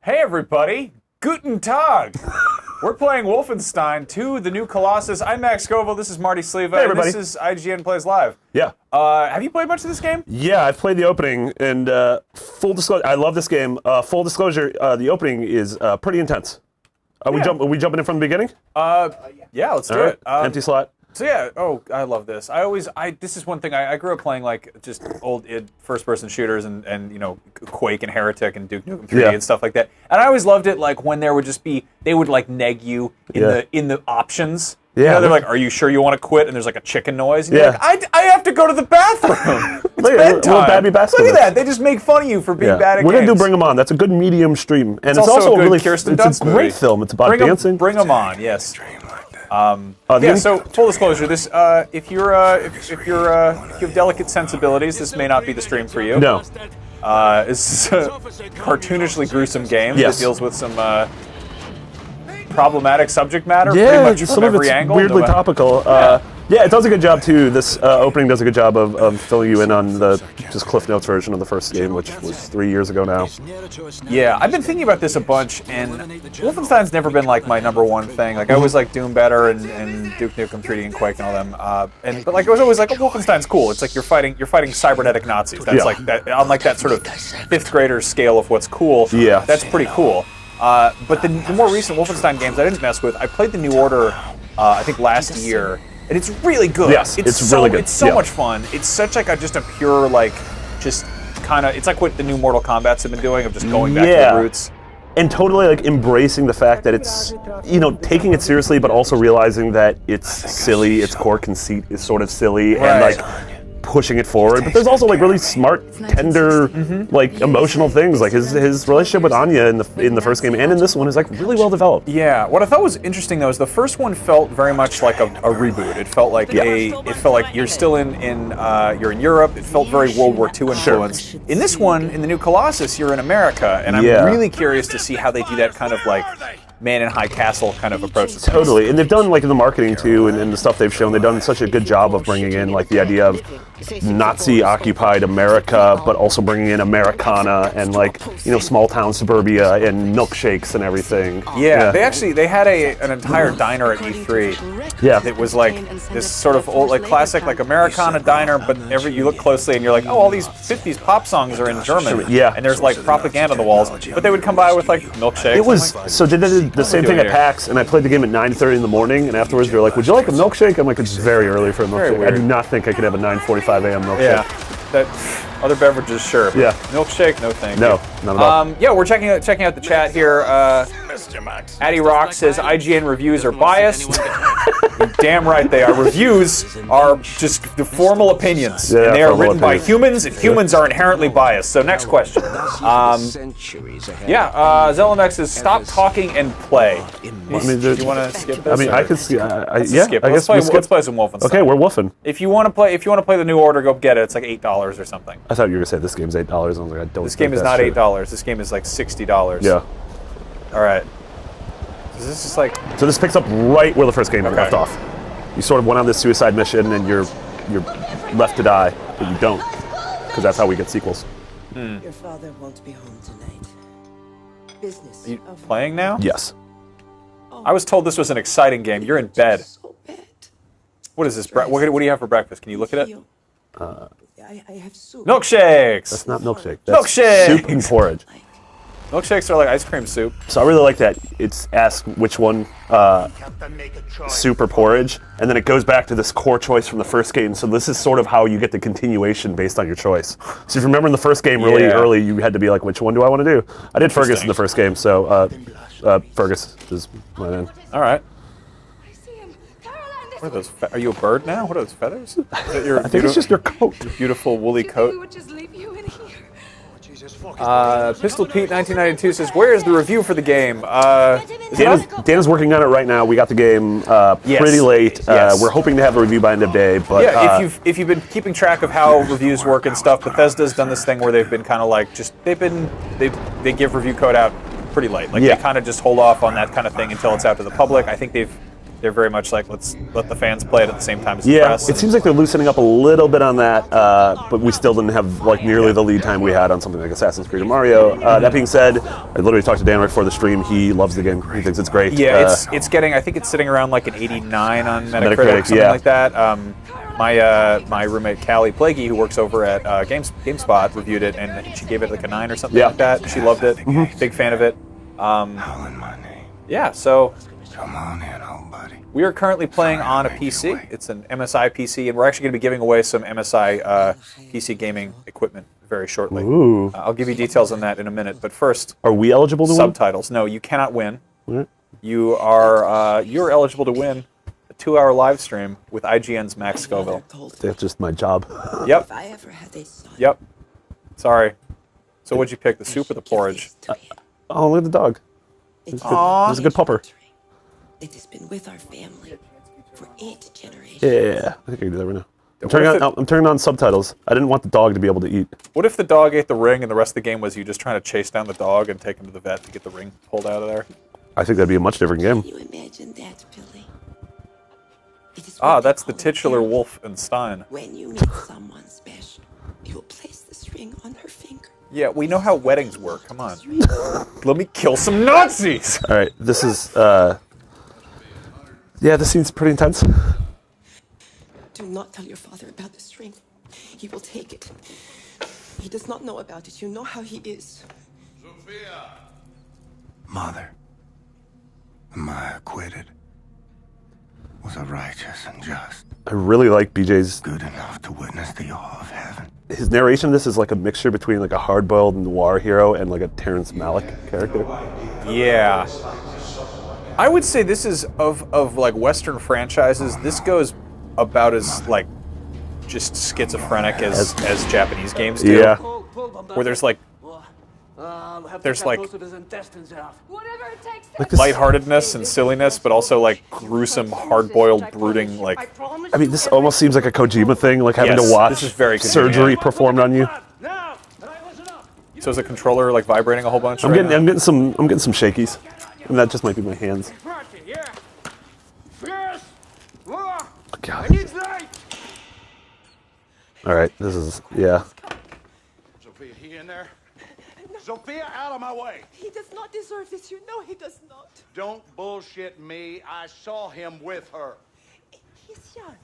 Hey everybody, Guten Tag! We're playing Wolfenstein 2, the new Colossus. I'm Max Scoville, this is Marty Sleva, hey, and this is IGN Plays Live. Yeah. Have you played much of this game? Yeah, I've played the opening, and full disclosure, I love this game. Full disclosure, the opening is pretty intense. Are we jumping in from the beginning? Yeah, let's do it. Empty slot. So yeah, I love this. This is one thing, I grew up playing like just old first-person shooters and you know, Quake and Heretic and Duke Nukem 3 and stuff like that. And I always loved it like when there would just be, they would like neg you in the options. Yeah. You know, they're like, are you sure you want to quit? And there's like a chicken noise. And you're like, I have to go to the bathroom. It's bedtime. Look at that. They just make fun of you for being bad at We're games. going to do Bring 'Em On. That's a good medium stream. And it's also a good really, Kirsten it's Dunst a great movie. film. It's about dancing. Bring 'Em On, yes. Yeah, so full disclosure, this if you have delicate sensibilities, this may not be the stream for you. No. It's a cartoonishly gruesome game that deals with some problematic subject matter. Yeah, pretty much some from of every it's angle. weirdly topical. Yeah, it does a good job too. This opening does a good job of filling you in on the just Cliff Notes version of the first game, which was 3 years ago now. Yeah, I've been thinking about this a bunch, and Wolfenstein's never been like my #1 thing. Like I always like Doom better and Duke Nukem 3D and Quake and all them. But like I was always like, oh, Wolfenstein's cool. It's like you're fighting cybernetic Nazis. That's like that on like that sort of fifth grader scale of what's cool. Yeah, that's pretty cool. But the more recent Wolfenstein games I didn't mess with. I played the New Order, I think last year. And it's really good. Yes, it's really good. It's so much fun. It's such like just a pure like, just kind of. It's like what the new Mortal Kombat's have been doing of just going back to the roots. And totally like embracing the fact that it's, you know, taking it seriously, but also realizing that it's silly. Its core conceit is sort of silly and like pushing it forward. But there's also like really smart, tender, like emotional things. Like his relationship with Anya in the first game and in this one is like really well developed. Yeah. What I thought was interesting though is the first one felt very much like a reboot. It felt like it felt like you're still you're in Europe. It felt very World War II influence. In this one, in the new Colossus, you're in America, and I'm really curious to see how they do that kind of like Man in High Castle kind of approach. Totally, and they've done like in the marketing too, and the stuff they've shown. They've done such a good job of bringing in like the idea of Nazi-occupied America, but also bringing in Americana and like, you know, small town suburbia and milkshakes and everything. Yeah. They had an entire diner at E3. Yeah, it was like this sort of old like classic like Americana diner, but you look closely and you're like, oh, all these 50s pop songs are in German. Yeah, and there's like propaganda on the walls, but they would come by with like milkshakes. It was so they did the same thing at PAX, and I played the game at 9:30 in the morning, and afterwards they were like, would you like a milkshake? I'm like, it's very early for a milkshake. I do not think I could have a 9:45 a.m. milkshake. Yeah, that other beverages, sure. Yeah, milkshake, no thank you. No, not at all. Yeah, we're checking out the chat here. Addy Rock says IGN reviews are biased. Damn right they are. Reviews are just the formal opinions, and they are written by humans, and humans are inherently biased. So next question. Zelenex says stop talking and play. I mean, do you want to skip this? I mean, I could see. Skip. Let's play some Wolfenstein. Okay, we're woofing. If you want to play the New Order, go get it. It's like $8 or something. I thought you were gonna say this game's $8. I was like, I don't. This game is not $8. This game is like $60. Yeah. All right. So this is like. So this picks up right where the first game left off. You sort of went on this suicide mission, and you're left to die, but you don't, because that's how we get sequels. Your father won't be home tonight. Business. Are you playing now? Yes. I was told this was an exciting game. You're in bed. What is this? What do you have for breakfast? Can you look at it? I have soup. Milkshakes. That's not milkshake. That's milkshake. Soup and porridge. Milkshakes are like ice cream soup. So I really like that. It's ask which one, soup or porridge, and then it goes back to this core choice from the first game. So this is sort of how you get the continuation based on your choice. So if you remember in the first game really early, you had to be like, which one do I want to do? I did Fergus in the first game, so Fergus is my name. All right. What are those? Are you a bird now? What are those feathers? I think it's just your coat. Your beautiful woolly coat. Pistol Pete 1992 says, "Where is the review for the game?" Dan is working on it right now. We got the game pretty late. We're hoping to have a review by end of day. But if you've been keeping track of how reviews work and stuff, Bethesda's done this thing where they've been kind of like they give review code out pretty late. Like they kind of just hold off on that kind of thing until it's out to the public. I think they've they're very much like, let's let the fans play it at the same time as the Yeah, press. it seems like they're loosening up a little bit on that, but we still didn't have like nearly the lead time we had on something like Assassin's Creed or Mario. That being said, I literally talked to Dan right before the stream. He loves the game. He thinks it's great. Yeah, it's getting. I think it's sitting around like an 89 on Metacritic, something yeah. like that. My roommate Callie Plaguey, who works over at GameSpot, reviewed it, and she gave it like a 9 or something like that. She loved it. Big fan of it. Yeah, so Come on in, old buddy. we are currently playing on a PC. It's an MSI PC, and we're actually going to be giving away some MSI PC gaming equipment very shortly. Ooh. I'll give you details on that in a minute, but first, Are we eligible to subtitles. No, you cannot win. win? You are you're eligible to win a 2-hour live stream with IGN's Max Scoville. That's just my job. Yep. If I ever had a son, Yep. Sorry. So what'd you pick, the soup or the porridge? Oh, look at the dog. He's a good pupper. It has been with our family for 8 generations. Yeah, I think I can do that right now. I'm turning on subtitles. I didn't want the dog to be able to eat. What if the dog ate the ring and the rest of the game was you just trying to chase down the dog and take him to the vet to get the ring pulled out of there? I think that'd be a much different game. Can you imagine that, Billy? It is Ah, what they that's the call titular marriage. Wolfenstein. When you meet someone special, you will place this ring on her finger. Yeah, we know how weddings work. Come on. Let me kill some Nazis! All right, this is. Yeah, this seems pretty intense. Do not tell your father about this ring. He will take it. He does not know about it. You know how he is. Mother, am I acquitted? Was I righteous and just, I really like BJ's. good enough to witness the awe of heaven? His narration of this is like a mixture between like a hard-boiled noir hero and like a Terrence Malick character. Yeah. I would say this is of like Western franchises, this goes about as like just schizophrenic as Japanese games do. Yeah. Where there's like Whatever it takes to Like this, lightheartedness and silliness, but also like gruesome, hard-boiled, brooding, like I mean, this almost seems like a Kojima thing, like having Yes, to watch this is very Kojima, surgery yeah. performed on you. so is the controller like vibrating a whole bunch? I'm right getting now? some shakies, and that just might be my hands. God. All right, this is yeah. Sophia, he in there? Sophia, out of my way! He does not deserve this. You know he does not. Don't bullshit me. I saw him with her. He's young.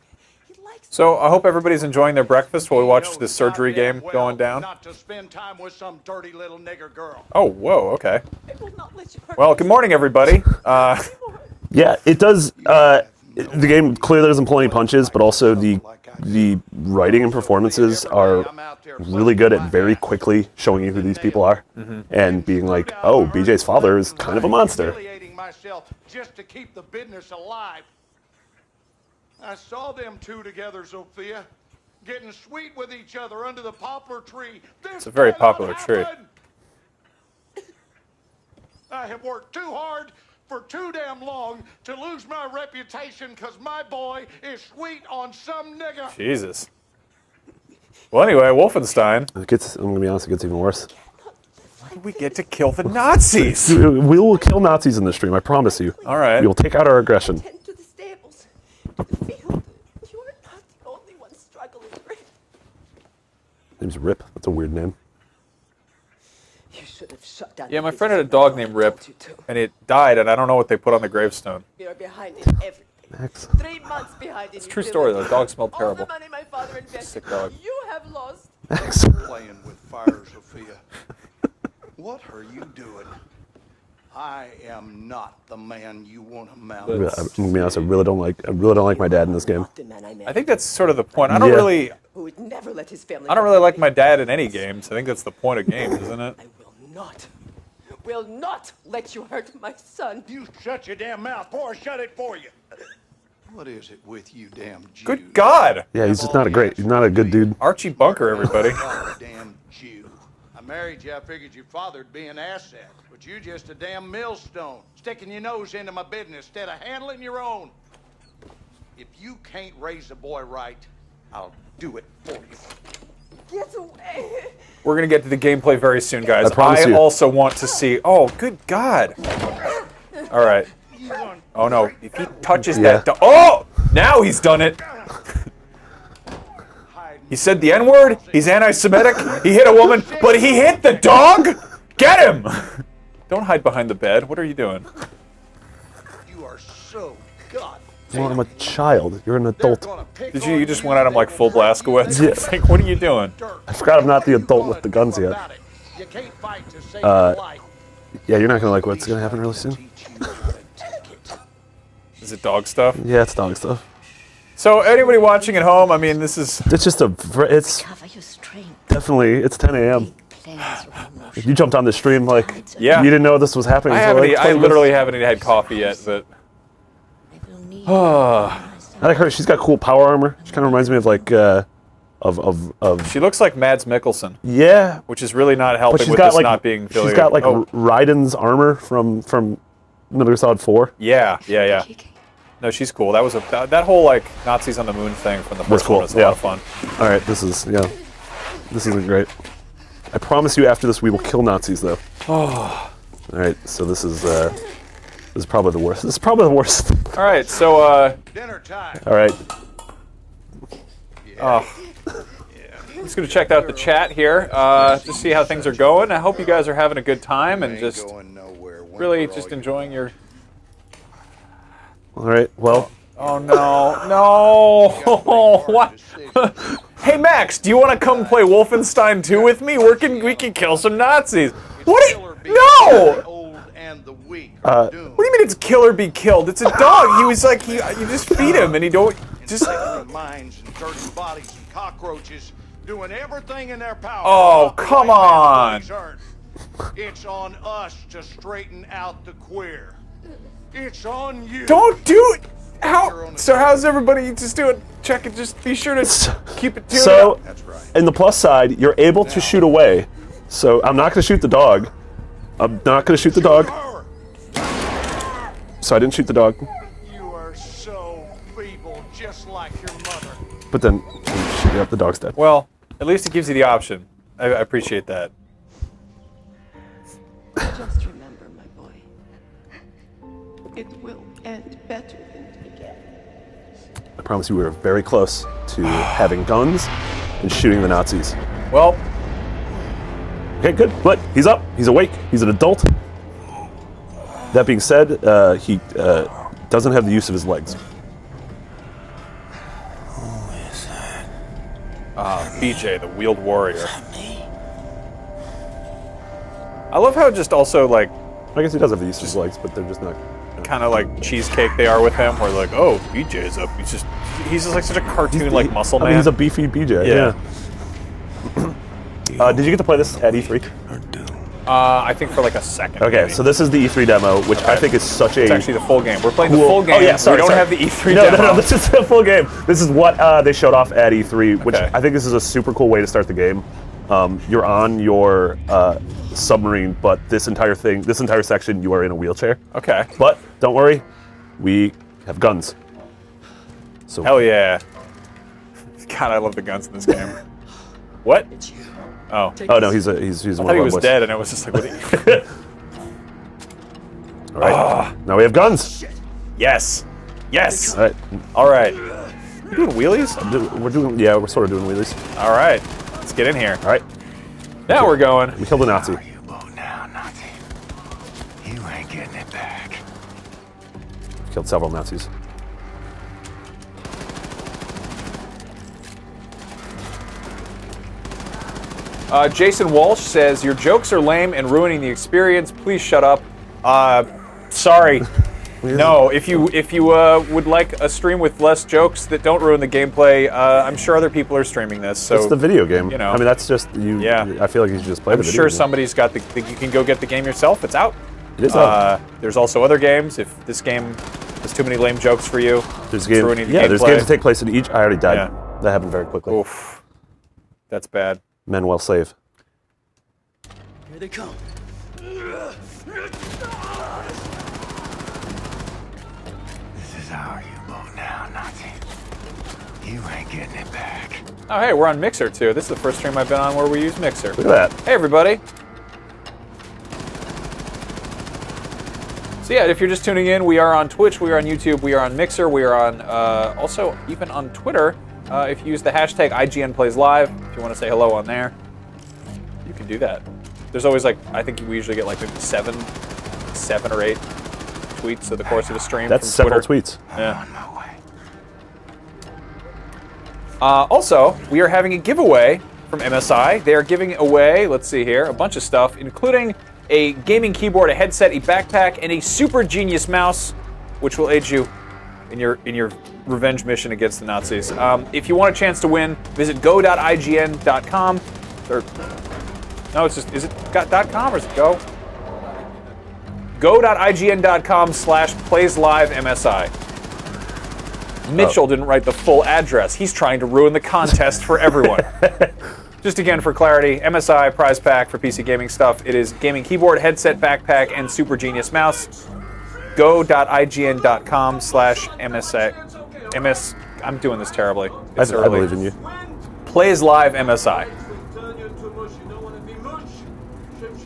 He likes. So I hope everybody's enjoying their breakfast while we watch this surgery game going down. Not to spend time with some dirty little nigger girl. Oh, whoa, okay. I will not let you hurt Well, good morning, everybody. Yeah, it does. The game clearly doesn't pull any punches, but also the writing and performances are really good at very quickly showing you who these people are and being like, oh, BJ's father is kind of a monster. Humiliating myself just to keep the business alive. I saw them two together, Sophia, getting sweet with each other under the poplar tree. It's a very popular tree. I have worked too hard for too damn long to lose my reputation because my boy is sweet on some nigga. Jesus. Well, anyway, Wolfenstein. I'm gonna be honest, it gets even worse. We get to kill the Nazis. We will kill Nazis in this stream, I promise you. All right. We will take out our aggression. Tend to the stables, to the field. You are not the only one struggling. Name's Rip. That's a weird name. You should have shut down. Yeah, my friend had a dog named Rip, and it died, and I don't know what they put on the gravestone. You're behind in everything. Max. 3 months behind in. It's a true story, though. The dog smelled All terrible. the money my father invested, Sick dog. you have lost. Max. Playing with fire, Sophia. What are you doing? I am not the man you want to mount. I'm gonna be honest, I really don't like my dad in this game. The man I met, I think that's sort of the point. I don't Yeah. really who would never let his family. like my dad in any games. I think that's the point of games, isn't it? I will not let you hurt my son. You shut your damn mouth, or I shut it for you. What is it with you, damn Jews? Good God. Yeah, he's just not he's not a good dude. Archie Bunker, everybody. Damn Jew. I married you. I figured your father'd be an asset, but you just a damn millstone, sticking your nose into my business instead of handling your own. If you can't raise a boy right, I'll do it for you. Get away. We're going to get to the gameplay very soon, guys. I promise you. also want to see... Oh, good God. All right. Oh no! If he touches that dog, oh! Now he's done it. He said the N-word. He's anti-Semitic. He hit a woman, but he hit the dog. Get him! Don't hide behind the bed. What are you doing? You are so god. Well, I'm a child. You're an adult. Did you just went at him like full Blazkowicz? Yeah. It's like, what are you doing? I forgot I'm not the adult with the guns yet. You can't fight to save your life. Yeah, you're not gonna like what's gonna happen really soon. Is it dog stuff? Yeah, it's dog stuff. So anybody watching at home, I mean, this is... It's just it's definitely, it's 10 a.m. You jumped on this stream like, Yeah. you didn't know this was happening. I literally haven't even had coffee yet, but... I like her, she's got cool power armor. She kind of reminds me of like, of She looks like Mads Mikkelsen, yeah. which is really not But helping she's with got this like, not being affiliated. she's got like Oh, Raiden's armor from Metal Gear Solid 4. yeah. No, she's cool. That was that whole like Nazis on the moon thing from the first cool, one was a yeah. lot of fun. All right, this isn't great. I promise you after this we will kill Nazis though. Oh. All right, so this is probably the worst. This is probably the worst. All right, so Dinner time. All right. I'm just gonna check out the chat here, just see how things are going. I hope you guys are having a good time and just really just enjoying your. All right. Well. Oh no! What? Hey Max, do you want to come play Wolfenstein 2 with me? We can kill some Nazis. What? No! What do you mean it's kill or be killed? It's a dog. He was like, you just feed him and he don't just. Minds and dirty bodies and cockroaches doing everything in their power. Oh, come on. It's on us to straighten out the queer. It's on you. Don't do it. So how's everybody just doing? Check it. Just be sure to keep it tuned up. That's right. In the plus side, you're able to shoot away. So I'm not going to shoot the dog. I'm not going to shoot the dog. So I didn't shoot the dog. You are so feeble, just like your mother. But then, yep, the dog's dead. Well, at least it gives you the option. I appreciate that. Just remember, my boy. It will end better than it began. I promise you we were very close to having guns and shooting the Nazis. Well, Okay, good. But he's up. He's awake. He's an adult. That being said, he doesn't have the use of his legs. BJ, the wheeled warrior. I love how just also like I guess he does have the use of his legs, but they're just not. kind of like cheesecake they are with him, where like, oh, BJ's up. He's just like such a cartoon like muscle man. I mean, he's a beefy BJ. Yeah. Did you get to play this at E3? I think for like a second. Okay, maybe. so this is the E3 demo, which I think is such a. It's actually the full game. We're playing cool. the full game. Oh yeah, sorry. We don't sorry. have the E3 no, demo. No, this is the full game. This is what they showed off at E3, which Okay. I think this is a super cool way to start the game. You're on your submarine, but this entire section, you are in a wheelchair. Okay. But don't worry, we have guns. So Hell yeah. God, I love the guns in this game. What? Oh. Oh no, he's one I of thought our he was boys. dead, and it was just like, what are you? All right. Now we have guns. Yes. Yes. All right. All right. You doing wheelies? We're doing. Yeah, we're sort of doing wheelies. All right. Let's get in here. All right. Now we're going. We killed a Nazi. You boat now, Nazi. You ain't getting it back. Killed several Nazis. Jason Walsh says, your jokes are lame and ruining the experience. Please shut up. Sorry. No, if you would like a stream with less jokes that don't ruin the gameplay, I'm sure other people are streaming this. So It's the video game. You know. I mean, that's just you. Yeah. I feel like you should just play I'm the video sure game. somebody's got the. You can go get the game yourself. It's out. It is out. There's also other games. If this game has too many lame jokes for you, There's it's ruining the there's gameplay. games that take place in each. I already died. Yeah. That happened very quickly. Oof. That's bad. Men well save. Here they come. This is our U-boat now, Nazi. You ain't getting it back. Oh, hey, we're on Mixer too. This is the first stream I've been on where we use Mixer. Look at that. Hey, everybody. So yeah, if you're just tuning in, we are on Twitch, we are on YouTube, we are on Mixer, we are on also even on Twitter. If you use the hashtag IGN Plays Live, if you want to say hello on there, you can do that. There's always like, I think we usually get like maybe seven or eight tweets in the course of a stream. That's from several Twitter. tweets. Yeah. Also, we are having a giveaway from MSI. They are giving away, let's see here, a bunch of stuff, including a gaming keyboard, a headset, a backpack, and a super genius mouse, which will aid you in your revenge mission against the Nazis. If you want a chance to win, visit go.ign.com. Or, no, it's just, is it .com or is it go? Go.ign.com/playsLiveMSI. Mitchell didn't write the full address. He's trying to ruin the contest for everyone. Just again, for clarity, MSI prize pack for PC gaming stuff. It is gaming keyboard, headset, backpack, and super genius mouse. Go.ign.com/MSI. I'm doing this terribly. It's I early. believe in you. Plays Live MSI.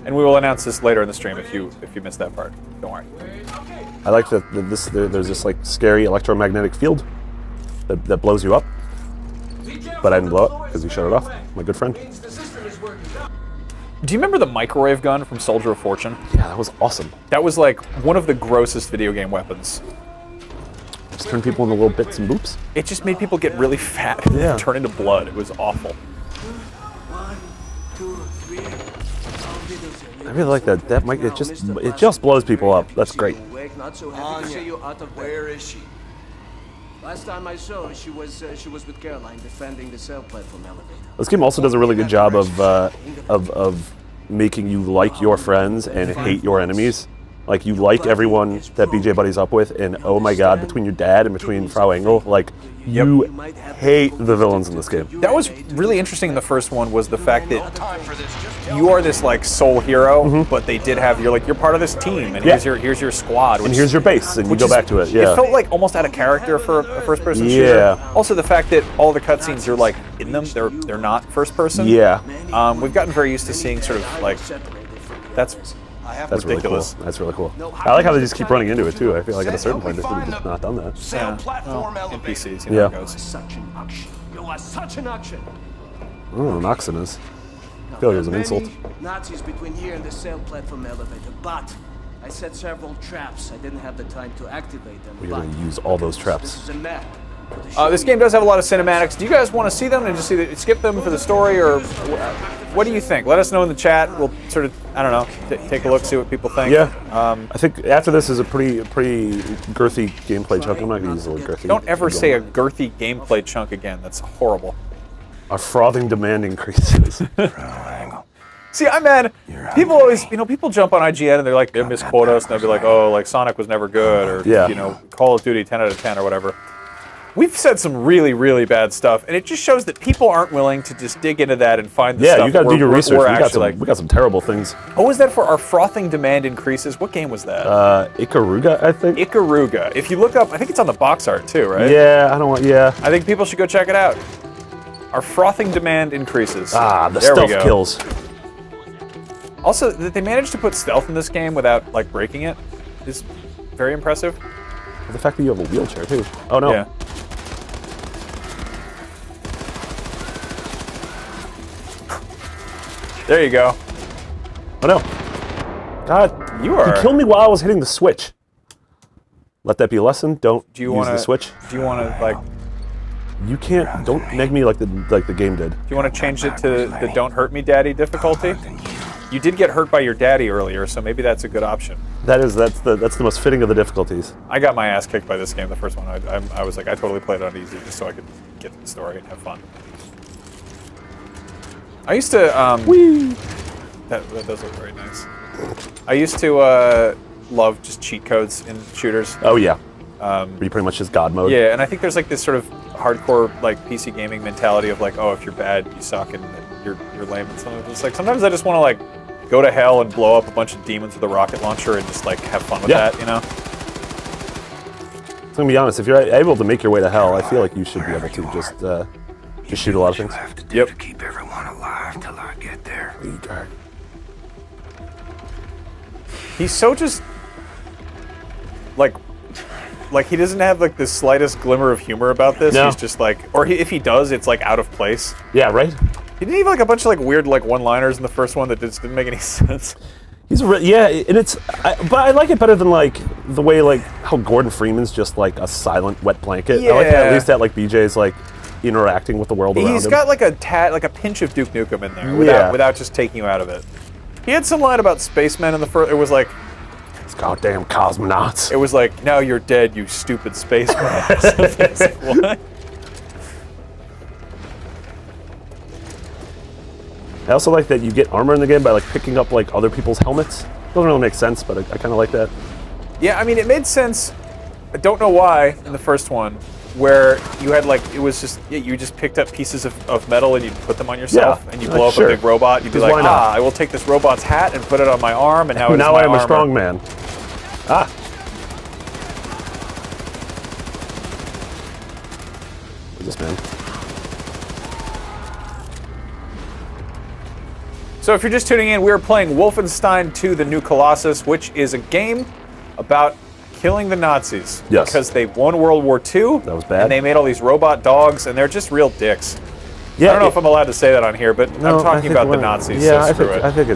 And we will announce this later in the stream if you missed that part. Don't worry. I like that there's this like scary electromagnetic field that blows you up. But I didn't blow it because you shut it off. My good friend. Do you remember the microwave gun from Soldier of Fortune? Yeah, that was awesome. That was like one of the grossest video game weapons. Just turn people into little bits and boops. It just made people get really fat and Yeah. turn into blood. It was awful. 1, 2, 3. I really like that. That mic, it just blows people up. That's great. Not so happy to see you out of bed. Where is she? Last time I saw her, she was with Caroline defending the cell platform elevator. This game also does a really good job of making you like your friends and hate your enemies. Like, you like everyone that BJ buddies up with, and oh my god, between your dad and between Frau Engel, like, you hate the villains in this game. That was really interesting in the first one, was the fact that you are this like sole hero, but they did have, you're part of this team, and here's your squad. And here's your base, and you go back to it, yeah. It felt like almost out of character for a first-person shooter. Yeah. Also, the fact that all the cutscenes, you're like in them, they're not first-person. Yeah. We've gotten very used to seeing sort of like, that's That's really cool. ridiculous. That's really cool. I like how they just keep running into it too. I feel like at a certain point they should have just not done that. Yeah. Well, NPCs, you know how it goes. Such an action. You are such an action. I don't know what Noxon is. I feel like it was an insult. Nazis between here and the cell platform elevator, but I set several traps. I didn't have the time to activate them. We're going to use all those This traps. is a map. This game does have a lot of cinematics. Do you guys want to see them and just skip them for the story, or what do you think? Let us know in the chat. We'll sort of, I don't know, take a look, see what people think. Yeah. I think after this is a pretty girthy gameplay chunk. I'm not going to use the word girthy. Don't ever say a girthy gameplay chunk again. That's horrible. Our frothing demand increases. See, I'm mad. People always, people jump on IGN and they're like, they misquote us, and they'll be like, oh, like Sonic was never good, or Call of Duty 10 out of 10 or whatever. We've said some really, really bad stuff, and it just shows that people aren't willing to just dig into that and find the stuff. Yeah, you got to do your research. We're We got some terrible things. What was that for? Our frothing demand increases. What game was that? Ikaruga, I think. Ikaruga. If you look up, I think it's on the box art too, right? Yeah, I think people should go check it out. Our frothing demand increases. Ah, the there stealth we go. kills. Also, that they managed to put stealth in this game without like breaking it is very impressive. The fact that you have a wheelchair too. Oh no. Yeah. There you go. Oh no. God, you killed me while I was hitting the switch. Let that be a lesson. Don't use the switch. Do you want to like? You can't. Don't neg me like the game did. Do you want to change it to the "Don't Hurt Me, Daddy" difficulty? You did get hurt by your daddy earlier, so maybe that's a good option. That's the most fitting of the difficulties. I got my ass kicked by this game, the first one. I was like, I totally played it on easy just so I could get to the story and have fun. I used to, that does look very nice. I used to love just cheat codes in shooters. Oh yeah. Where you pretty much just God mode. Yeah, and I think there's like this sort of hardcore like PC gaming mentality of like, oh, if you're bad, you suck, and you're lame and something. It's like sometimes I just want to like go to hell and blow up a bunch of demons with a rocket launcher and just like have fun with that, you know? I'm gonna be honest, if you're able to make your way to hell, I feel like you should be able to just shoot a lot of things. Yep. To keep everyone alive till I get there. He's so just like he doesn't have like the slightest glimmer of humor about this. No. He's just like, or if he does, it's like out of place. Yeah, right? He didn't even like a bunch of like weird like one-liners in the first one that just didn't make any sense. Yeah, and but I like it better than like the way like how Gordon Freeman's just like a silent wet blanket. I like that, at least that like BJ's like interacting with the world around him. He's got like a pinch of Duke Nukem in there without just taking you out of it. He had some line about spacemen in the first. It was like, "It's goddamn cosmonauts." It was like, "Now you're dead, you stupid spaceman." It's like, what? I also like that you get armor in the game by like picking up like other people's helmets. Doesn't really make sense, but I kind of like that. Yeah, I mean, it made sense. I don't know why in the first one, where you had like, it was just, you just picked up pieces of metal and you put them on yourself, and you blow up a big robot. You'd be like, I will take this robot's hat and put it on my arm, and now now I am a strong man. What's this, man? So if you're just tuning in, we're playing Wolfenstein 2: The New Colossus, which is a game about killing the Nazis. Yes. Because they won World War II. That was bad. And they made all these robot dogs, and they're just real dicks. Yeah, I don't know if I'm allowed to say that on here, but I'm talking about the Nazis, yeah, so screw it. I think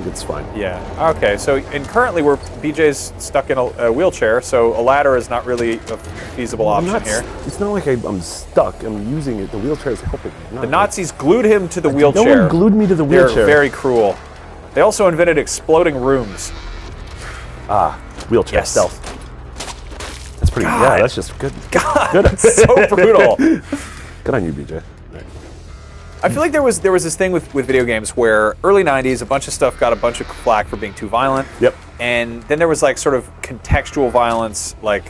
it's fine. Yeah. Okay. So, and currently BJ's stuck in a wheelchair, so a ladder is not really a feasible option here. It's not like I'm stuck. I'm using it. The wheelchair is helping. The Nazis glued him to the wheelchair. No one glued me to the wheelchair. They're very cruel. They also invented exploding rooms. Wheelchair stealth. That's pretty. God. Yeah, that's just good. God, that's so brutal. Good on you, BJ. I feel like there was this thing with video games where early 90s, a bunch of stuff got a bunch of flack for being too violent. Yep. And then there was like sort of contextual violence, like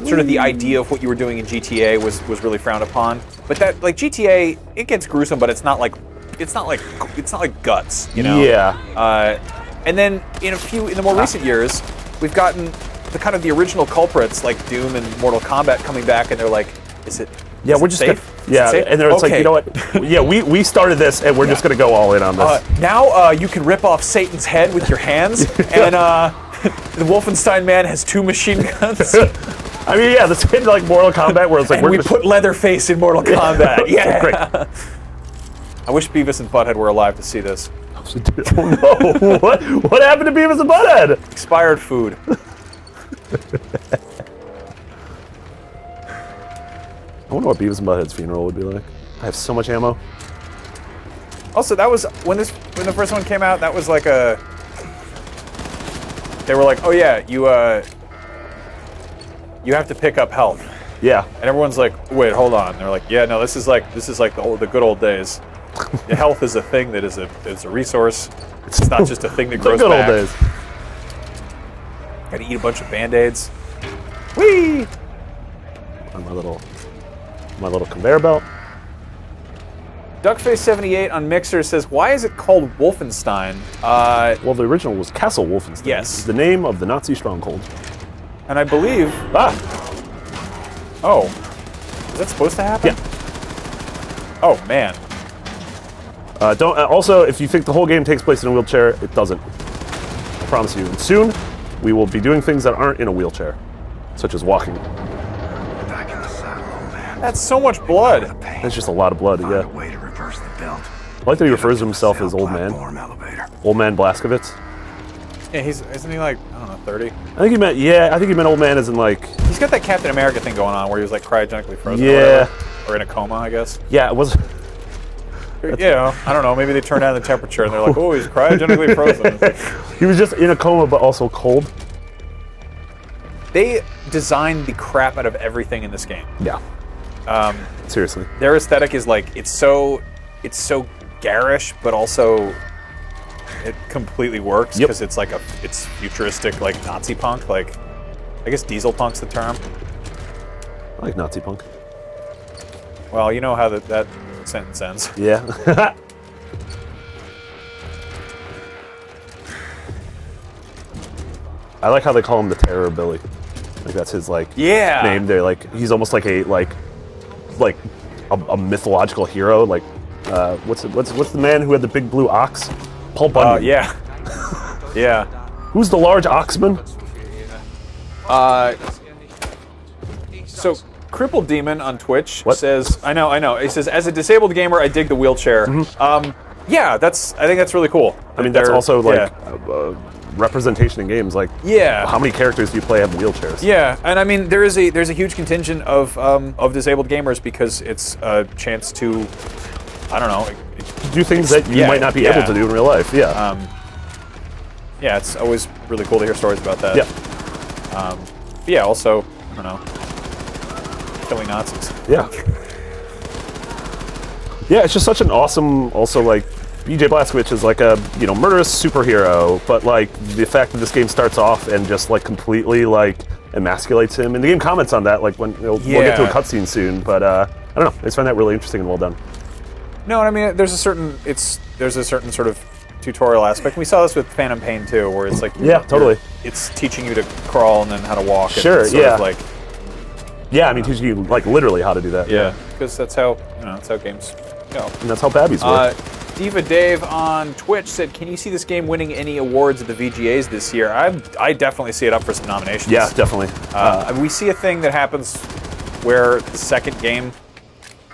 sort of the idea of what you were doing in GTA was really frowned upon. But that, like, GTA, it gets gruesome, but it's not like guts, you know? Yeah. And then in the more recent years, we've gotten the kind of the original culprits like Doom and Mortal Kombat coming back, and they're like, is it we're just safe? And it's like, you know what? Yeah, we started this, and we're just gonna go all in on this. Now you can rip off Satan's head with your hands, and the Wolfenstein man has 2 machine guns. I mean, yeah, this is like Mortal Kombat, where it's like and we put Leatherface in Mortal Kombat. Yeah. Great. I wish Beavis and Butthead were alive to see this. Oh no! What happened to Beavis and Butthead? Expired food. I wonder what Beavis and Butthead's funeral would be like. I have so much ammo. Also, that was when the first one came out. That was like a. They were like, "Oh yeah, you have to pick up health." Yeah. And everyone's like, "Wait, hold on." They're like, "Yeah, no, this is like the good old days. The health is a thing that is a resource. It's not just a thing that grows the good back." old days. Gotta eat a bunch of Band-Aids. Whee! On my little conveyor belt. Duckface78 on Mixer says, "Why is it called Wolfenstein?" Well, the original was Castle Wolfenstein. Yes. The name of the Nazi stronghold. And I believe. Oh, is that supposed to happen? Yeah. Oh man. Don't. Also, if you think the whole game takes place in a wheelchair, it doesn't. I promise you. And soon, we will be doing things that aren't in a wheelchair, such as walking. Back in the saddle, old man. That's so much blood. That's just a lot of blood. Find a Yeah. way to reverse the belt. I like that he refers to himself as old man. Platform elevator. Old man Blazkowicz. Yeah, isn't he like, I don't know, 30? I think he meant old man as in like. He's got that Captain America thing going on where he was like cryogenically frozen. Yeah. Or in a coma, I guess. Yeah, it was. You know, I don't know. Maybe they turned down the temperature and they're like, "Oh, he's cryogenically frozen." He was just in a coma, but also cold. They designed the crap out of everything in this game. Yeah. Seriously. Their aesthetic is like it's so garish, but also it completely works because it's like it's futuristic, like Nazi punk. Like, I guess diesel punk's the term. I like Nazi punk. Well, you know how that sentence ends. Yeah. I like how they call him the Terror Billy. Like that's his name. They're like he's almost like a mythological hero. Like what's the man who had the big blue ox? Paul Bunyan. Yeah. Yeah. Who's the large oxman? So, Crippled Demon on Twitch says, I know. He says, as a disabled gamer, I dig the wheelchair. Yeah, I think that's really cool. I mean, that's also like representation in games. Like, how many characters do you play have wheelchairs? Yeah, and I mean, there's a huge contingent of disabled gamers because it's a chance to, I don't know, do things that you might not be able to do in real life. Yeah. Yeah, it's always really cool to hear stories about that. Yeah. But yeah, also, I don't know, killing Nazis. Yeah. Yeah, it's just such an awesome, also like, BJ Blazkowicz is like a, murderous superhero, but like, the fact that this game starts off and just like completely like emasculates him, and the game comments on that, like when, we'll get to a cutscene soon, but I don't know, I just find that really interesting and well done. No, and I mean, there's a certain sort of tutorial aspect. We saw this with Phantom Pain too, where it's like, totally. It's teaching you to crawl and then how to walk. Sure, and sort of like, I mean, teaching you like literally how to do that. Yeah, because that's how games go. And that's how babbies work. Diva Dave on Twitch said, "Can you see this game winning any awards at the VGAs this year?" I definitely see it up for some nominations. Yeah, definitely. We see a thing that happens where the second game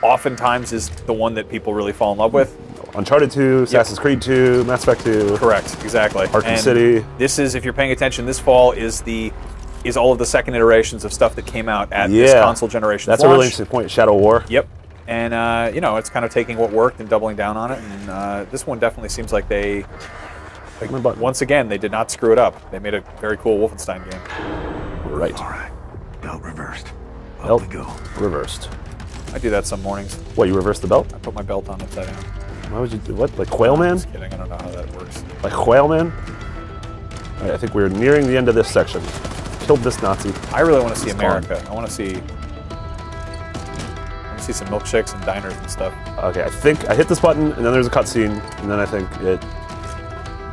oftentimes is the one that people really fall in love with. Uncharted 2, Assassin's Creed 2, Mass Effect 2. Correct, exactly. Arkham City. This is, if you're paying attention, this fall is all of the second iterations of stuff that came out at this console generation. That's a really interesting point. Shadow War. Yep. And, it's kind of taking what worked and doubling down on it. And this one definitely seems like they, once again, they did not screw it up. They made a very cool Wolfenstein game. Right. All right. Belt reversed. Belt we go. Reversed. I do that some mornings. What, you reverse the belt? I put my belt on upside down. Why would you do what? Like Quail Man? Just kidding, I don't know how that works. Like Quail Man? All right, I think we're nearing the end of this section. Killed this Nazi. I really want to see America. I want to see some milkshakes and diners and stuff. Okay, I think I hit this button, and then there's a cutscene, and then I think it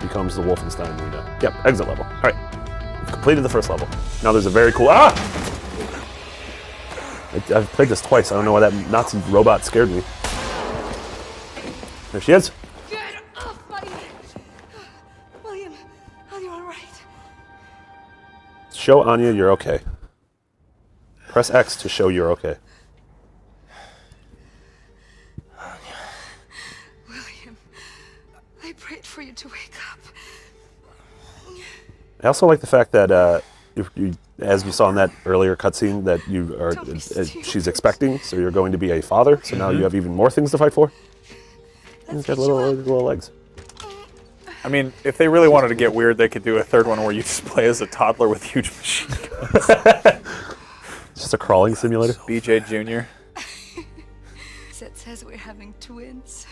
becomes the Wolfenstein we know. Yep, exit level. All right, we've completed the first level. Now there's a very cool... I've played this twice. I don't know why that Nazi robot scared me. There she is. Get off my... William, are you all right? Show Anya you're okay. Press X to show you're okay. William, I prayed for you to wake up. I also like the fact that as you saw in that earlier cutscene, that you are she's expecting, so you're going to be a father. So now you have even more things to fight for. He's got little legs. I mean, if they really wanted to get weird, they could do a third one where you just play as a toddler with huge machine guns. It's just a crawling simulator. BJ Jr. It says we're having twins.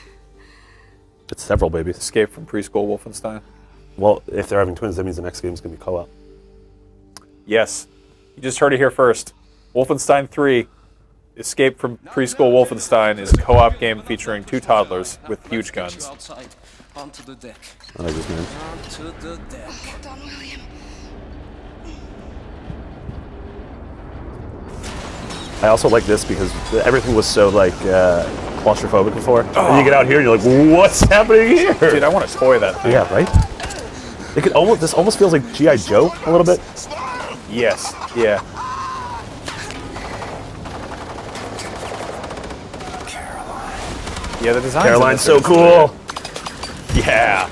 It's several babies. Escape from preschool Wolfenstein. Well, if they're having twins, that means the next game's going to be co-op. Yes. You just heard it here first. Wolfenstein 3, Escape from Preschool Wolfenstein, is a co-op game featuring two toddlers with huge guns. Outside, onto the deck. I like this man. Onto the deck. Hold on, William. I also like this because everything was so like claustrophobic before. And you get out here and you're like, what's happening here? Dude, I want to toy that thing. Yeah, right? This almost feels like G.I. Joe a little bit. Yes. Yeah. Yeah, the design. Caroline's so cool. Yeah.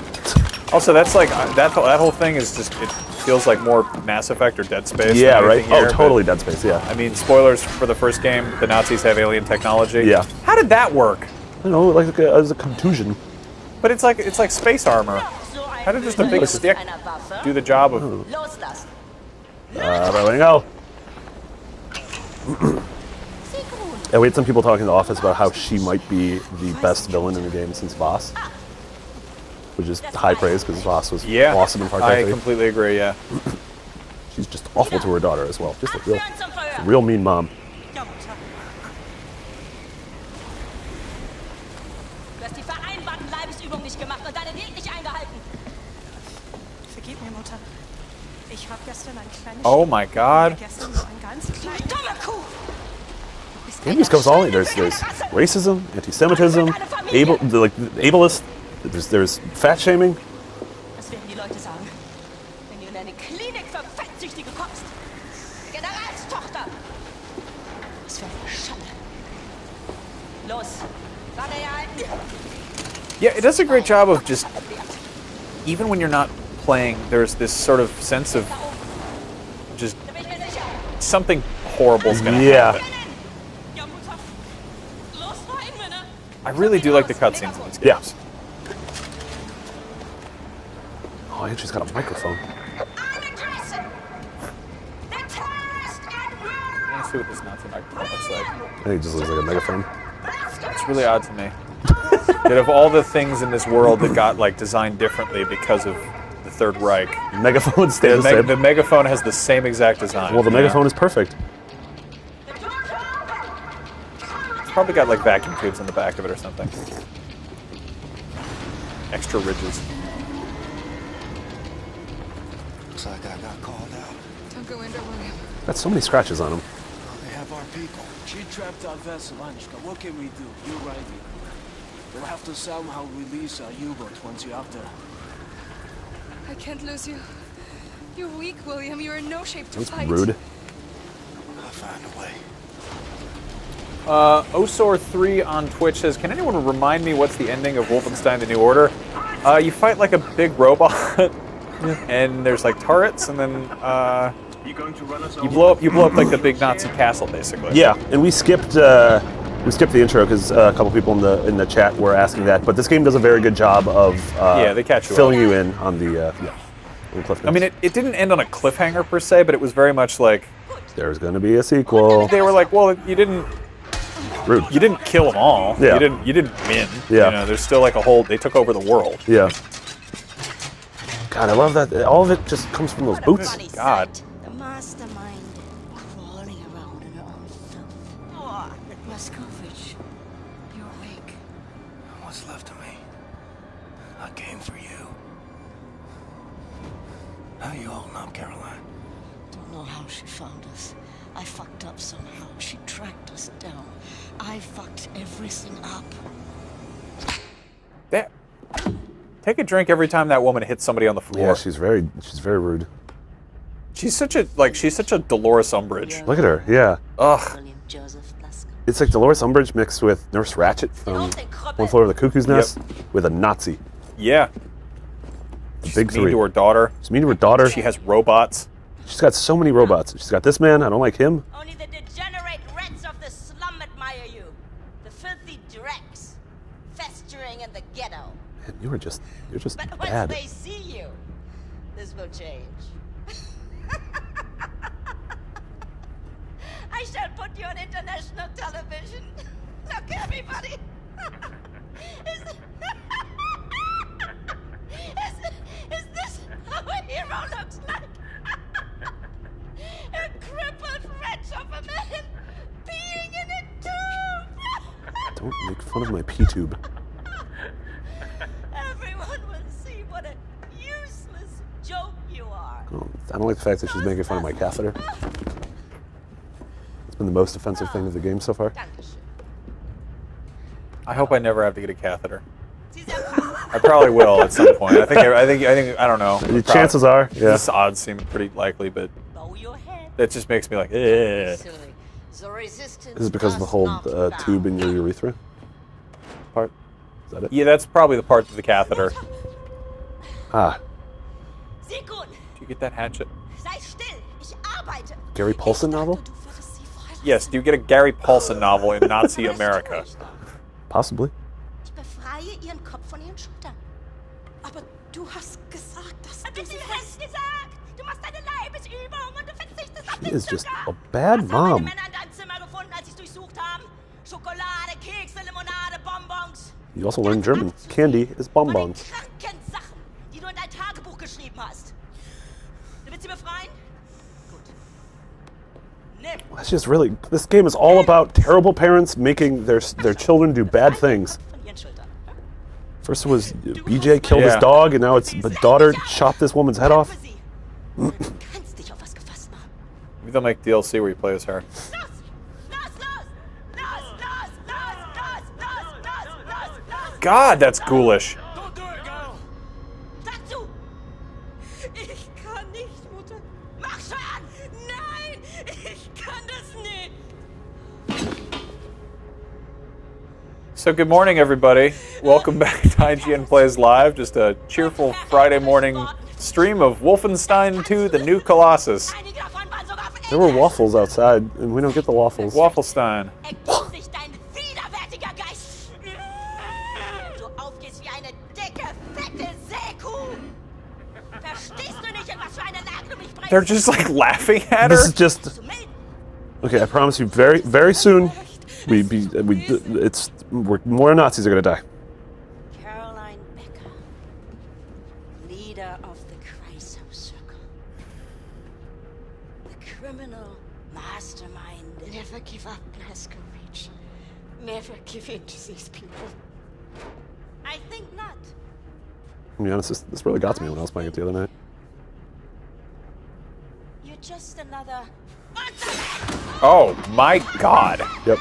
Also, that's like that whole thing is just, it feels like more Mass Effect or Dead Space. Yeah, right. Here, totally Dead Space. Yeah. I mean, spoilers for the first game. The Nazis have alien technology. Yeah. How did that work? I don't know, like as a contusion. But it's like space armor. How did just a big stick do the job of? Right, we go. And we had some people talking in the office about how she might be the best villain in the game since Voss, which is high praise because Voss was awesome in Far Cry 3. I completely agree. Yeah. She's just awful to her daughter as well. Just a real mean mom. Oh my God. Game just goes all in. There's racism, anti-Semitism, ableist. There's fat shaming. Tochter. Was für eine Schande. Los. Warte halten. Yeah, it does a great job of just, even when you're not playing, there's this sort of sense of just something horrible's gonna happen. I really do like the cutscenes in these games. Oh, and she's got a microphone. Let's see what this Nazi microphone looks like. I think it just looks like a megaphone. It's really odd to me. That of all the things in this world that got like designed differently because of the Third Reich, Megaphone stays the same. the megaphone has the same exact design. Well, the megaphone is perfect. It's probably got like vacuum tubes on the back of it or something. Extra ridges. Looks like I got called out. Don't go in there, William. Got so many scratches on him. They have our people. She trapped our vessel, Anishka. What can we do? You're right here. We'll have to somehow release our U-boat once you're up there. I can't lose you. You're weak, William. You're in no shape to That's fight. rude. I'll find a way. Osor3 on Twitch says, can anyone remind me what's the ending of Wolfenstein: The New Order? You fight like a big robot, and there's like turrets, and then you blow up like the big Nazi castle, basically. Yeah, and we skipped the intro because a couple people in the chat were asking that. But this game does a very good job of they catch you filling up. you in on the cliff notes. I mean, it didn't end on a cliffhanger per se, but it was very much like There's going to be a sequel. they were like, well, you didn't Rude. kill them all. Yeah. You didn't win. Yeah. You know, there's still like a whole. They took over the world. Yeah. God, I love that. All of it just comes from those boots. God. The mastermind crawling around in her own filth. Blazkowicz, you're awake. What's left of me? I came for you. How you holding up, Caroline? Don't know how she found us. I fucked up somehow. She tracked us down. I fucked everything up. That. Take a drink every time that woman hits somebody on the floor. Yeah, she's very rude. She's such a Dolores Umbridge. Look at her. Yeah. Ugh. William Joseph Blazkowicz. It's like Dolores Umbridge mixed with Nurse Ratched from One Flew Over the Cuckoo's Nest with a Nazi. Yeah. Big Mean three. to her daughter. She's mean to her daughter. She has robots. She's got so many robots. She's got this man. I don't like him. Only the degenerate rats of the slum admire you. The filthy dregs festering in the ghetto. Man, you're just But once bad. they see you, this will change. I shall put you on international television. Look, everybody. Is this how a hero looks like? A crippled wretch of a man being in a tube. Don't make fun of my P-tube. Everyone will see what a useless joke you are. Oh, I don't like the fact that she's making fun of my catheter. It's been the most offensive thing of the game so far. Dankeschön. I hope I never have to get a catheter. I probably will at some point. I think I don't know. The chances are, yeah. This odds seem pretty likely, but Bow your head. that just makes me like, eh. Silly. The resistance This is because of the does whole not tube bow. in your urethra part. Is that it? Yeah, that's probably the part of the catheter. Ah, Sigrun, Do you get that hatchet? sei still. Ich arbeite. Gary Paulson novel? Du würdest sie freilassen. Yes. Do you get a Gary Paulson novel in Nazi America? Possibly. Ich befreie ihren Kopf von ihren Schultern. Aber du hast gesagt, dass Was du hab sie ich hast. denn gesagt? Du machst deine Leibesübung und du verzichtest auf She den is just Zucker. a bad Was haben meine mom. Männer in deinem Zimmer gefunden, als sie durchsucht haben? Schokolade, Kekse, Limonade, Bonbons. You also learn German. Candy is Von den bonbons. kranken Sachen, die du in dein Tagebuch geschrieben hast. Du willst sie befreien? Gut. Nimm. That's just really. This game is all about terrible parents making their children do bad things. Von ihren Schultern. First it was BJ killed his Yeah. dog, and now it's the daughter chopped this woman's head off. Für sie. Du kannst dich auf was gefasst machen. Maybe they'll make DLC where you play as her. Los! Los, los! Los, los, los, los, los, los, los, los! God, that's ghoulish. Don't do it, girl! Sag zu! Ich kann nicht, Mutter. Mach schon! Nein! Ich kann das nicht. So good morning, everybody. Welcome back to IGN Plays Live. Just a cheerful Friday morning stream of Wolfenstein 2: The New Colossus. Einige davon waren sogar auf There were waffles outside, and we don't get the waffles. Wolfenstein. Ergib sich dein widerwärtiger Geist! Du aufgehst wie eine dicke, fette Seekuh! Verstehst du nicht, in was für eine Lage du mich bringst? They're just like laughing at her. This is just Zu melden. okay. I promise you, very soon, more Nazis are gonna die. Caroline Becker, leader of the Kreisau Circle. The criminal mastermind. Never give up, Blazkowicz. Never give in to these people. I think not. To be honest, this really got to me when I was playing it the other night. You're just another. Oh my God. Yep.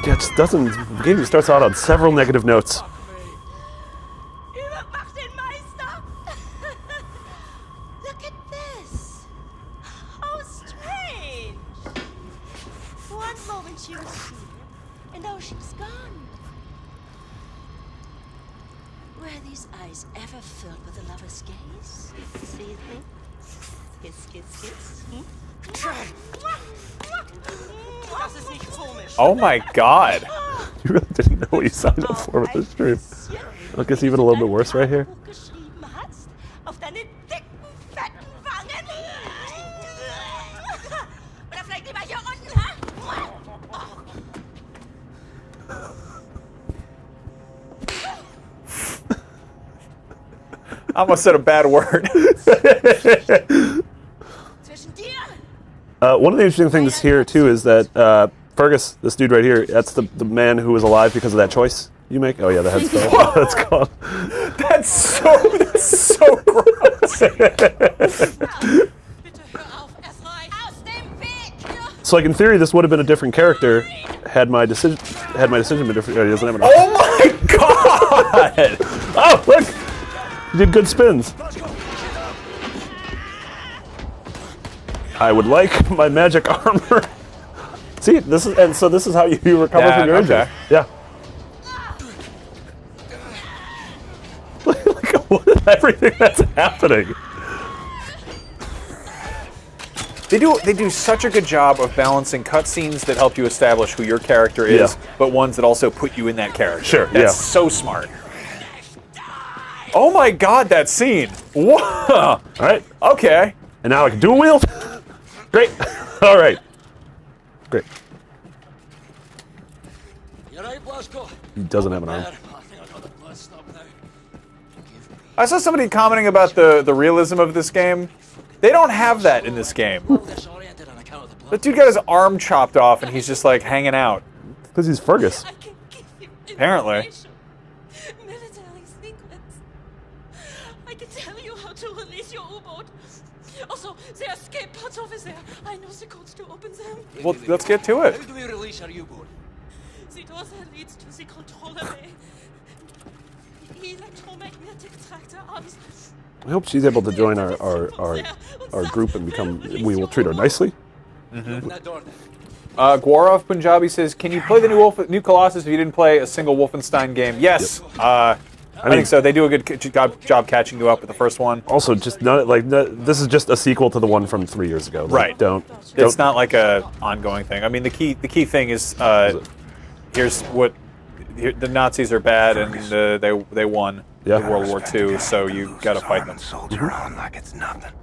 Yeah, it just doesn't. The game starts out on several negative notes. Mach den Meister! Look at this! How strange! One moment she was here, and now she's gone. Were these eyes ever filled with a lover's gaze? See you think? Kiss, kiss, kiss. Das ist nicht komisch. Oh my God. You really didn't know what you signed up for with this stream. Look, it's even a little bit worse right here. Geschrieben hast, auf deine dicken, fetten Wangen. Oder vielleicht lieber hier unten, ha? I almost said a bad word. Zwischen dir. One of the interesting things here too is that Fergus, this dude right here, that's the man who was alive because of that choice you make. Oh yeah, the head's fell. That's gone. That's so gross. Bitte hör auf, es reicht. Aus dem Weg. So like in theory, this would have been a different character had my decision been different. He doesn't have enough. Oh my God. Oh look, he did good spins. I would like my magic armor. See, this is how you recover Yeah, from your injury. okay. Yeah. Look at everything that's happening. They do such a good job of balancing cutscenes that help you establish who your character is, Yeah. but ones that also put you in that character. Sure, That's yeah. so smart. Oh my God, that scene. Whoa. All right. Okay. And now I can dual wield. Great. All right. Great. You're right, Blazko. He doesn't have an arm. I think I got the blood stop now. I saw somebody commenting about the realism of this game. They don't have that in this game. Disoriented on account of the blood. The dude got his arm chopped off and he's just like hanging out. Because he's Fergus. I can give you Apparently. information. Military secrets. I can tell you how to release your U-boat. Also, the escape pods over there. I know the codes to open them. Well, let's get to it. How do we release our U-boat? The door that leads to the controller bay. Electromagnetic tractor arms. I hope she's able to join our group and become. We will treat her nicely. Open that door then. Gwarov Punjabi says, "Can you play the new Colossus if you didn't play a single Wolfenstein game?" Yes. I think so. They do a good job catching you up with the first one. Also, just not like this is just a sequel to the one from 3 years ago. Like, Right. Don't. It's not like a ongoing thing. I mean, the key thing is here's what the Nazis are bad and they won Yeah. in World War II, so you got to fight them. Soldier on like it's nothing.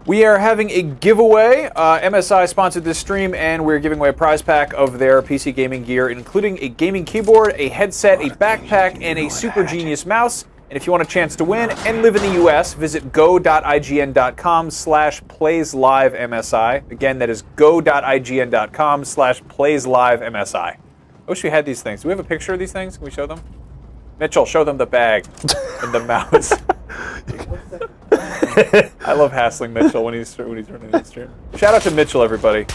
We are having a giveaway. MSI sponsored this stream, and we're giving away a prize pack of their PC gaming gear, including a gaming keyboard, a headset, a backpack, and a Super Genius mouse. And if you want a chance to win and live in the U.S., visit go.ign.com/playslivemsi. Again, that is go.ign.com/playslivemsi. I wish we had these things. Do we have a picture of these things? Can we show them? Mitchell, show them the bag and the mouse. I love hassling Mitchell when he's running the stream. Shout out to Mitchell, everybody.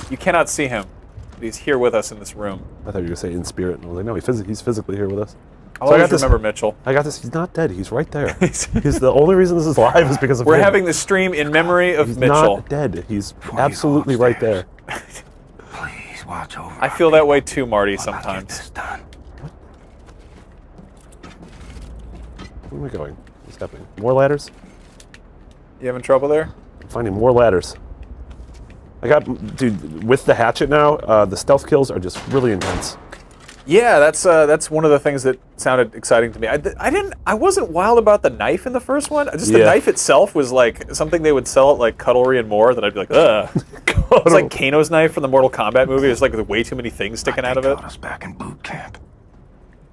You cannot see him. he's here with us in this room. I thought you were going to say in spirit. And I was like, no, he's physically here with us. I'll always remember Mitchell. I got this. He's not dead. He's right there. He's the only reason this is live is because of We're him. having the stream in memory of He's Mitchell. not dead. He's absolutely right there. Please watch over. I feel that way too, Marty, sometimes. Where am I going? What's happening? More ladders? You having trouble there? I'm finding more ladders. I got, dude, with the hatchet now, the stealth kills are just really intense. Yeah, that's one of the things that sounded exciting to me. I wasn't wild about the knife in the first one. Just the knife itself was like something they would sell at like Cutlery and More that I'd be like, ugh. It's like Kano's knife from the Mortal Kombat movie. There's like way too many things sticking out of it. Got us back in boot camp.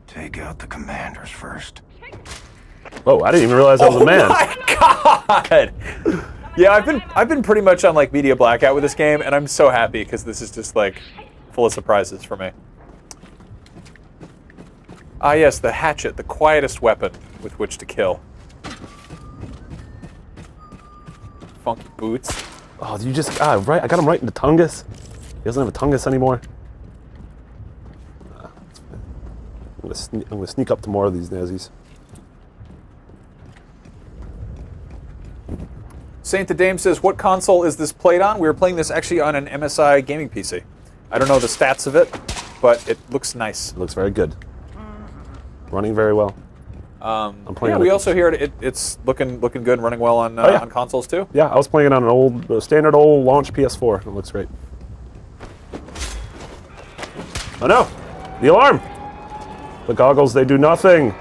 Take out the commanders first. Oh, I didn't even realize I was a man. Oh my god! Yeah, I've been pretty much on like media blackout with this game, and I'm so happy because this is just like full of surprises for me. Ah yes, the hatchet, the quietest weapon with which to kill. Funky boots. Oh, you just right. I got him right into Tungus. He doesn't have a Tungus anymore. I'm gonna sneak up to more of these Nazis. Saint the Dame says, what console is this played on? We were playing this actually on an MSI gaming PC. I don't know the stats of it, but it looks nice. It looks very good. Running very well. I'm playing. Yeah, we also hear it's looking good and running well on on consoles too. Yeah, I was playing it on an standard old launch PS4. It looks great. Oh no! The alarm! The goggles, they do nothing.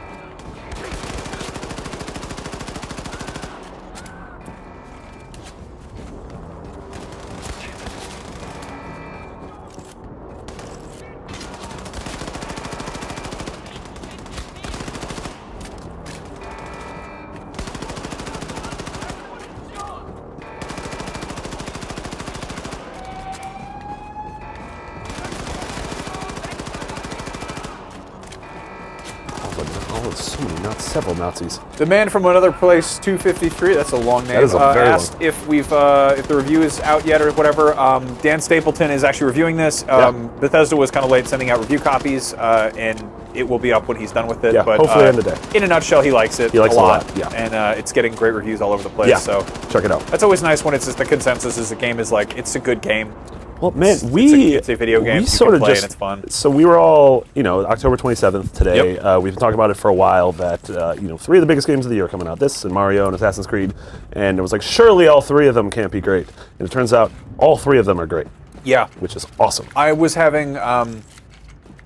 Several Nazis. The man from another place, 253. That's a long name. That is a very asked long. if we've if the review is out yet or whatever. Dan Stapleton is actually reviewing this. Bethesda was kind of late sending out review copies, and it will be up when he's done with it. Yeah, but hopefully in the day. In a nutshell, he likes it. He likes a lot. Yeah, and it's getting great reviews all over the place. Yeah, so check it out. That's always nice when it's just the consensus is the game is like it's a good game. Well, man, it's a video game. We you sort can of play just and it's fun. So we were all, October 27th today. Yep. We've been talking about it for a while. That 3 of the biggest games of the year are coming out. This and Mario and Assassin's Creed, and it was like surely all 3 of them can't be great, and it turns out all 3 of them are great. Yeah, which is awesome. I was having I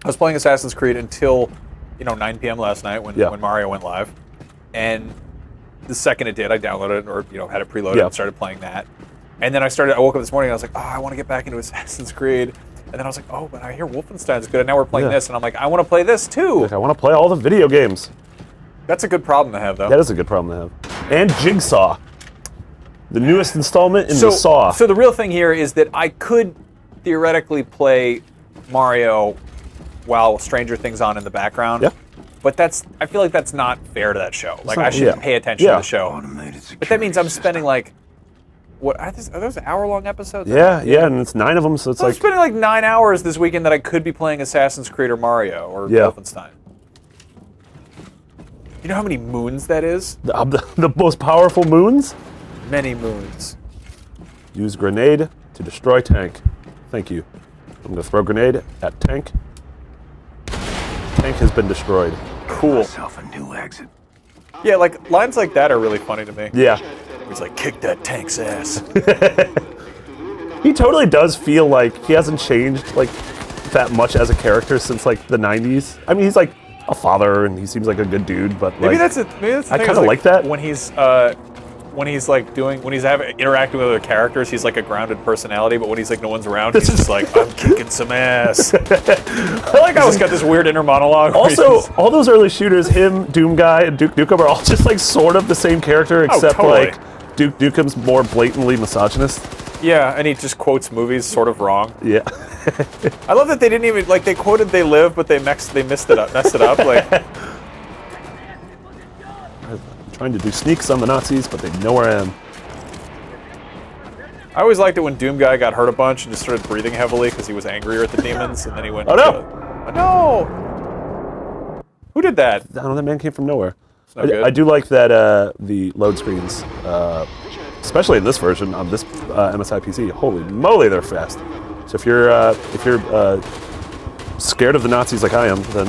was playing Assassin's Creed until 9 p.m. last night when Mario went live, and the second it did, I downloaded it or had it preloaded and started playing that. And then I woke up this morning and I was like, oh, I want to get back into Assassin's Creed. And then I was like, oh, but I hear Wolfenstein's good, and now we're playing this, and I'm like, I want to play this too. Like, I want to play all the video games. That's a good problem to have, though. That is a good problem to have. And Jigsaw, the newest installment in the Saw. So the real thing here is that I could theoretically play Mario while Stranger Thing's on in the background. Yeah. But I feel like that's not fair to that show. Like, I should pay attention to the show. But that means I'm spending like, what are those hour-long episodes? Yeah, and it's 9 of them, so it's I'm spending like 9 hours this weekend that I could be playing Assassin's Creed or Mario or Wolfenstein. You know how many moons that is? The most powerful moons? Many moons. Use grenade to destroy tank. Thank you. I'm going to throw grenade at tank. Tank has been destroyed. Cool. Myself a new exit. Yeah, like lines like that are really funny to me. Yeah. He's like, kick that tank's ass. He totally does feel like he hasn't changed like that much as a character since like the 90s. I mean, he's like a father and he seems like a good dude, but maybe like, that's the thing. I kind of like that when he's interacting with other characters, he's like a grounded personality. But when he's like no one's around, he's just like, I'm kicking some ass. I like how he's got this weird inner monologue. Also, all those early shooters, him, Doom Guy, and Duke Nukem are all just like sort of the same character, except like Duke Nukem's more blatantly misogynist. Yeah, and he just quotes movies sort of wrong. Yeah. I love that they didn't even they quoted "They Live," but they messed it up. Like, I'm trying to do sneaks on the Nazis, but they know where I am. I always liked it when Doom Guy got hurt a bunch and just started breathing heavily because because he was angrier at the demons, and then he went. Oh, no! Oh, no! Who did that? I don't know, that man came from nowhere. No good. I do like that the load screens, especially in this version of this MSI PC. Holy moly, they're fast. So if you're scared of the Nazis like I am, then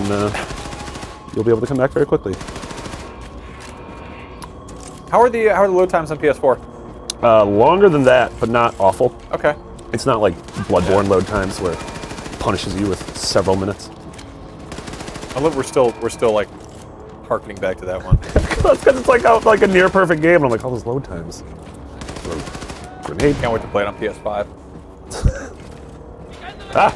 you'll be able to come back very quickly. How are the load times on PS4? Longer than that, but not awful. Okay. It's not like Bloodborne load times where it punishes you with several minutes. I love we're still like harkening back to that one. That's because it's like a near perfect game, and I'm like, all those load times. Grenade. Can't wait to play it on PS5. Ah!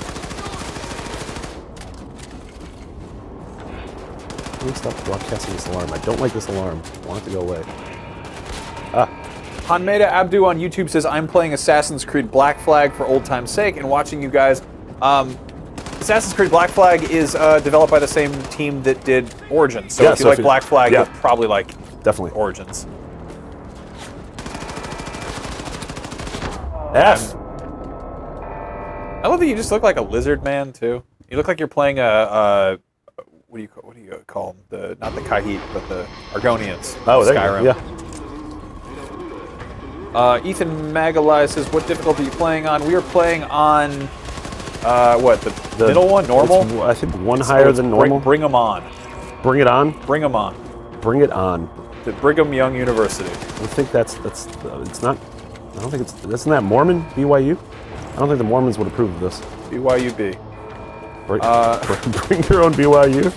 Let me stop broadcasting this alarm. I don't like this alarm. I want it to go away. Ah. Hanmeda Abdu on YouTube says, I'm playing Assassin's Creed Black Flag for old time's sake and watching you guys. Assassin's Creed Black Flag is developed by the same team that did Origins. So yeah, if you like Black Flag, you'll probably like definitely Origins. F. I love that you just look like a lizard man too. You look like you're playing a what do you call them? Not the Kahit, but the Argonians. Oh, there Skyrim. you go. Yeah. Ethan Magalai says, what difficulty are you playing on? We are playing on what, the middle one, normal? I think one higher than normal. Bring them on. Bring it on. Bring them on. Bring it on. The Brigham Young University. I think it's not. I don't think it's. Isn't that Mormon BYU? I don't think the Mormons would approve of this. BYUB. Bring your own BYU.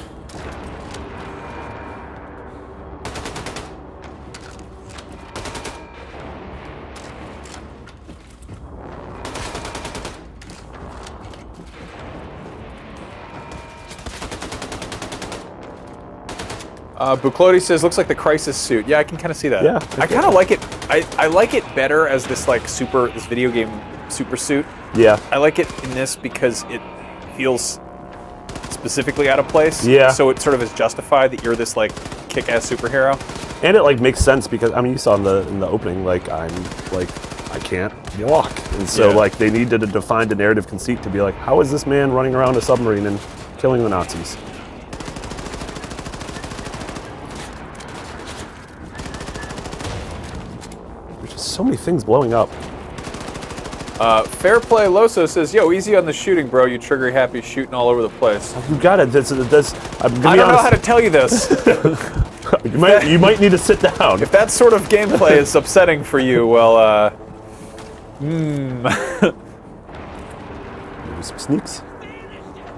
Buclodi says, looks like the Crisis suit. Yeah, I can kind of see that. Yeah. I kind of like it. I like it better as this like this video game super suit. Yeah. I like it in this because it feels specifically out of place. Yeah. So it sort of is justified that you're this like kick-ass superhero. And it like makes sense because I mean you saw in the opening like I can't walk, and so like they needed to define the narrative conceit to be like, how is this man running around a submarine and killing the Nazis? There's just so many things blowing up. Fair Play Loso says, yo, easy on the shooting, bro. You trigger happy shooting all over the place. You got it. I don't know how to tell you this. you might need to sit down. If that sort of gameplay is upsetting for you, well, Maybe some sneaks.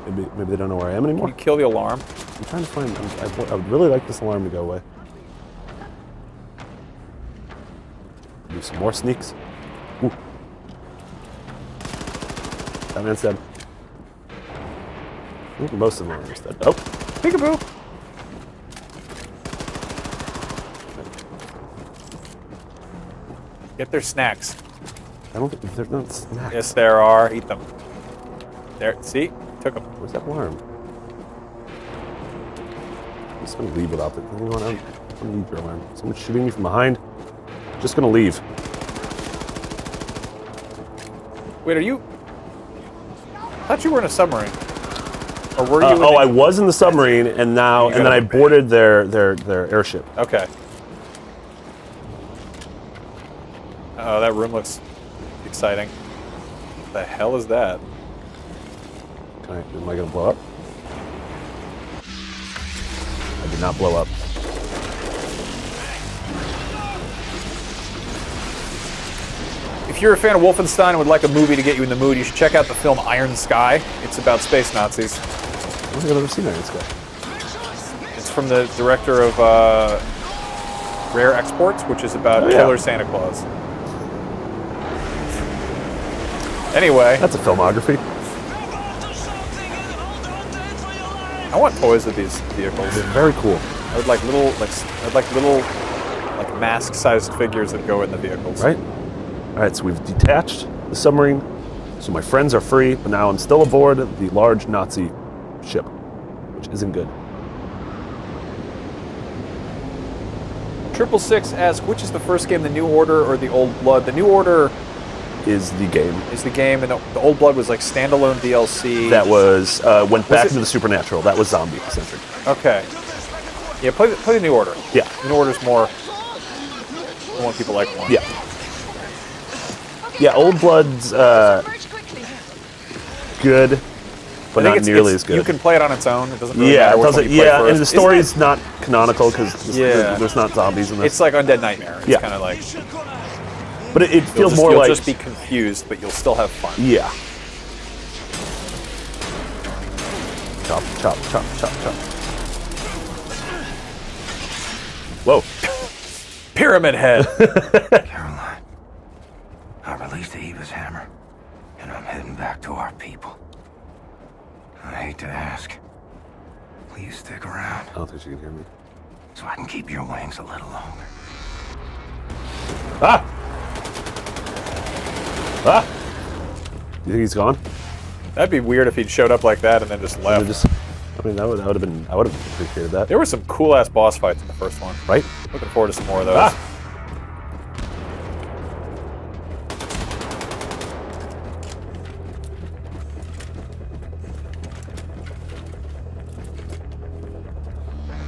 Maybe they don't know where I am anymore. Can you kill the alarm? I'm trying to find. I would really like this alarm to go away. Do some more sneaks. Ooh. That man's dead. I think most of them are dead. Oh, peekaboo. Get their snacks. I don't think there's not snacks. Yes, there are. Eat them. There. See? Took them. Where's that alarm? I'm just gonna leave without it. I'm gonna leave your alarm. Someone's shooting me from behind. Just gonna leave. Wait, are you? I thought you were in a submarine. Or were you? I was in the submarine, and now then I boarded their airship. Okay. Oh, that room looks exciting. What the hell is that? Am I gonna blow up? I did not blow up. If you're a fan of Wolfenstein and would like a movie to get you in the mood, you should check out the film Iron Sky. It's about space Nazis. I don't think I've ever seen Iron Sky. It's from the director of Rare Exports, which is about Killer Santa Claus. Anyway. That's a filmography. I want toys of these vehicles. They're very cool. I would like little, mask-sized figures that go in the vehicles. Right. All right, so we've detached the submarine, so my friends are free, but now I'm still aboard the large Nazi ship, which isn't good. 666 asks, which is the first game, the New Order or the Old Blood? The New Order is the game. Is the game, and the Old Blood was like standalone DLC. That was went back into the supernatural. That was zombie centric. Okay. Yeah, play the New Order. Yeah. The New Order's more the one people like more. Yeah. Yeah, Old Blood's good, but not nearly as good. You can play it on its own. It doesn't really yeah, matter it which doesn't. one you play Yeah, first. and the story's not canonical because there's not zombies in this. It's like Undead Nightmare. It's Yeah. kind of like. But it feels more you'll like. You'll just be confused, but you'll still have fun. Yeah. Chop, chop, chop, chop, chop. Whoa. Pyramid Head. Caroline, I released the Eva's hammer, and I'm heading back to our people. I hate to ask. Please stick around I don't think she can hear me. so I can keep your wings a little longer. Ah! Ah! You think he's gone? That'd be weird if he'd showed up like that and then just left. I mean, that would have been. I would have appreciated that. There were some cool ass boss fights in the first one. Right? Looking forward to some more of those. Ah!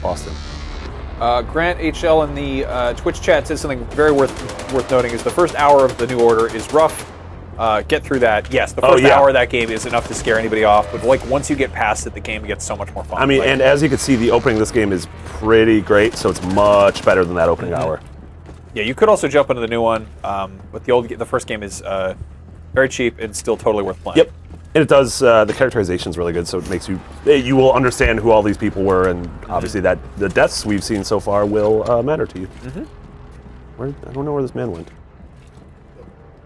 Austin. Grant HL in the Twitch chat said something very worth noting. Is the first hour of the New Order is rough. Get through that. Yes, the first hour of that game is enough to scare anybody off. But like once you get past it, the game gets so much more fun. I mean, like, and as you can see, the opening of this game is pretty great. So it's much better than that opening hour. yeah, you could also jump into the new one. But the first game is very cheap and still totally worth playing. Yep. And it does, the characterization is really good, so it makes you will understand who all these people were, and obviously that the deaths we've seen so far will matter to you. I don't know where this man went.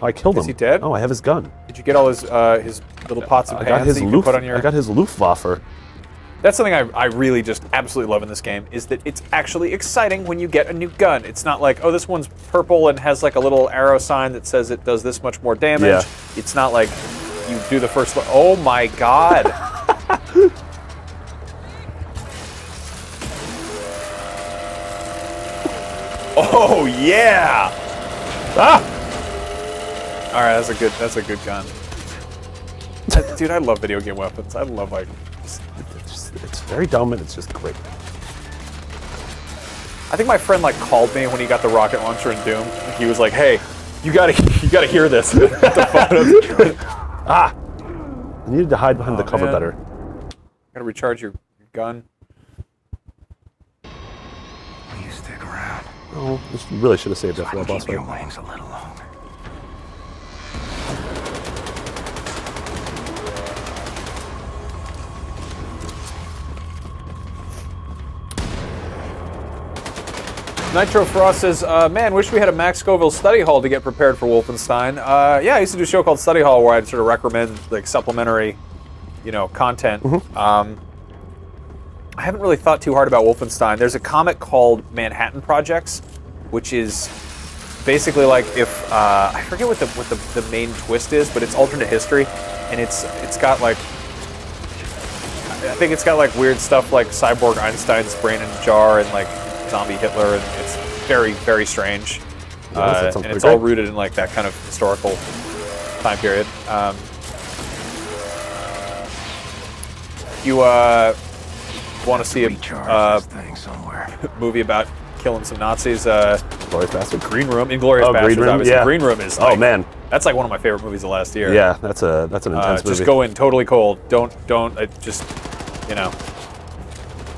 Oh, I killed him. Is he dead? Oh, I have his gun. Did you get all his little pots and pans that you can put on your... I got his Luftwaffe. That's something I really just absolutely love in this game, is that it's actually exciting when you get a new gun. It's not like, oh, this one's purple and has like a little arrow sign that says it does this much more damage. Yeah. It's not like you do the first one. Oh my god. Oh yeah. Ah! All right, that's a good gun. Dude, I love video game weapons. I love like It's very dumb and it's just great. I think my friend like called me when he got the rocket launcher in Doom. He was like, "Hey, you gotta hear this." Ah! I needed to hide behind the cover better. Gotta recharge your gun. Please stick around. Oh, this really should have saved that So for I that can boss keep your fight. wings a little longer. Nitro Frost says, man, wish we had a Max Scoville study hall to get prepared for Wolfenstein. Yeah, I used to do a show called Study Hall where I'd sort of recommend like supplementary, content. I haven't really thought too hard about Wolfenstein. There's a comic called Manhattan Projects, which is basically like if I forget what the main twist is, but it's alternate history, and it's got like I think it's got like weird stuff like Cyborg Einstein's brain in a jar and like zombie Hitler, and it's very, very strange. And it's all rooted in like that kind of historical time period. You want to see a movie about killing some Nazis? Glorious Bastards. Green Room. Inglorious Bastards, Green Room, obviously. yeah. Green Room is Oh like, man, that's like one of my favorite movies of last year. yeah, that's an intense movie. Just go in totally cold. Don't just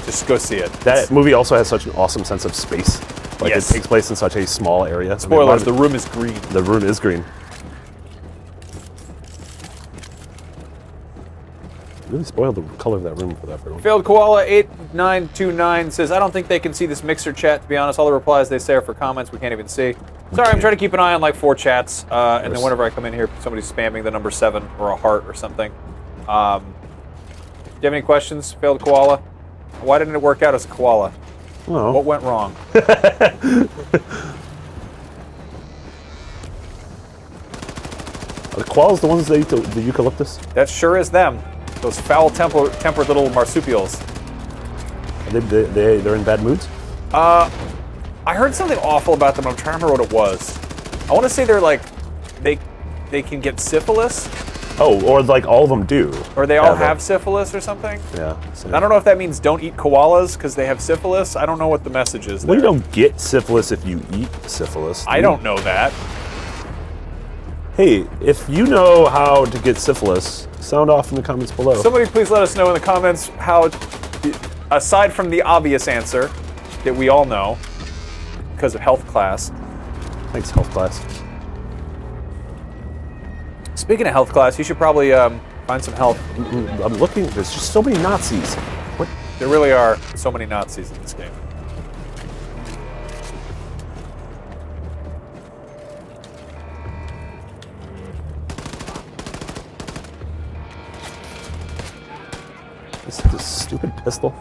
just go see it. That movie also has such an awesome sense of space. Like Yes. it takes place in such a small area. Spoilers, the room is green. The room is green. Really spoiled the color of that room for that one. Failed Koala 8929 says, I don't think they can see this Mixer chat, to be honest. All the replies they say are for comments we can't even see. Sorry, I'm trying to keep an eye on like 4 chats, and then whenever I come in here, somebody's spamming the number 7 or a heart or something. Do you have any questions, Failed Koala? Why didn't it work out as a koala? Oh. What went wrong? Are the koalas the ones that eat the eucalyptus? That sure is them. Those foul-tempered little marsupials. They're in bad moods? I heard something awful about them. I'm trying to remember what it was. I want to say they're like, they can get syphilis, Oh, or like all of them do. or they all it. have syphilis or something. Yeah. So. I don't know if that means don't eat koalas because they have syphilis. I don't know what the message is Well, there. you don't get syphilis if you eat syphilis. I don't know that. Hey, if you know how to get syphilis, sound off in the comments below. Somebody please let us know in the comments how, aside from the obvious answer that we all know because of health class. Thanks, health class. Speaking of health class, you should probably find some help. I'm looking. There's just so many Nazis. What? There really are so many Nazis in this game. This stupid pistol.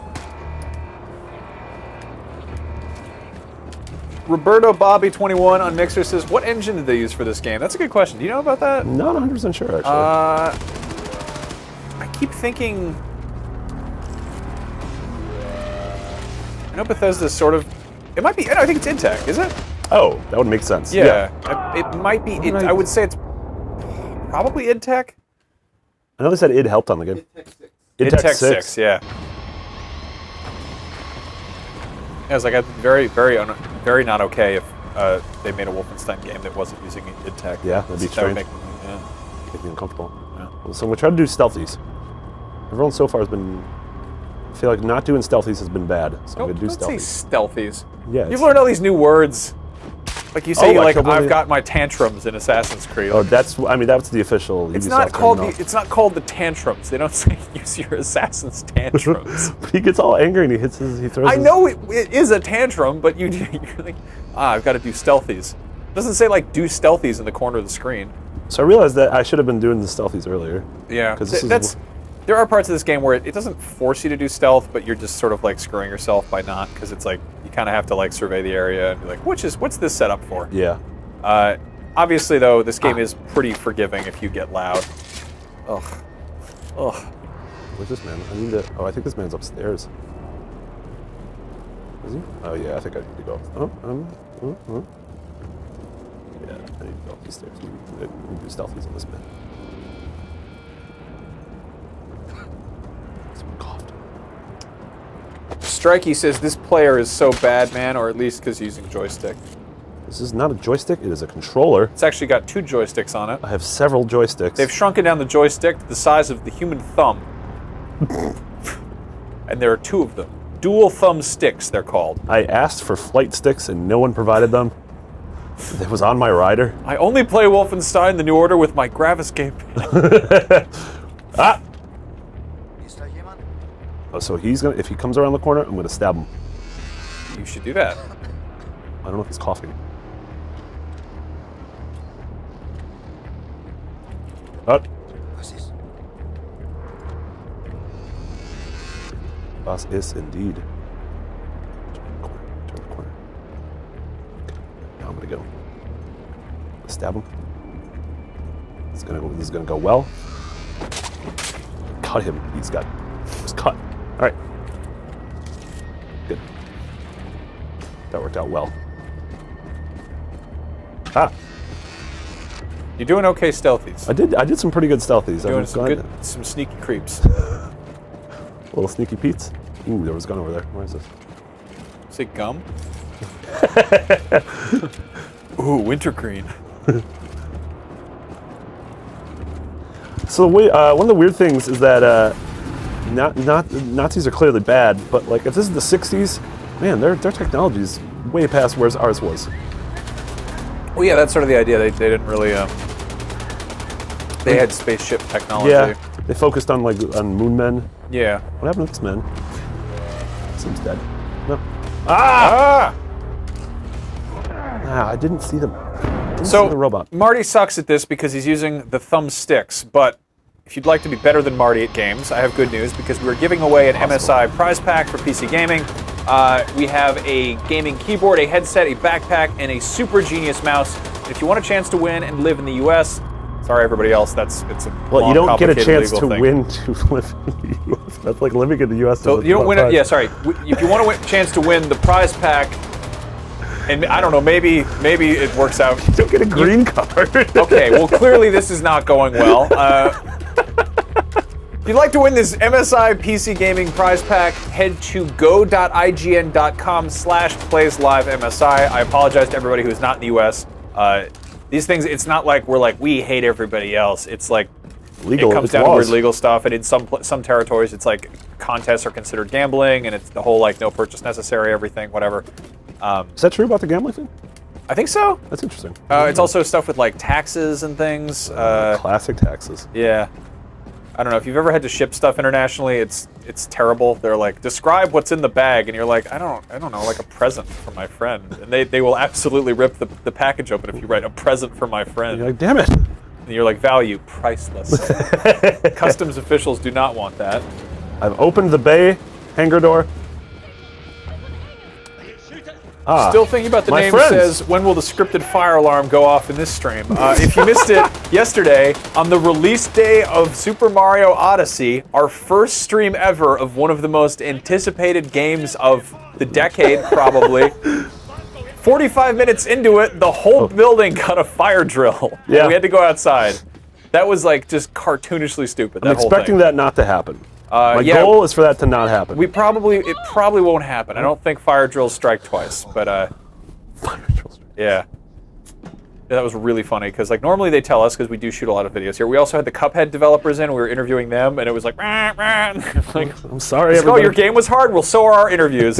Roberto Bobby 21 on Mixer says, "What engine did they use for this game?" That's a good question. Do you know about that? Not 100% sure, actually. I keep thinking. I know Bethesda's sort of. It might be. I think it's Intech. Is it? Oh, that would make sense. Yeah. It might be. I would say it's probably Intech. I know they said id helped on the game. Intech 6. Yeah. Yeah, it's like very, very not okay if they made a Wolfenstein game that wasn't using Intech. Yeah, that'd be That would strange. make Make me uncomfortable. Yeah. Well, so we try to do stealthies. Everyone so far has been. I feel like not doing stealthies has been bad, so I'm gonna do Don't say stealthies. stealthies. Yeah, You've it's- learned all these new words. Like you say, Oh, like I completely- I've got my tantrums in Assassin's Creed. Oh, that's. I mean, that's the official. It's Ubisoft not called terminology. it's not called the tantrums. They don't say use your assassin's tantrums. But he gets all angry and he throws. I his- know it is a tantrum, but you're like, I've got to do stealthies. It doesn't say like do stealthies in the corner of the screen. So I realized that I should have been doing the stealthies earlier. Yeah, 'Cause this is- that's. There are parts of this game where it doesn't force you to do stealth, but you're just sort of like screwing yourself by not, because it's like you kind of have to like survey the area and be like, what's this set up for? Yeah. Obviously, though, this game is pretty forgiving if you get loud. Ugh. Ugh. Where's this man? I need to. Oh, I think this man's upstairs. Is he? Oh yeah, I think I need to go. Yeah, I need to go up these stairs. We do stealthies on this man. Someone coughed. Strikey says this player is so bad, man, or at least because he's using joystick. This is not a joystick. It is a controller. It's actually got 2 joysticks on it. I have several joysticks. They've shrunken down the joystick to the size of the human thumb. And there are 2 of them. Dual thumb sticks, they're called. I asked for flight sticks and no one provided them. It was on my rider. I only play Wolfenstein The New Order with my Gravis gamepad. Ah! Oh, so he's gonna. If he comes around the corner, I'm gonna stab him. You should do that. I don't know if he's coughing. Oh. Was ist indeed. Turn the corner. Okay. Now I'm gonna go. Stab him. This is gonna go well. Cut him. He's cut. All right. Good. That worked out well. Ah. You're doing okay stealthies. I did some pretty good stealthies. You're doing I'm some sneaky creeps. Little sneaky Pete's. Ooh, there was a gun over there. Where is this? Is it gum? Ooh, wintergreen. So one of the weird things is that Nazis are clearly bad, but like if this is the '60s, man, their technology is way past where ours was. Well, yeah, that's sort of the idea. They didn't really. They had spaceship technology. Yeah, they focused on moon men. Yeah. What happened to this man? Seems dead. No. Ah! Ah, I didn't see them. So the robot. Marty sucks at this because he's using the thumbsticks, but if you'd like to be better than Marty at games, I have good news because we're giving away an MSI prize pack for PC gaming. We have a gaming keyboard, a headset, a backpack, and a super genius mouse. If you want a chance to win and live in the U.S., sorry everybody else, it's a Well, you long, don't get a chance complicated to legal win to live in the U.S. That's like living in the U.S. So you don't win it. Yeah, sorry. If you want a chance to win the prize pack And I don't know, maybe it works out. Don't get a green card. Okay, well, clearly this is not going well. If you'd like to win this MSI PC Gaming prize pack, head to go.ign.com/playsLiveMSI. I apologize to everybody who's not in the US. These things, it's not like we're like, we hate everybody else. It's like, legal, it comes it's down laws. to weird legal stuff, and in some territories, it's like contests are considered gambling, and it's the whole like no purchase necessary, everything, whatever. Is that true about the gambling thing? I think so. That's interesting. It's also stuff with like taxes and things. Classic taxes. Yeah. I don't know if you've ever had to ship stuff internationally. It's terrible. They're like, describe what's in the bag, and you're like, I don't know, like a present for my friend, and they will absolutely rip the package open if you write a present for my friend. You're like, damn it. And you're like, value priceless. Customs officials do not want that. I've opened the bay hangar door. Still thinking about the my name. friends. Says, when will the scripted fire alarm go off in this stream? If you missed it yesterday, on the release day of Super Mario Odyssey, our first stream ever of one of the most anticipated games of the decade, probably. 45 minutes into it, the whole building got a fire drill. Yeah. We had to go outside. That was like just cartoonishly stupid. I'm expecting that not to happen. My yeah, goal is for that to not happen. it probably won't happen. I don't think fire drills strike twice, but Fire drills. yeah. That was really funny because like normally they tell us because we do shoot a lot of videos here. We also had the Cuphead developers in. We were interviewing them, and it was like, rah, rah. Like, I'm sorry, oh, everybody. your game was hard. Well, so are our interviews.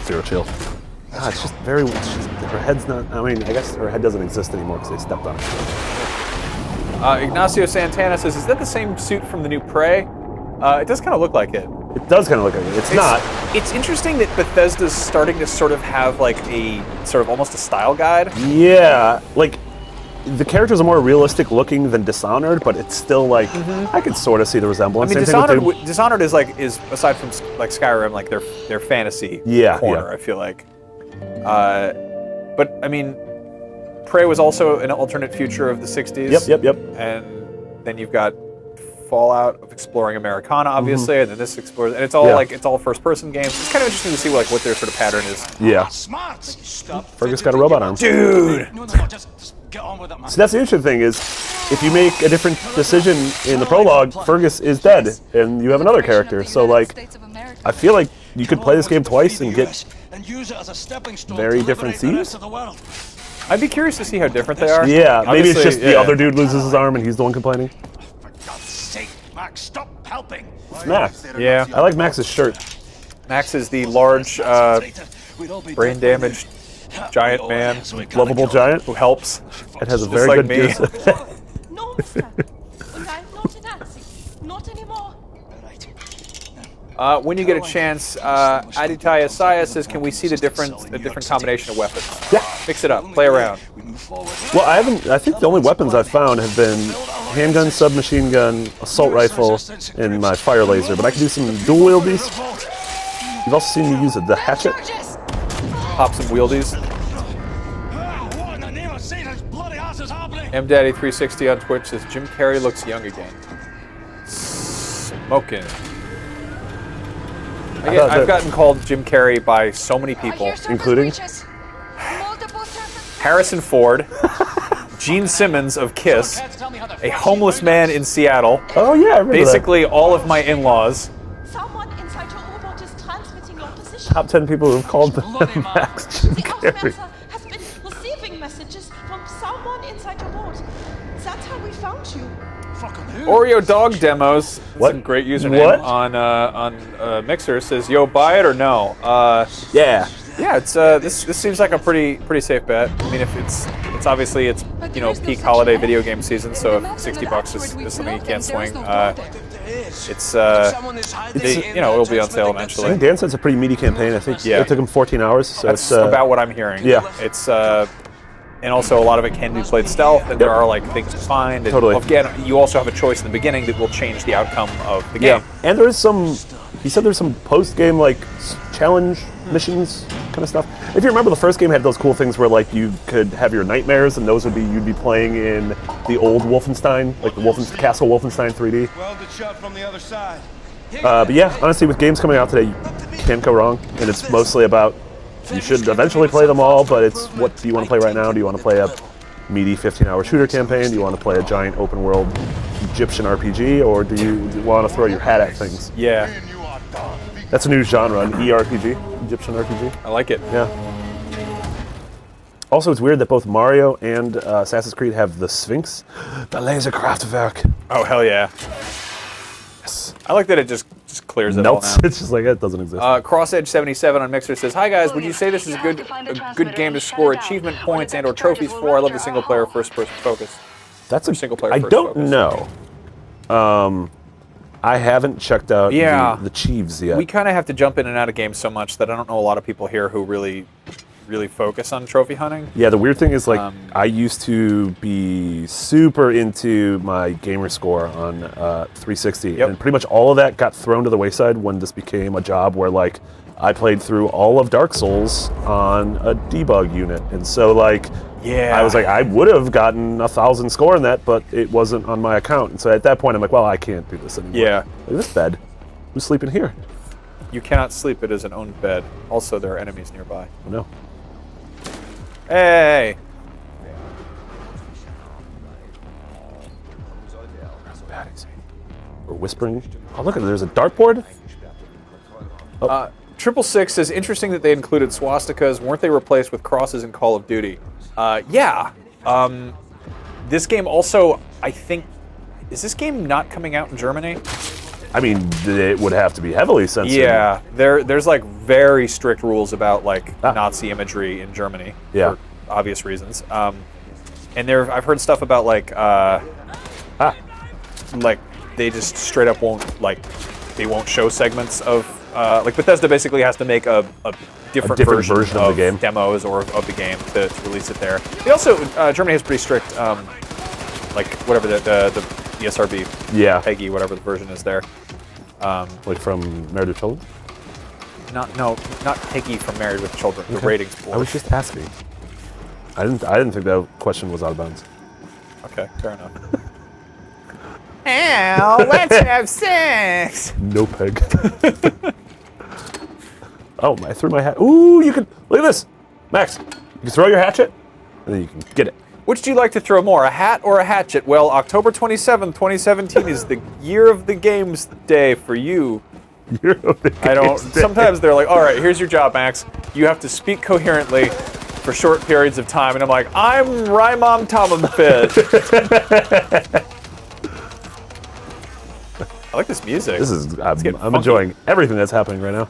Zero chill. It's just very. Her head's not. I mean, I guess her head doesn't exist anymore because they stepped on it. Ignacio Santana says, "Is that the same suit from the new Prey?" It does kind of look like it. It does kind of look like it. It's not. It's interesting that Bethesda's starting to sort of have like a sort of almost a style guide. Yeah, like the characters are more realistic looking than Dishonored, but it's still like I could sort of see the I resemblance. mean, Same thing with Dishonored is aside from like Skyrim, like their fantasy corner. Yeah. I feel like, but I mean, Prey was also an alternate future of the '60s. Yep. And then you've got Fallout of exploring Americana, obviously, and then this explores, and it's all it's all first-person games. It's kind of interesting to see what their sort of pattern is. Yeah. Smart. Stop. Fergus got a robot arm. Dude. No, just get on with it, man. So that's the interesting thing is, if you make a different decision in the prologue, Fergus is dead, and you have another character. So like, I feel like you could play this game twice and get very different scenes. I'd be curious to see how different they are. Yeah, maybe it's Obviously, just the other dude loses his arm and he's the one complaining. For God's sake, Max, stop helping. It's Max. Yeah. I like Max's shirt. Max is the large, brain damaged giant man, Lovable giant. who helps. It has a Just very like good me. juice. No, sir. And I'm not a Nazi. Not anymore. When you get a chance, Aditya Saya says, "Can we see a different combination of weapons? Yeah. Mix it up, play around." Well, I think the only weapons I've found have been handgun, submachine gun, assault rifle, and my fire laser. But I can do some dual wieldies. You've also seen me use the hatchet. Pop some wieldies. MDaddy360 on Twitch says, "Jim Carrey looks young again." Smoking. I've gotten called Jim Carrey by so many people, Including? Harrison Ford, Gene Simmons of Kiss, a homeless man in Seattle, Oh yeah, I remember basically all of my in-laws. Someone inside your U-boat is transmitting your position. Top 10 people who have called them Max Jim The Carrey. Ausmerzer has been receiving messages from someone inside your boat. That's how we found you. Oreo Dog Demos, that's What? a great username What? on Mixer, says, "Yo, buy it or no?" Yeah. Yeah, it's this seems like a pretty safe bet. I mean, if it's obviously it's peak holiday video game season, so if $60 is something you can't swing, it'll be on sale I eventually. think Dan said it's a pretty meaty campaign. I think it took him 14 hours. So That's it's about what I'm hearing. Yeah. It's and also a lot of it can be played stealth, and there are like things to find. And Totally. Again, you also have a choice in the beginning that will change the outcome of the game. And there is some. He said there's some post-game like challenge missions kind of stuff. If you remember, the first game had those cool things where like you could have your nightmares, and those would be you'd be playing in the old Wolfenstein, like the Castle Wolfenstein 3D. Welded shut from the other side. But yeah, honestly, with games coming out today, you can't go wrong, and it's mostly about you should eventually play them all, but it's what do you want to play right now? Do you want to play a meaty 15-hour shooter campaign? Do you want to play a giant open-world Egyptian RPG, or do you want to throw your hat at things? Yeah. That's a new genre, an ERPG, Egyptian RPG. I like it. Yeah. Also, it's weird that both Mario and Assassin's Creed have the Sphinx, the Laserkraftwerk. Oh, hell yeah. Yes. I like that it just clears it Melts. all now. It's just like it doesn't exist. CrossEdge77 on Mixer says, "Hi guys, would you say this is a good game to score achievement points and/or trophies for? I love the single-player first-person focus." That's a single-player. I first don't focus. know. I haven't checked out the Chiefs yet. We kind of have to jump in and out of games so much that I don't know a lot of people here who really focus on trophy hunting. Yeah, the weird thing is, like, I used to be super into my gamer score on 360, and pretty much all of that got thrown to the wayside when this became a job where, like, I played through all of Dark Souls on a debug unit, and so, like, I was like, I would have gotten 1,000 score in that, but it wasn't on my account, and so at that point, I'm like, well, I can't do this anymore. Yeah. Look at this bed. Who's sleeping here? You cannot sleep. It is an owned bed. Also, there are enemies nearby. Oh, no. Hey! We're whispering. Oh, look at it. There's a dartboard. Oh. 666 says, interesting that they included swastikas. Weren't they replaced with crosses in Call of Duty? Yeah. This game also, I think, is this game not coming out in Germany? I mean, it would have to be heavily censored. Yeah, there's like very strict rules about like Nazi imagery in Germany for obvious reasons. And I've heard stuff about like they just straight up won't they won't show segments of like Bethesda basically has to make a different version of the game, demos or of the game to release it there. They also Germany has pretty strict like whatever the ESRB, PEGI, whatever the version is there. Like from Married with Children? Not PEGI from Married with Children. The ratings board. I was just asking. I didn't think that question was out of bounds. Okay, fair enough. Ow, let's have sex. No peg. Oh, I threw my hat. Ooh, you can look at this, Max. You can throw your hatchet, and then you can get it. Which do you like to throw more, a hat or a hatchet? Well, October 27th, 2017 is the year of the games day for you. Year of the games day. Sometimes they're like, all right, here's your job, Max. You have to speak coherently for short periods of time. And I'm like, I'm Raimam Tommenfit. I like this music. This is, I'm enjoying everything that's happening right now.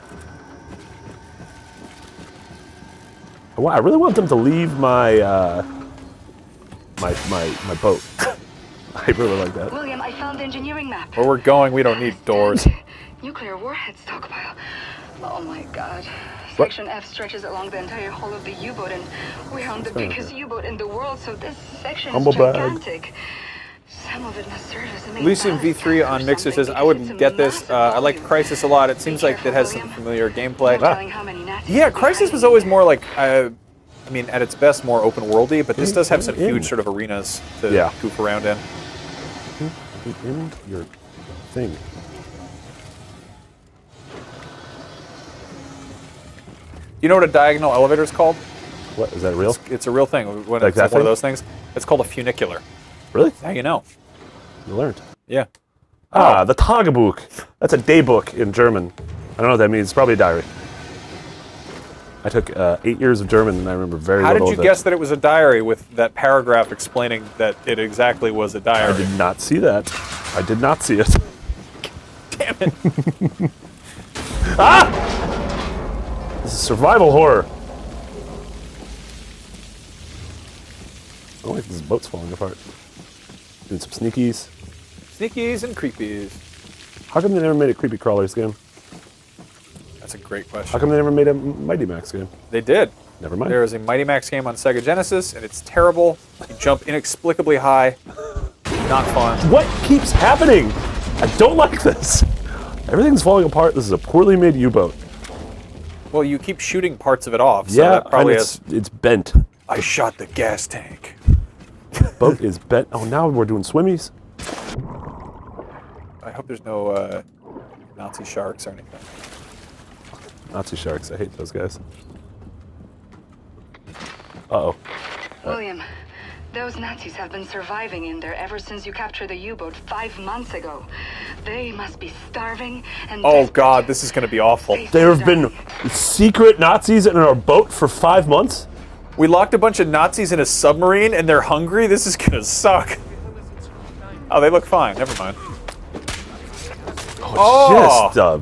I really want them to leave my, my boat. I really like that. William, I found the engineering map. Where we're going, we don't need doors. Nuclear warhead stockpile. Oh my god. Section F stretches along the entire hull of the U-boat, and we're on the biggest U-boat in the world, so this section is gigantic. Some of it must serve as a main Lucian V3 on Mixer says, I wouldn't get this. I like Crysis a lot. It seems like it has some familiar gameplay. Yeah, Crysis was always more like, I mean, at its best, more open-worldy, but this does have some huge sort of arenas to goof around in. In your thing. You know what a diagonal elevator is called? What, is that real? It's a real thing. When like it's like one of those things. It's called a funicular. Really? Now you know. You learned. Yeah. The Tagebuch. That's a daybook in German. I don't know what that means. It's probably a diary. I took 8 years of German, and I remember very little of it. How did you guess that it was a diary with that paragraph explaining that it exactly was a diary? I did not see that. I did not see it. Damn it. This is survival horror. Oh, like this boat's falling apart. Doing some sneakies. Sneakies and creepies. How come they never made a Creepy Crawlers game? That's a great question. How come they never made a Mighty Max game? They did. Never mind. There is a Mighty Max game on Sega Genesis, and it's terrible. You jump inexplicably high. Not fun. What keeps happening? I don't like this. Everything's falling apart. This is a poorly made U-boat. Well, you keep shooting parts of it off, so yeah, that probably it's bent. I shot the gas tank. Boat is bent. Oh, now we're doing swimmies. I hope there's no Nazi sharks or anything. Nazi sharks. I hate those guys. Uh-oh. William, those Nazis have been surviving in there ever since you captured the U-boat 5 months ago. They must be starving and Oh God, this is going to be awful. There have been secret Nazis in our boat for 5 months? We locked a bunch of Nazis in a submarine and they're hungry? This is going to suck. Oh, they look fine. Never mind. Oh, just,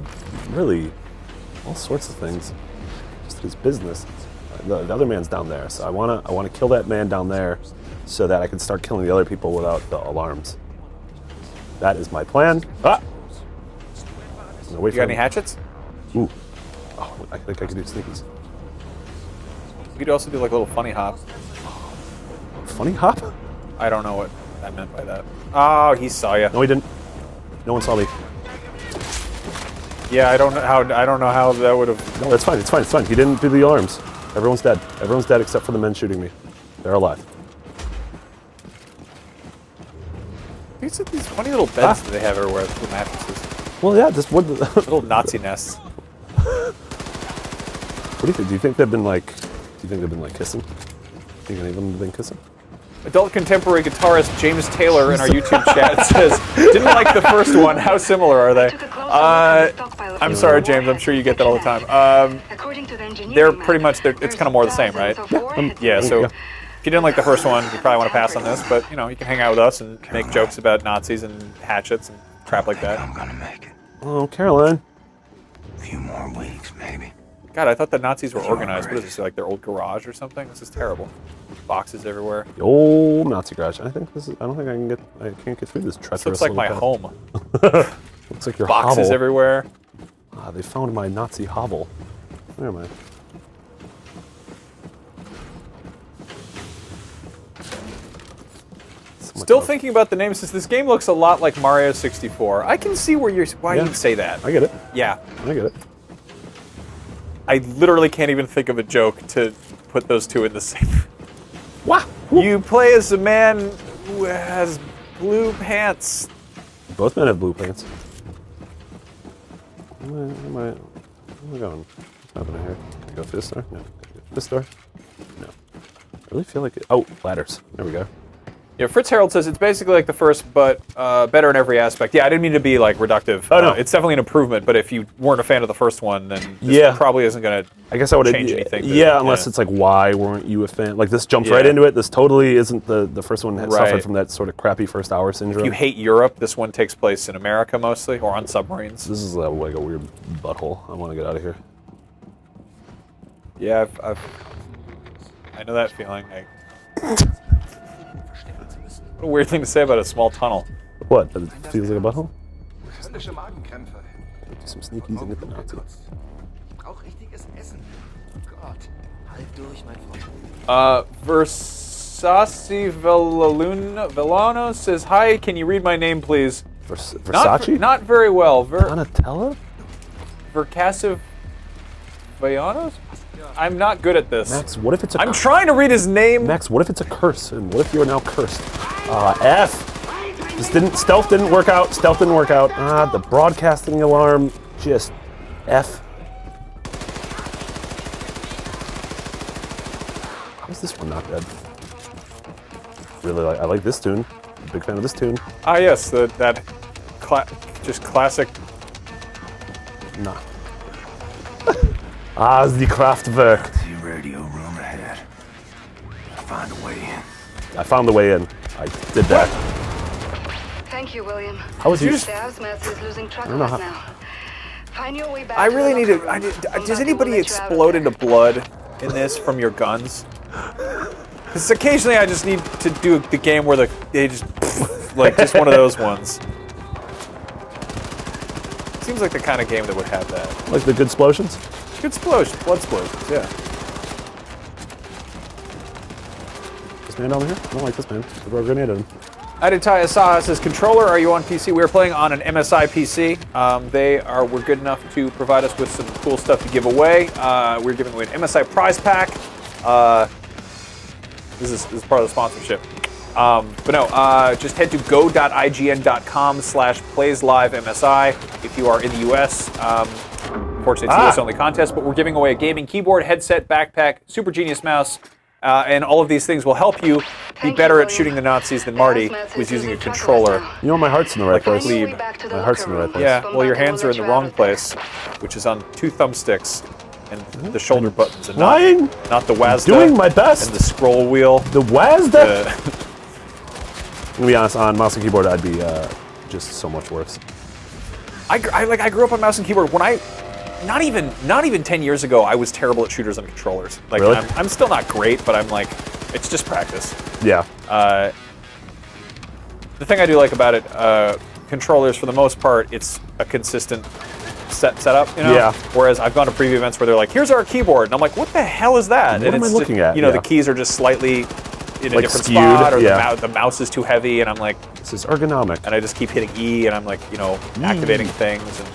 really, all sorts of things. Just his business. The other man's down there, so I wanna kill that man down there, so that I can start killing the other people without the alarms. That is my plan. Ah! You got any hatchets? Ooh. Oh, I think I could do sneakies. You could also do like a little funny hop. Funny hop? I don't know what I meant by that. Oh, he saw you. No, he didn't. No one saw me. Yeah, I don't know how that would have. No, it's fine. It's fine. It's fine. He didn't do the alarms. Everyone's dead. Everyone's dead except for the men shooting me. They're alive. These are these funny little beds that they have everywhere with mattresses. Well, yeah, just what little Nazi nests. What do you think? Do you think they've been like? Do you think they've been like kissing? Do you think any of them have been kissing? Adult contemporary guitarist James Taylor in our YouTube chat says, "Didn't like the first one. How similar are they?" I'm sorry, James. I'm sure you get that all the time. They're pretty much. It's kind of more the same, right? Yeah. So if you didn't like the first one, you probably want to pass on this. But you know, you can hang out with us and make jokes about Nazis and hatchets and crap like that. I'm gonna make it. Oh, Caroline. A few more weeks, maybe. God, I thought the Nazis were organized. What is this, like their old garage or something? This is terrible. Boxes everywhere. The old Nazi garage. I think this is. I don't think I can't get through this treacherous. This looks like my path. home. Looks like your boxes hovel. everywhere. Ah, they found my Nazi hovel. Where am I? Still thinking about the name since this game looks a lot like Mario 64. I can see why you'd say that. I get it. Yeah. I get it. I literally can't even think of a joke to put those two in the same. Wow. You play as a man who has blue pants. Both men have blue pants. Where am I going? What's happening here? Can I go through this door? No. Can I go through this door? No. I really feel like it. Oh, ladders. There we go. Yeah, Fritz Harold says it's basically like the first, but better in every aspect. Yeah, I didn't mean to be like reductive. Oh, no. It's definitely an improvement, but if you weren't a fan of the first one, then this probably isn't going to change anything. Yeah, unless it's like, why weren't you a fan? Like, this jumps right into it. This totally isn't the first one that suffered from that sort of crappy first hour syndrome. If you hate Europe, this one takes place in America mostly, or on submarines. This is like a weird butthole. I want to get out of here. Yeah, I know that feeling. What a weird thing to say about a small tunnel. What? That it feels like a butthole? Do some sneakies and get the Nazi. Versace Villano says, "Hi, can you read my name, please?" Versace? Not very well. Donatella? Vercasiv Villanos? I'm not good at this. Max, what if it's a I'm trying to read his name. Max, what if it's a curse? And what if you are now cursed? F. Stealth didn't work out. Stealth didn't work out. The broadcasting alarm, just F. How is this one not dead? Really, I like this tune. Big fan of this tune. Ah, yes, just classic. Nah. The Kraftwerk. The radio room ahead. I found a way in. I found the way in. I did that. Thank you, William. How was you? The Ausmax is losing track of us now. Find your way back. I really need to. Does anybody explode into blood in this from your guns? Because occasionally I just need to do the game where they just like just one of those ones. Seems like the kind of game that would have that. Like the good explosions? Good explosions, blood explosions, yeah. This man down here? I don't like this man. Throw a grenade at him. Aditya Saha says, "Controller, are you on PC?" We are playing on an MSI PC. We're good enough to provide us with some cool stuff to give away. We're giving away an MSI prize pack. This is part of the sponsorship. But no, just head to go.ign.com/PlaysLiveMSI if you are in the U.S. Unfortunately, it's a US-only contest, but we're giving away a gaming keyboard, headset, backpack, Super Genius mouse, and all of these things will help you be better at shooting the Nazis than Marty, who's using a controller. You know, my heart's in the right place. Plebe. My heart's in the right place. Yeah, well, your hands are in the wrong place, which is on 2 thumbsticks and the shoulder buttons, and not the WASD. Doing my best. And the scroll wheel. The WASD. I'm gonna be honest, on mouse and keyboard, I'd be just so much worse. I grew up on mouse and keyboard. When not even 10 years ago, I was terrible at shooters on controllers. Like, really? I'm still not great, but I'm like, it's just practice. Yeah. The thing I do like about it, controllers, for the most part, it's a consistent setup, you know? Yeah. Whereas I've gone to preview events where they're like, here's our keyboard, and I'm like, what the hell is that? What am I looking at? You know, the keys are just slightly in a like different skewed, spot, or yeah. the mouse is too heavy, and I'm like, this is ergonomic. And I just keep hitting E, and I'm like, you know, activating things. And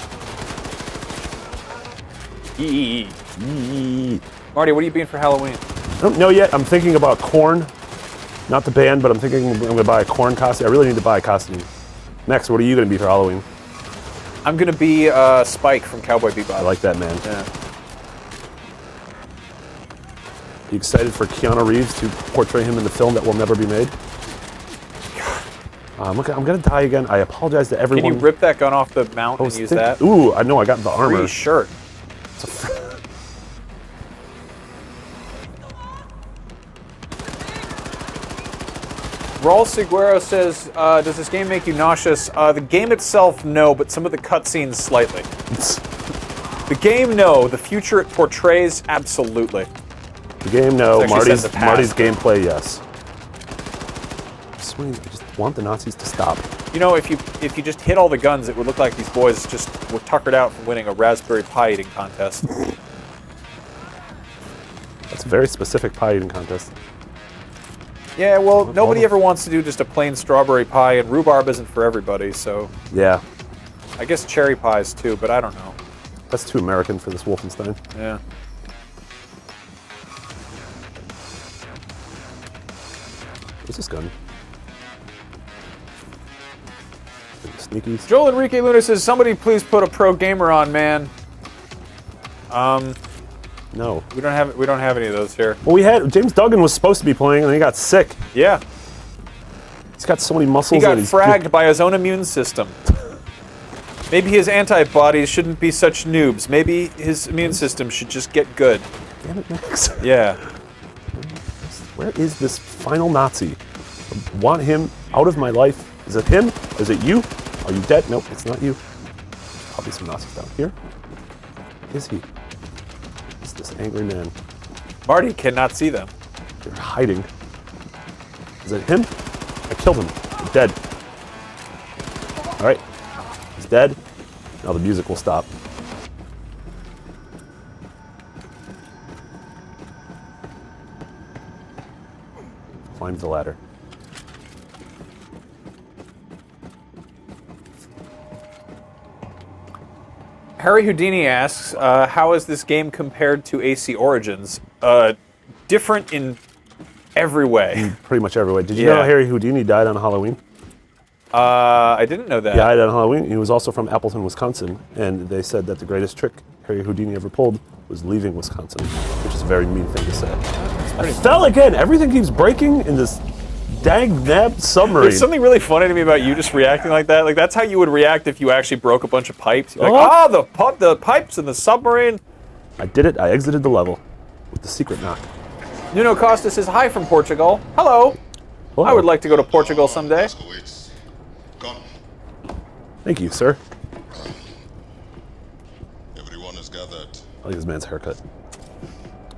Marty, what are you being for Halloween? I don't know yet. I'm thinking about Korn. Not the band, but I'm thinking I'm going to buy a Korn costume. I really need to buy a costume. Next, what are you going to be for Halloween? I'm going to be Spike from Cowboy Bebop. I like that, man. Yeah. You excited for Keanu Reeves to portray him in the film that will never be made? I'm going to die again. I apologize to everyone. Can you rip that gun off the mount and use that? Ooh, I know. I got the armor. Free shirt. Raul Seguero says, does this game make you nauseous? The game itself, no, but some of the cutscenes, slightly. The game, no. The future it portrays, absolutely. The game, no. Marty's past. gameplay, yes. I just want the Nazis to stop. You know, if you just hit all the guns, it would look like these boys just were tuckered out from winning a Raspberry Pi eating contest. That's a very specific pie eating contest. Yeah, well, nobody ever wants to do just a plain strawberry pie, and rhubarb isn't for everybody, so... Yeah. I guess cherry pies, too, but I don't know. That's too American for this Wolfenstein. Yeah. What's this gun? Sneakies. Joel Enrique Luna says, somebody please put a pro gamer on, man. No. We don't have any of those here. Well, we had James Duggan was supposed to be playing, and then he got sick. Yeah. He's got so many muscles. He got fragged by his own immune system. Maybe his antibodies shouldn't be such noobs. Maybe his immune system should just get good. Damn it, Max. Yeah. Where is this final Nazi? I want him out of my life. Is it him? Is it you? Are you dead? Nope, it's not you. Probably some Nazis down here. Is he? It's this angry man. Marty cannot see them. They're hiding. Is it him? I killed him. He's dead. All right. He's dead. Now the music will stop. Climb the ladder. Harry Houdini asks, how is this game compared to AC Origins? Different in every way. Pretty much every way. Did you know Harry Houdini died on Halloween? I didn't know that. He died on Halloween. He was also from Appleton, Wisconsin, and they said that the greatest trick Harry Houdini ever pulled was leaving Wisconsin, which is a very mean thing to say. I fell again. Everything keeps breaking in this dang nab submarine. There's something really funny to me about you just reacting like that. Like, that's how you would react if you actually broke a bunch of pipes. You're like, the pipes in the submarine. I did it. I exited the level with the secret knock. Nuno Costa says, hi from Portugal. Hello. I would like to go to Portugal someday. Thank you, sir. Everyone is gathered. I like this man's haircut.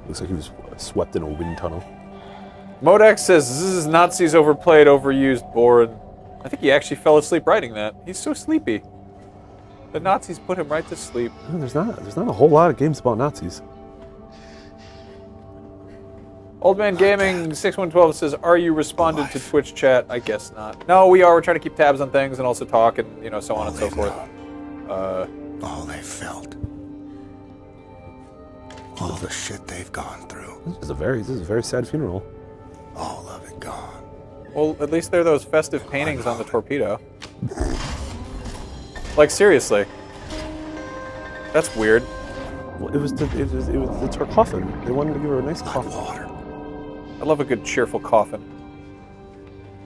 Looks like he was swept in a wind tunnel. Modex says, this is Nazis overplayed, overused, boring. I think he actually fell asleep writing that. He's so sleepy. The Nazis put him right to sleep. No, there's not a whole lot of games about Nazis. Old Man Gaming 6112 says, are you responded to Twitch chat? I guess not. No, we are. We're trying to keep tabs on things and also talk and, you know, so on and so forth. All they felt. All the shit they've gone through. This is a very sad funeral. All of it gone. Well, at least there are those festive paintings on the torpedo. Like, seriously. That's weird. Well, it was her coffin. They wanted to give her a nice coffin. Water. I love a good cheerful coffin.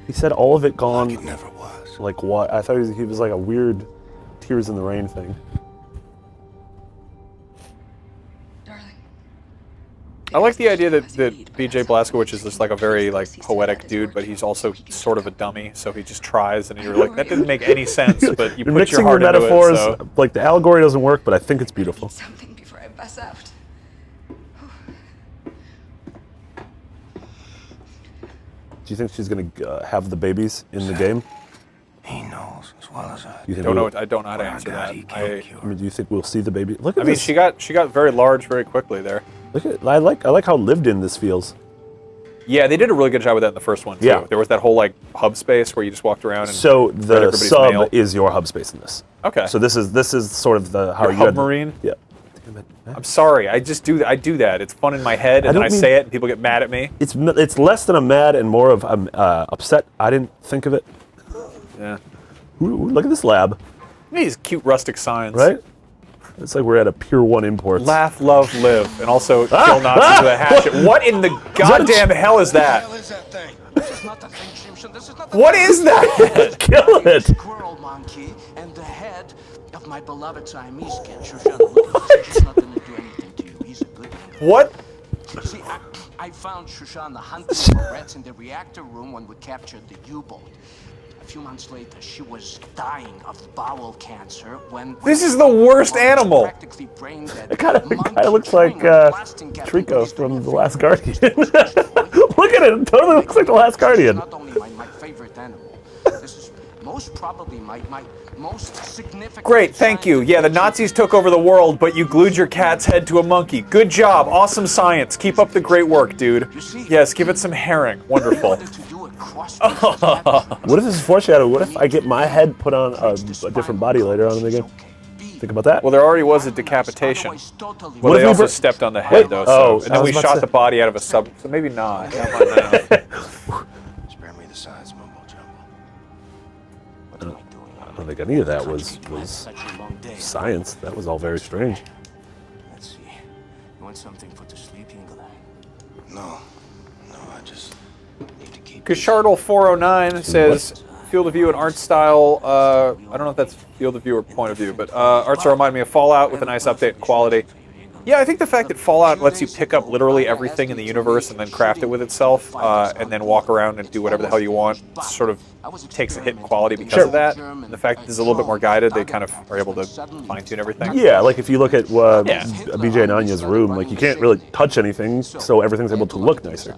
He said all of it gone. Like it never was. Like what? I thought he was like a weird Tears in the Rain thing. Darling. I like the idea that BJ Blazkowicz is just like a very like poetic dude, but he's also sort of a dummy. So he just tries, and you're like, that didn't make any sense. But you You're put mixing your heart your metaphors. into it. So. Like the allegory doesn't work, but I think it's beautiful. Something before I bust out. Do you think she's gonna have the babies in the game? He knows as well as I Do you think Don't know. we'll- I don't know how to By answer God, that. he can't cure. I mean, do you think we'll see the baby? Look at I mean, this. she got very large very quickly there. Look at. I like how lived in this feels. Yeah, they did a really good job with that in the first one too. Yeah. There was that whole like hub space where you just walked around and So read the everybody's sub mail. is your hub space in this. Okay. So this is sort of the how Your you had- Submarine? Yeah. I'm sorry. I do that. It's fun in my head, and then I don't say it, and people get mad at me. It's less than I'm mad and more of I'm upset. I didn't think of it. Yeah. Ooh, look at this lab, These cute rustic signs. right? It's like we're at a Pier 1 Imports. Laugh, love, live, and also kill Nazis with a hatchet. What in the goddamn hell is that? What is that thing? This is not the thing, Simpson. This is not the What is that? Kill it! squirrel monkey and the head of my beloved Siamese kid, Shoshana. Look, he's not gonna do anything to you. He's a good man. What? See, I found Shoshana hunting for rats in the reactor room when we captured the U-boat. A few months later, she was dying of bowel cancer when... This is the worst animal. Practically brain dead. It kind of Monkey looks like chewing on blasting cap Trico released from from The Last Guardian. Look at it! It totally looks like The Last Guardian. Not only my favorite animal, this is most probably my most significant... Great, thank you. Yeah, the Nazis took over the world, but you glued your cat's head to a monkey. Good job. Awesome science. Keep up the great work, dude. Yes, give it some herring. Wonderful. What if this is foreshadowing? What if I get my head put on a different body later on in the game? Think about that. Well, there already was a decapitation. Well, What they if we also bur- stepped on the head, though, oh, so, and I then was we about to shot say- the body out of a sub, so maybe not. Spare me the sides, mumbo jumbo. I don't think any of that was science. That was all very strange. Let's see. You want something put to sleep, Ingela? No, I just need to keep. Kashardle409 says, field of view and art style, I don't know if that's field of view or point of view, but arts remind me of Fallout with a nice update in quality. Yeah, I think the fact that Fallout lets you pick up literally everything in the universe and then craft it with itself, and then walk around and do whatever the hell you want, sort of takes a hit in quality because of that. And the fact that it's a little bit more guided, they kind of are able to fine-tune everything. Yeah, like if you look at BJ and Anya's room, like you can't really touch anything, so everything's able to look nicer.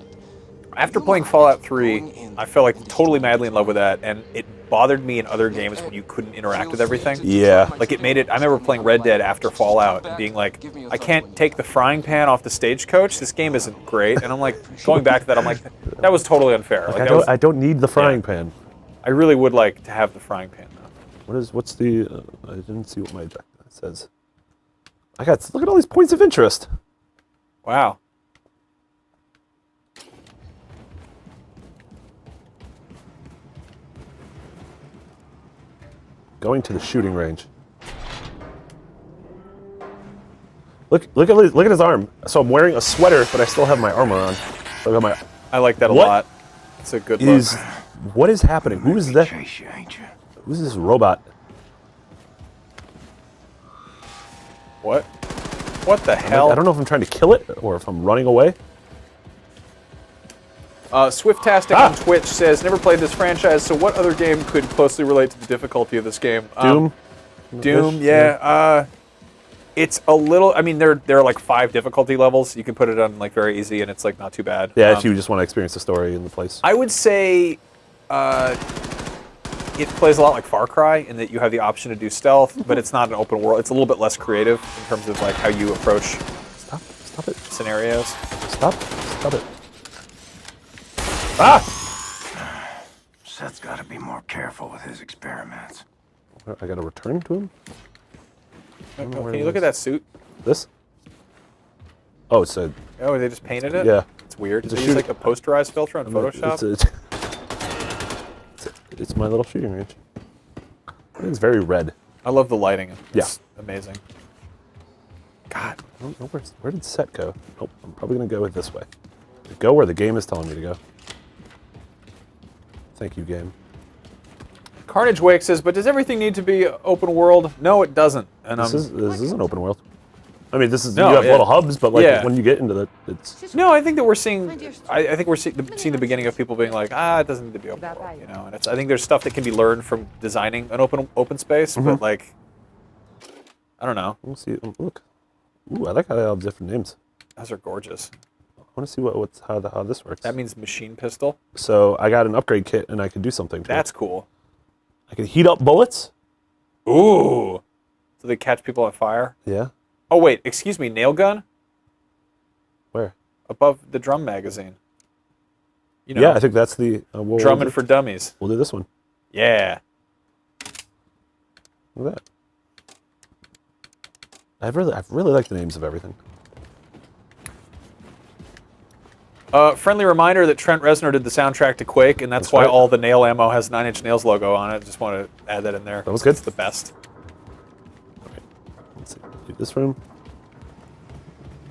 After playing Fallout 3, I felt like totally madly in love with that, and it bothered me in other games when you couldn't interact with everything. Yeah. Like it made it, I remember playing Red Dead after Fallout and being like, I can't take the frying pan off the stagecoach, this game isn't great. And I'm like, going back to that, I'm like, that was totally unfair. Like, I don't need the frying pan. I really would like to have the frying pan though. What's the, I didn't see what my objective says. Look at all these points of interest. Wow. Going to the shooting range. Look at his arm. So I'm wearing a sweater, but I still have my armor on. So I got my. I like that a What lot. It's a good look. What is happening? Who is that? Who's this robot? What? What the hell? I don't know if I'm trying to kill it or if I'm running away. Swiftastic on Twitch says, never played this franchise, so what other game could closely relate to the difficulty of this game? Doom? Doom, yeah. It's a little, I mean, there are like 5 difficulty levels. You can put it on like very easy and it's like not too bad. Yeah, if you just want to experience the story in the place. I would say it plays a lot like Far Cry in that you have the option to do stealth, but it's not an open world. It's a little bit less creative in terms of like how you approach Stop it. Scenarios. Stop it. Ah! Seth's got to be more careful with his experiments. I got to return to him? Can you look at that suit? This? Oh, it's a... Oh, they just painted it? Yeah. It's weird. It's They a use like a posterized filter on Photoshop? It's my little shooting range. It's very red. I love the lighting. It's Yeah. amazing. God. I don't know where did set go? Nope, I'm probably going to go this way. Go where the game is telling me to go. Thank you, game. Carnage Wake says, but does everything need to be open world? No, it doesn't. And This is an open world. I mean, this is No, you have yeah. little hubs, but like Yeah. when you get into the, it's No, I think that we're seeing. I think we're seeing the beginning of people being like, it doesn't need to be open world, you know. And I think there's stuff that can be learned from designing an open space, but like, I don't know. We'll see. Look, ooh, I like how they all have different names. Those are gorgeous. I want to see how this works. That means machine pistol. So I got an upgrade kit, and I can do something. To That's it. cool. I can heat up bullets. Ooh. So they catch people on fire. Yeah. Oh wait, excuse me, nail gun Where? above the drum magazine. You know, Yeah, I think that's the drumming for dummies. We'll do this one. Yeah. Look at that. I've really liked the names of everything. Friendly reminder that Trent Reznor did the soundtrack to Quake, and that's why right. all the nail ammo has 9 Inch Nails logo on it. Just want to add that in there. That was good. It's the best. Okay. Let's see. Do this room.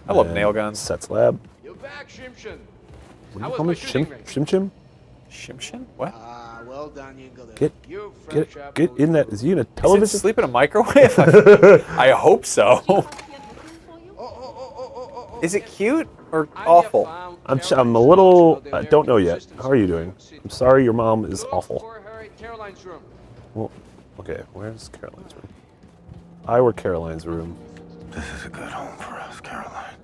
I love And nail guns. Sets lab. You're back, Shimshin. What do you call me? Shim? Shimshin? What? Well done, you Get in that. Is he in a television? Is it sleep in a microwave? I hope so. Is it cute or awful? I'm a little. I don't know yet. How are you doing? I'm sorry, your mom is awful. Well, okay. Where's Caroline's room? I were Caroline's room. This is a good home for us, Caroline.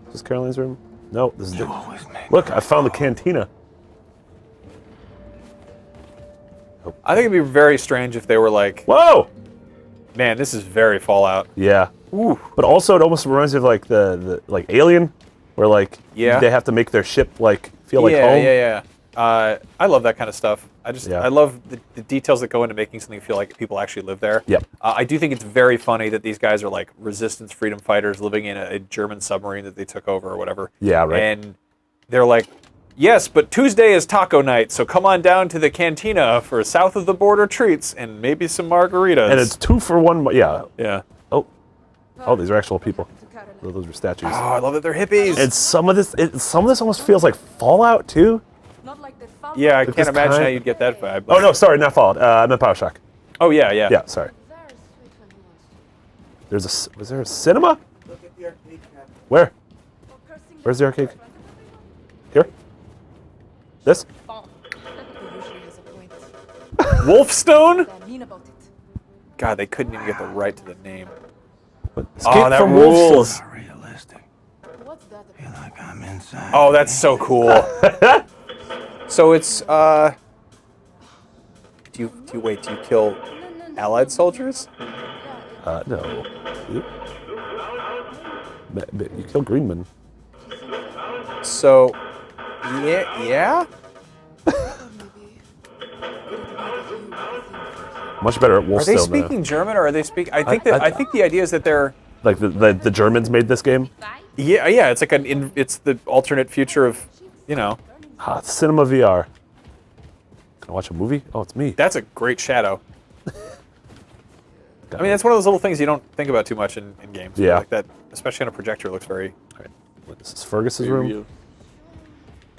Is this Caroline's room? No, this is You it. always make Look, I found the cantina. I think it'd be very strange if they were like, Whoa! man, this is very Fallout. Yeah. Ooh. But also, it almost reminds me of like the like Alien, where like Yeah. they have to make their ship like feel like home. Yeah. I love that kind of stuff. Yeah. I love the details that go into making something feel like people actually live there. Yep. I do think it's very funny that these guys are like resistance freedom fighters living in a German submarine that they took over or whatever. Yeah, right. And they're like, yes, but Tuesday is taco night, so come on down to the cantina for south of the border treats and maybe some margaritas. And it's 2 for 1. Yeah. Yeah. Oh, these are actual people. Those are statues. Oh, I love that they're hippies. And some of this almost feels like Fallout too. Yeah, I Like can't this imagine kind- how you'd get that vibe. Oh no, sorry, not Fallout. I meant BioShock. Oh yeah. Yeah, sorry. Was there a cinema? Where? Where's the arcade? Here? This? Wolfstone? God, they couldn't even get the right to the name. Escape that from rules. Wolfstone. realistic. Feel like I'm inside. Oh, that's so cool. So it's do you kill Allied soldiers? No. You kill Greenman. So yeah? Much better at Wolfstone. Are they speaking German or are they speaking I think the idea is that they're like the Germans made this game? Yeah, it's like it's the alternate future of, you know. Cinema VR. Can I watch a movie? Oh, it's me. That's a great shadow. I mean, that's one of those little things you don't think about too much in games. Yeah. Like that, especially on a projector, looks very... All right. This is Fergus's room.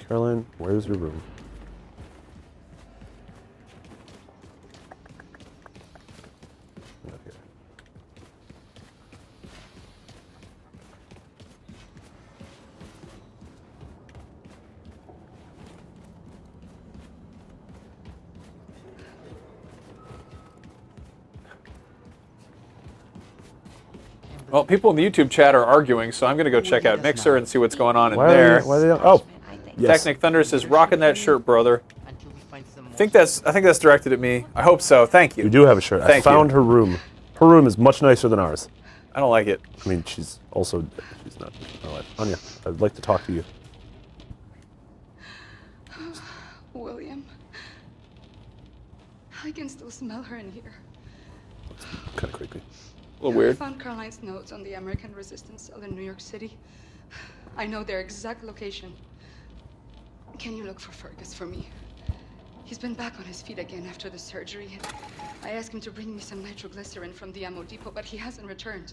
Caroline, where's your room? Okay. Well, people in the YouTube chat are arguing, so I'm going to go check out Mixer and see what's going on in there. Why are they, oh, yes. Technic Thunder says, "Rocking that shirt, brother." I think that's directed at me. I hope so. Thank you. You do have a shirt. I found her room. Her room is much nicer than ours. I don't like it. I mean, she's not. Anya, I'd like to talk to you. William, I can still smell her in here. Kind of creepy. A little weird. I found Caroline's notes on the American resistance cell in New York City. I know their exact location. Can you look for Fergus for me? He's been back on his feet again after the surgery. I asked him to bring me some nitroglycerin from the ammo depot, but he hasn't returned.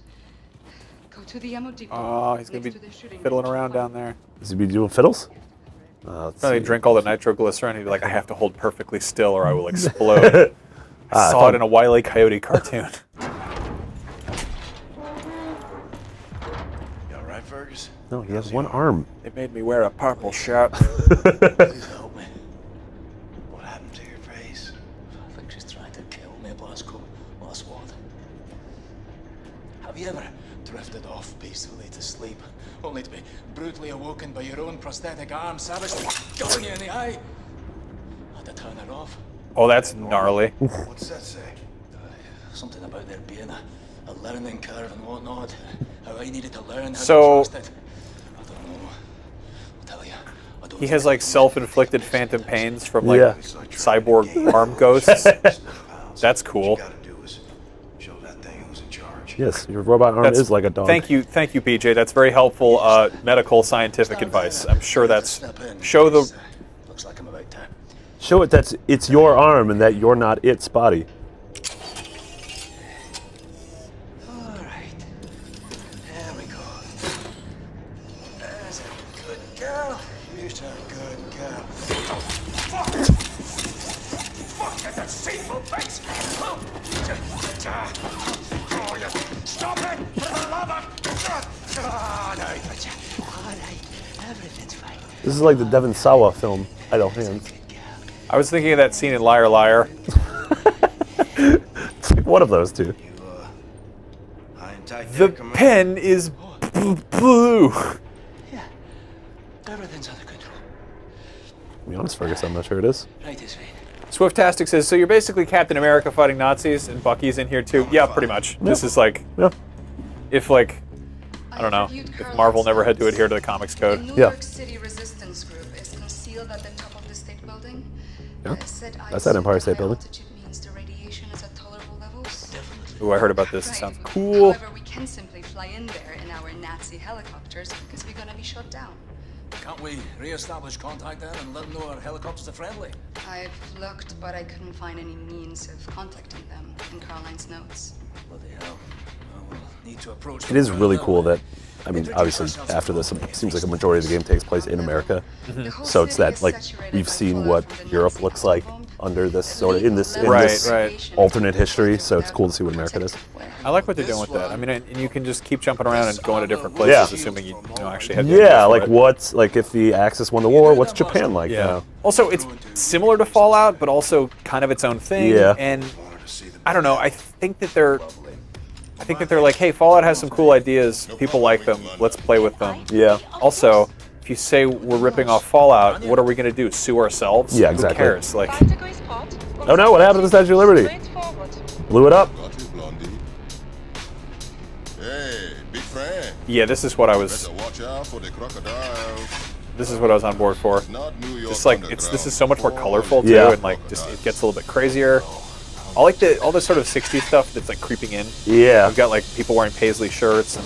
Go to the ammo depot. Oh, he's gonna be fiddling around down there. Is he be doing fiddles? Probably drink all the nitroglycerin. He'd be like, I have to hold perfectly still or I will explode. I saw it in a Wile E. Coyote cartoon. You all right, Fergus? No, he has one arm. They made me wear a purple shirt. Please help me. What happened to your face? I think she's trying to kill me, Blazkowicz. Last word. Have you ever drifted off peacefully to sleep, only to be brutally awoken by your own prosthetic arm savagely goring you in the eye? Had to turn it off. Oh, that's gnarly. What's that say? Something about there being a learning curve and whatnot. How I needed to learn how So, to trust it. I don't know. I'll tell you. I don't he has like self-inflicted phantom pains from like Yeah. cyborg arm ghosts. That's cool. Show that thing who's in charge. Yes, your robot arm is like a dog. Thank you, BJ. That's very helpful medical scientific advice. I'm sure that's show the. Looks like I'm about time. Show it that it's your arm and that you're not its body. Alright. There we go. There's a good girl. Here's a good girl. Fuck! Fuck, get that sinful face! Oh, you stop it! For the love of... Alright, everything's fine. This is like the Devon Sawa film, Idle Hands. I was thinking of that scene in Liar Liar. It's like one of those two. The pen is blue. Yeah, everything's under control. To be honest, Fergus, I'm not sure it is. Right this way. Swiftastic says, so you're basically Captain America fighting Nazis, and Bucky's in here too? Yeah, pretty much. This is like, if like, I don't know, if Marvel never had to adhere to the comics code. The New York City Resistance Group is concealed at the top of the state building. Yeah, that's that Empire State Building. Means the radiation is at tolerable levels. Ooh, I heard about this. It sounds cool. However, we can simply fly in there in our Nazi helicopters because we're gonna be shot down. Can't we re-establish contact then and let them know our helicopters are friendly? I've looked, but I couldn't find any means of contacting them in Caroline's notes. Bloody hell. Well, we'll need to approach It is really cool that, I mean, obviously after this, it seems like a majority of the game takes place in America. So it's that, like, we've seen what Europe looks like under this sort of, in this alternate history, so it's cool to see what America is. I like what they're doing with that. I mean, and you can just keep jumping around and going to different places, assuming you know, actually have like what's, like if the Axis won the war, what's Japan like now? Also, it's similar to Fallout, but also kind of its own thing. Yeah. And I don't know, I think that they're like, hey, Fallout has some cool ideas, people like them, let's play with them. Yeah. Also, if you say we're ripping off Fallout, what are we going to do? Sue ourselves? Yeah, exactly. Who cares? Like, oh no, what happened to the Statue of Liberty? Blew it up. Hey, big friend. yeah, this is what I was. Better watch out for the crocodiles. This is what I was on board for. Just like this is so much more colorful too, and like just it gets a little bit crazier. I like all the sort of '60s stuff that's like creeping in. Yeah. We've got like people wearing paisley shirts and.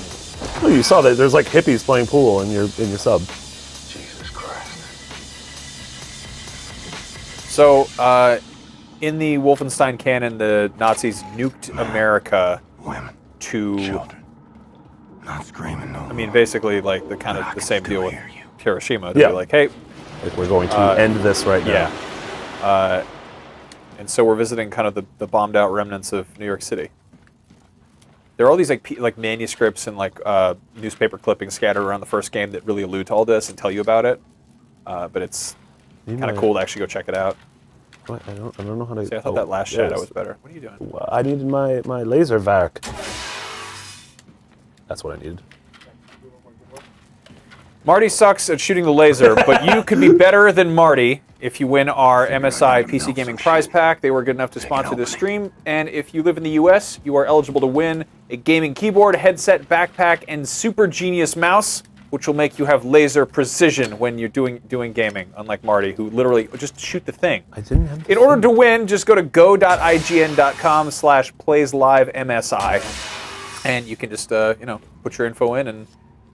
Oh, you saw that. There's like hippies playing pool in your sub. Jesus Christ. So, in the Wolfenstein canon, the Nazis nuked America to. Not screaming, no. I mean, basically, like the kind of the same deal with Hiroshima. To be like, hey, like we're going to end this right now. Yeah. And so we're visiting kind of the bombed out remnants of New York City. There are all these like manuscripts and like newspaper clippings scattered around the first game that really allude to all this and tell you about it. But it's kind of cool to actually go check it out. What? I don't know how to. See, I thought that last shadow was better. What are you doing? Well, I needed my laser vac. That's what I needed. Marty sucks at shooting the laser, but you could be better than Marty if you win our MSI PC Gaming Prize Pack. They were good enough to sponsor this stream, and if you live in the US, you are eligible to win a gaming keyboard, headset, backpack, and Super Genius mouse, which will make you have laser precision when you're doing gaming, unlike Marty, who literally just shoot the thing. I didn't have. In order to win, just go to go.ign.com/playslivemsi, and you can just put your info in, and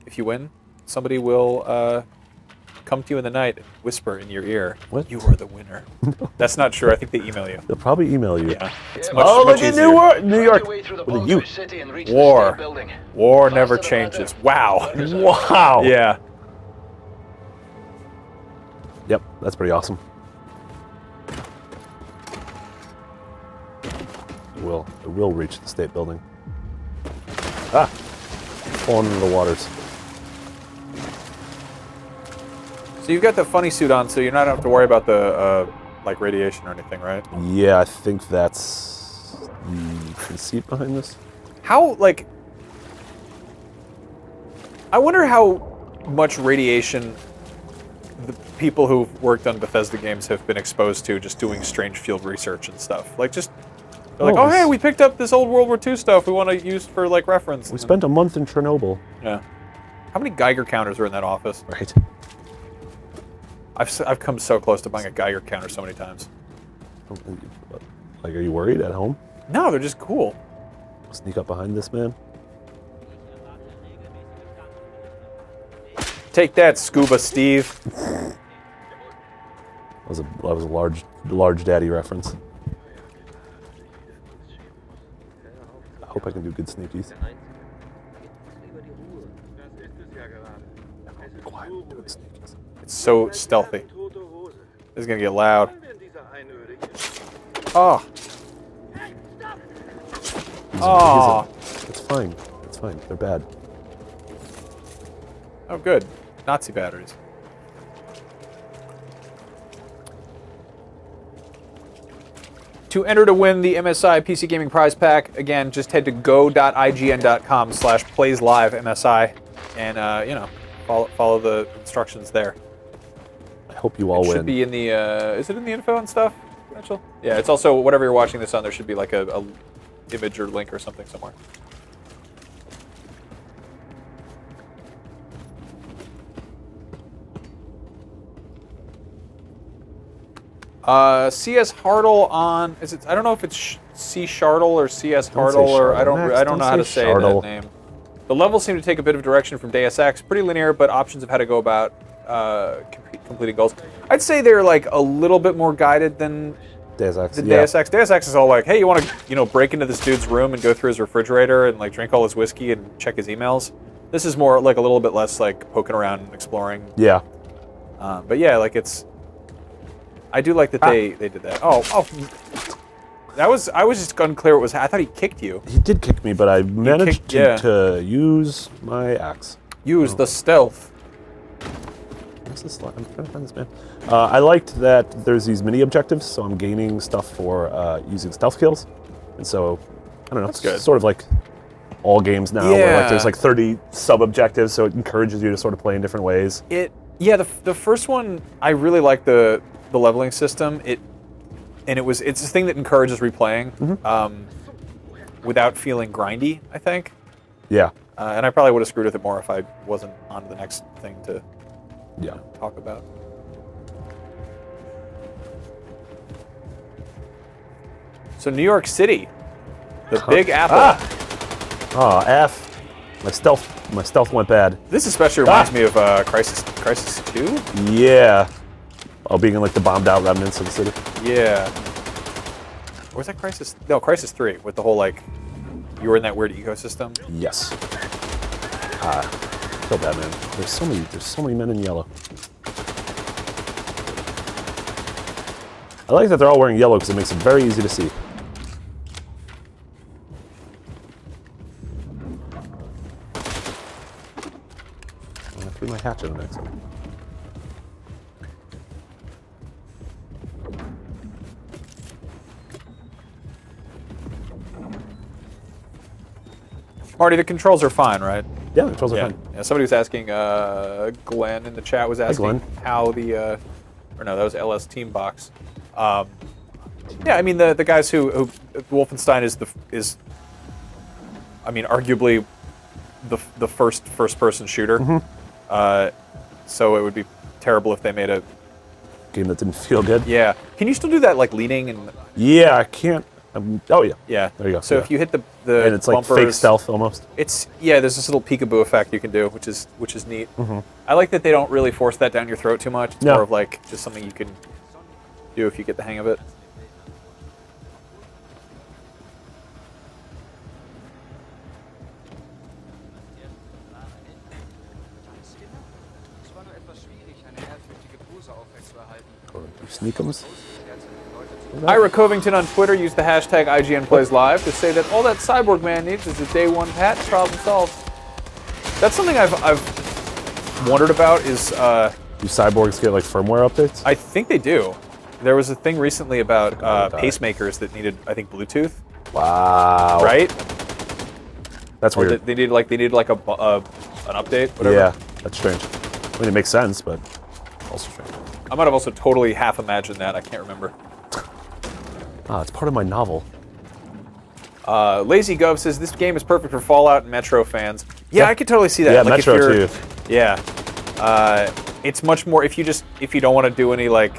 if you win, somebody will come to you in the night and whisper in your ear, What? "You are the winner." That's not true. I think they email you. They'll probably email you. Yeah. It's much, Oh, much look at easier. New York with a U. War. War never changes. Wow. Wow. Yeah. Yep, that's pretty awesome. It will reach the state building. Ah! Falling into the waters. So you've got the funny suit on, so you're not have to worry about the like radiation or anything, right? Yeah, I think that's the conceit behind this. How, like... I wonder how much radiation the people who've worked on Bethesda games have been exposed to just doing strange field research and stuff. Like, just... They're like, oh, hey, we picked up this old World War II stuff we want to use for, like, reference. We spent a month in Chernobyl. Yeah. How many Geiger counters are in that office? Right. I've come so close to buying a Geiger counter so many times. Like, are you worried at home? No, they're just cool. Sneak up behind this man. Take that, Scuba Steve. That was a large daddy reference. I hope I can do good sneakies. Quiet, doing sneakies. It's so stealthy. This is gonna get loud. Oh. Oh. It's fine. It's fine. They're bad. Oh, good. Nazi batteries. To enter to win the MSI PC Gaming Prize Pack, again, just head to go.ign.com/playslive.msi and, you know, follow the instructions there. I hope you all win. It should be in the, is it in the info and stuff, Rachel? Yeah, it's also, whatever you're watching this on, there should be like a image or link or something somewhere. CS Hartle on, is it, I don't know if it's C Shartle or CS Hartle or I don't know how to say that name. The levels seem to take a bit of direction from Deus Ex, pretty linear, but options of how to go about completing goals. I'd say they're like a little bit more guided than Deus Ex. Deus Ex. Deus Ex is all like, hey, you want to, you know, break into this dude's room and go through his refrigerator and like drink all his whiskey and check his emails. This is more like a little bit less like poking around and exploring. Yeah. But yeah, like it's. I do like that they did that. Oh, I was just unclear what was. I thought he kicked you. He did kick me, but I managed to use my axe. Use the stealth. What's this? I'm trying to find this man. I liked that there's these mini objectives, so I'm gaining stuff for using stealth kills, and so I don't know. That's good. Sort of like all games now, where like there's like 30 sub objectives, so it encourages you to sort of play in different ways. The first one I really like the leveling system. It's a thing that encourages replaying without feeling grindy, I think. Yeah. And I probably would have screwed with it more if I wasn't on the next thing to talk about. So New York City, the Big Apple. Oh, F. My stealth went bad. This especially reminds me of Crisis 2? Yeah. Oh, being in like the bombed out remnants of the city. Yeah. Or was that Crisis? No, Crisis 3 with the whole like, you were in that weird ecosystem. Yes. Kill that man. There's so many men in yellow. I like that they're all wearing yellow because it makes it very easy to see. I threw my hatchet on next one. Marty, the controls are fine, right? Yeah, the controls are fine. Yeah, somebody was asking, Glenn in the chat was asking how the, or no, that was LS Team Box. Yeah, I mean the guys who Wolfenstein is, I mean, arguably the first person shooter. So it would be terrible if they made a game that didn't feel good. Yeah. Can you still do that like leaning and? Yeah, I can't. Oh yeah. Yeah. There you go. So yeah. if you hit the and it's like bumpers, fake stealth almost. It's there's this little peekaboo effect you can do, which is neat. I like that they don't really force that down your throat too much. It's more of like just something you can do if you get the hang of it. Sneakums. Ira Covington on Twitter used the hashtag IGN Plays Live to say that all that Cyborg Man needs is a day one patch, problem solved. That's something I've wondered about is... do cyborgs get like firmware updates? I think they do. There was a thing recently about pacemakers that needed, I think, Bluetooth. Wow. Right? That's weird. They needed like an update, whatever. Yeah, that's strange. I mean, it makes sense, but also strange. I might have also totally half imagined that. I can't remember. Ah, it's part of my novel. Lazy Gov says this game is perfect for Fallout and Metro fans. Yeah, I could totally see that. Yeah, like Metro too. Yeah, it's much more if you don't want to do any like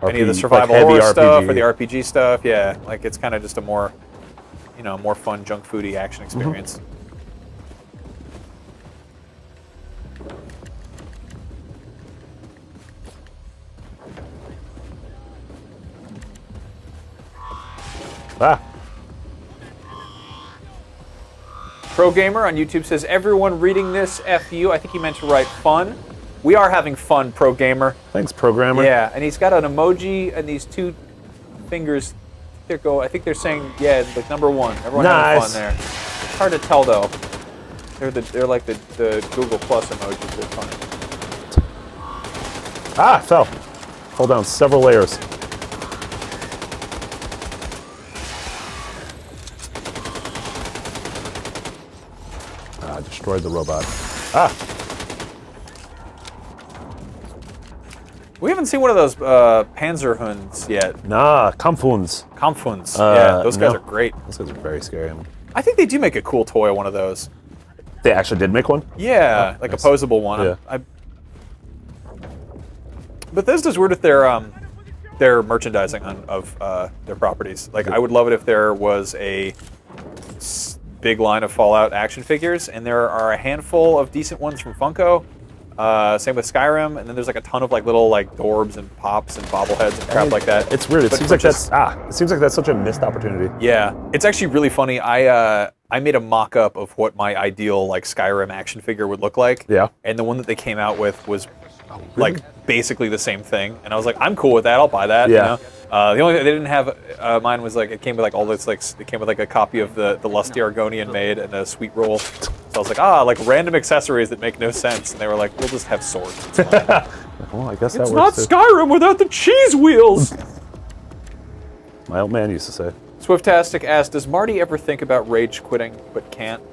any of the survival like horror RPG. stuff or the RPG stuff. Yeah, like it's kind of just a more more fun junk foodie action experience. Ah. Pro Gamer on YouTube says, everyone reading this, F you. I think he meant to write fun. We are having fun, Pro Gamer. Thanks, Programmer. Yeah, and he's got an emoji and these two fingers. I think they're saying, yeah, like number one. Everyone having fun there. It's hard to tell, though. They're like the Google Plus emojis. They're funny. Ah, I fell. Fall down several layers. Destroyed the robot. Ah! We haven't seen one of those Panzerhunds yet. Nah, Kampfhunds. Kampfhunds. Yeah, those guys are great. Those guys are very scary. I think they do make a cool toy, one of those. They actually did make one? Yeah, like nice. a posable one. Yeah. Bethesda's weird with their merchandising of their properties. Like, I would love it if there was a big line of Fallout action figures, and there are a handful of decent ones from Funko. Same with Skyrim, and then there's like a ton of like little like Dorbs and Pops and bobbleheads and crap like that. It's weird. It seems like that's such a missed opportunity. Yeah, it's actually really funny. I made a mock-up of what my ideal like Skyrim action figure would look like. Yeah. And the one that they came out with was like basically the same thing, and I was like, I'm cool with that. I'll buy that. Yeah. You know? The only thing they didn't have, mine was like it came with like all this like it came with like a copy of the Lusty Argonian maid and a sweet roll. So I was like, like random accessories that make no sense, and they were like, we'll just have swords. It's fine. Well, I guess that it's works. not Skyrim without the cheese wheels. My old man used to say. Swiftastic asked, does Marty ever think about rage quitting but can't?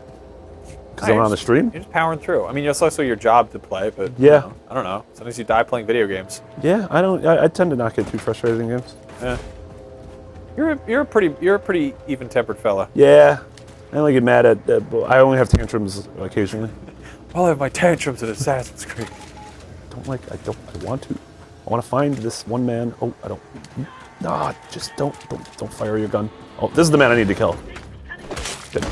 Because I'm on the stream? You're just powering through. I mean, it's also your job to play, but yeah, I don't know. Sometimes you die playing video games. Yeah, I tend to not get too frustrated in games. Yeah. You're a pretty even-tempered fella. Yeah, I only get mad at. I only have tantrums occasionally. I'll have my tantrums in Assassin's Creed. I want to. I want to find this one man. Oh, I don't. Nah, just don't fire your gun. Oh, this is the man I need to kill. Good.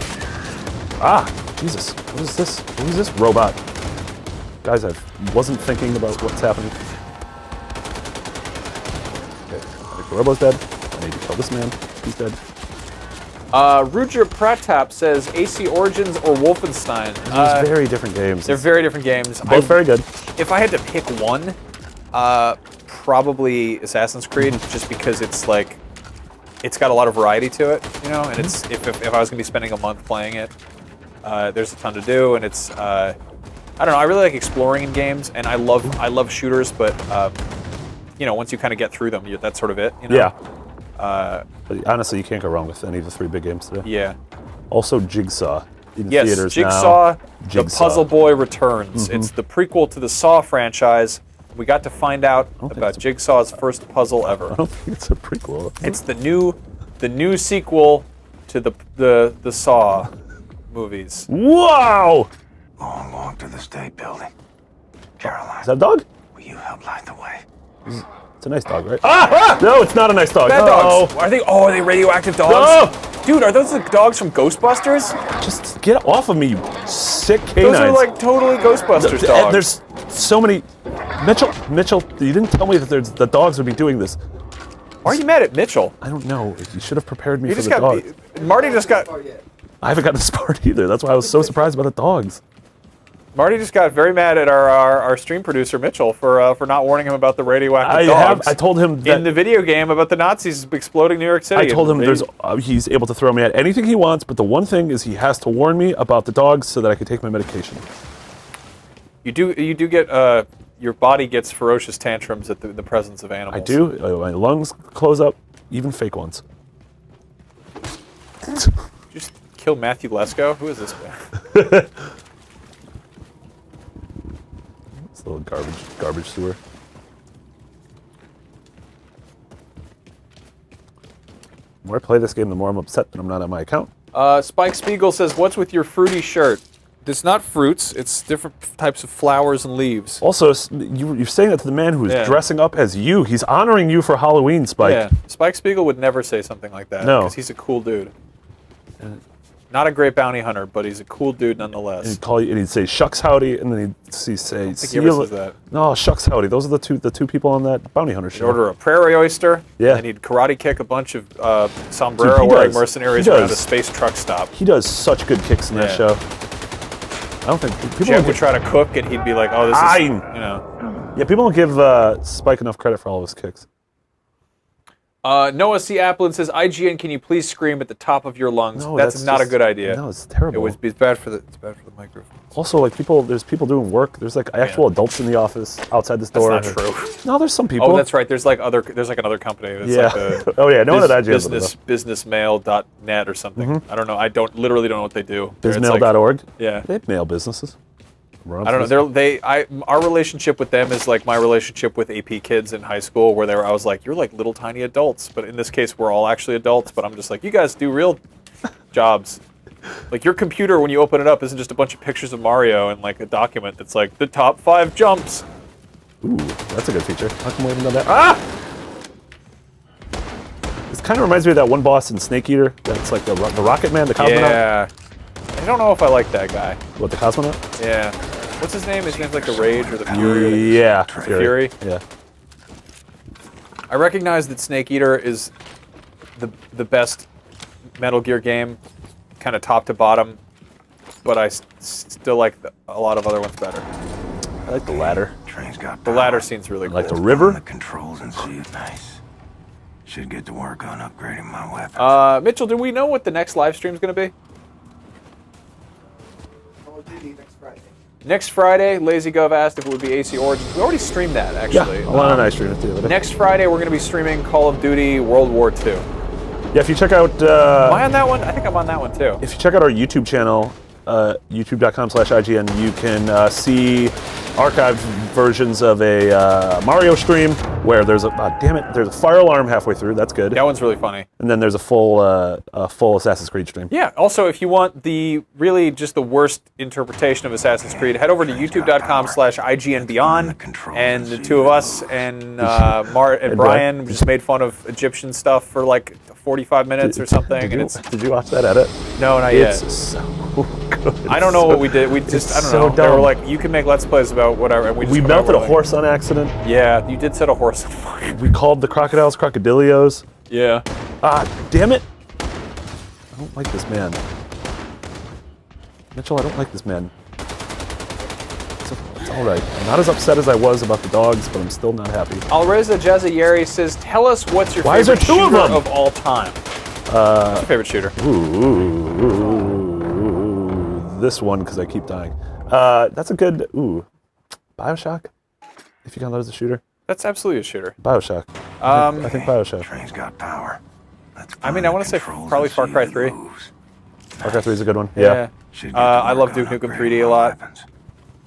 Ah, Jesus! What is this? What is this robot? Guys, I wasn't thinking about what's happening. Okay, I think the robot's dead. I need to kill this man. He's dead. Ruger Pratap says AC Origins or Wolfenstein. These very different games. They're very different games. Both very good. If I had to pick one, probably Assassin's Creed, just because it's like, it's got a lot of variety to it, you know. And it's if I was gonna be spending a month playing it, there's a ton to do, and it's I don't know. I really like exploring in games, and I love shooters, but you know, once you kind of get through them, that's sort of it. You know? Yeah. But honestly, you can't go wrong with any of the 3 big games today. Yeah. Also, Jigsaw in yes, theaters Jigsaw, now. The Puzzle Boy Returns. It's the prequel to the Saw franchise. We got to find out about Jigsaw's first puzzle ever. I don't think it's a prequel. It's the new sequel to the Saw movies. Wow! Long walk to the state building. Caroline. Is that a dog? Will you help light the way? It's It's a nice dog, right? Ah! No, it's not a nice dog. Bad dogs. Are they radioactive dogs? No! Dude, are those the dogs from Ghostbusters? Just get off of me, you sick canines. Those are like totally Ghostbusters dogs. There's so many. Mitchell, you didn't tell me that the dogs would be doing this. Why are you mad at Mitchell? I don't know. You should have prepared me for the dogs. Marty just got... I haven't gotten this part either. That's why I was so surprised about the dogs. Marty just got very mad at our stream producer Mitchell for not warning him about the radioactive dogs. I told him that in the video game about the Nazis exploding New York City. I told him he's able to throw me at anything he wants, but the one thing is he has to warn me about the dogs so that I can take my medication. You do get your body gets ferocious tantrums at the presence of animals. I do. My lungs close up, even fake ones. Just kill Matthew Lesko? Who is this man? It's a little garbage sewer. The more I play this game, the more I'm upset that I'm not on my account. Spike Spiegel says, "What's with your fruity shirt?" It's not fruits. It's different types of flowers and leaves. Also, you're saying that to the man who is dressing up as you. He's honoring you for Halloween, Spike. Yeah, Spike Spiegel would never say something like that. No. Because he's a cool dude. Not a great bounty hunter, but he's a cool dude nonetheless. And he'd call you, and he'd say "shucks howdy," and then he'd say, I don't think he ever says that. No, "shucks howdy." Those are the two people on that bounty hunter show. He'd order a prairie oyster, yeah, and he'd karate kick a bunch of sombrero-wearing mercenaries around a space truck stop. He does such good kicks in that show. I don't think people Jeff would try to cook, and he'd be like, "Oh, this is you know." Yeah, people don't give Spike enough credit for all of his kicks. Noah C. Applin says, "IGN, can you please scream at the top of your lungs?" No, that's not a good idea. No, it's terrible. It's bad for the microphone. Also, like there's people doing work. There's like actual adults in the office outside this door. That's not true. No, there's some people. Oh, that's right. There's like another company. It's like oh yeah, no one at IGN. Businessmail.net or something. I don't know. I literally don't know what they do. Bizmail.org. Yeah. They mail businesses. I don't know. Our relationship with them is like my relationship with AP kids in high school, where I was like, "You're like little tiny adults," but in this case, we're all actually adults. But I'm just like, "You guys do real jobs." Like your computer, when you open it up, isn't just a bunch of pictures of Mario and like a document that's like the top 5 jumps. Ooh, that's a good feature. How come we haven't done that? Ah! This kind of reminds me of that one boss in Snake Eater. That's like the Rocket Man, the cosmonaut. Yeah. I don't know if I like that guy. What, the cosmonaut? Yeah. What's his name? His name's like the Rage or the Fury. Yeah, Fury. Yeah. I recognize that Snake Eater is the best Metal Gear game, kind of top to bottom, but I still like a lot of other ones better. I like the ladder. Train's got the ladder scene's really cool. Like the river. The controls and see it nice. Should get to work on upgrading my weapons. Mitchell, do we know what the next live stream's going to be? Next Friday, Lazy Gov asked if it would be AC Origins. We already streamed that, actually. Yeah, Alana and I streamed it too. Next Friday, we're going to be streaming Call of Duty World War II. Yeah, if you check out... Am I on that one? I think I'm on that one, too. If you check out our YouTube channel, youtube.com/IGN, you can see archived versions of a Mario stream where there's there's a fire alarm halfway through. That's good. That one's really funny. And then there's a full Assassin's Creed stream. Yeah. Also, if you want really just the worst interpretation of Assassin's Creed, head over to youtube.com/IGNBeyond, and the two of us and Brian just made fun of Egyptian stuff for like 45 minutes or something. Did you watch that edit? No, not yet. It's so good. I don't know what we did. We just, I don't know. Dumb. They were like, you can make Let's Plays about whatever. And we melted a horse on accident. Yeah, you did set a horse on fire. We called the crocodiles crocodilios. Yeah. Damn it. I don't like this man. Mitchell, I don't like this man. It's alright. I'm not as upset as I was about the dogs, but I'm still not happy. Alreza Jazayeri says, tell us what's your favorite shooter of all time. What's your favorite shooter? This one, because I keep dying. That's a good... Bioshock? If you count that as a shooter? That's absolutely a shooter. Bioshock. I think Bioshock. Train's got power. I mean, I want to say probably Far Cry 3. Far Cry 3 is a good one. Yeah. I love Duke Nukem 3D a lot.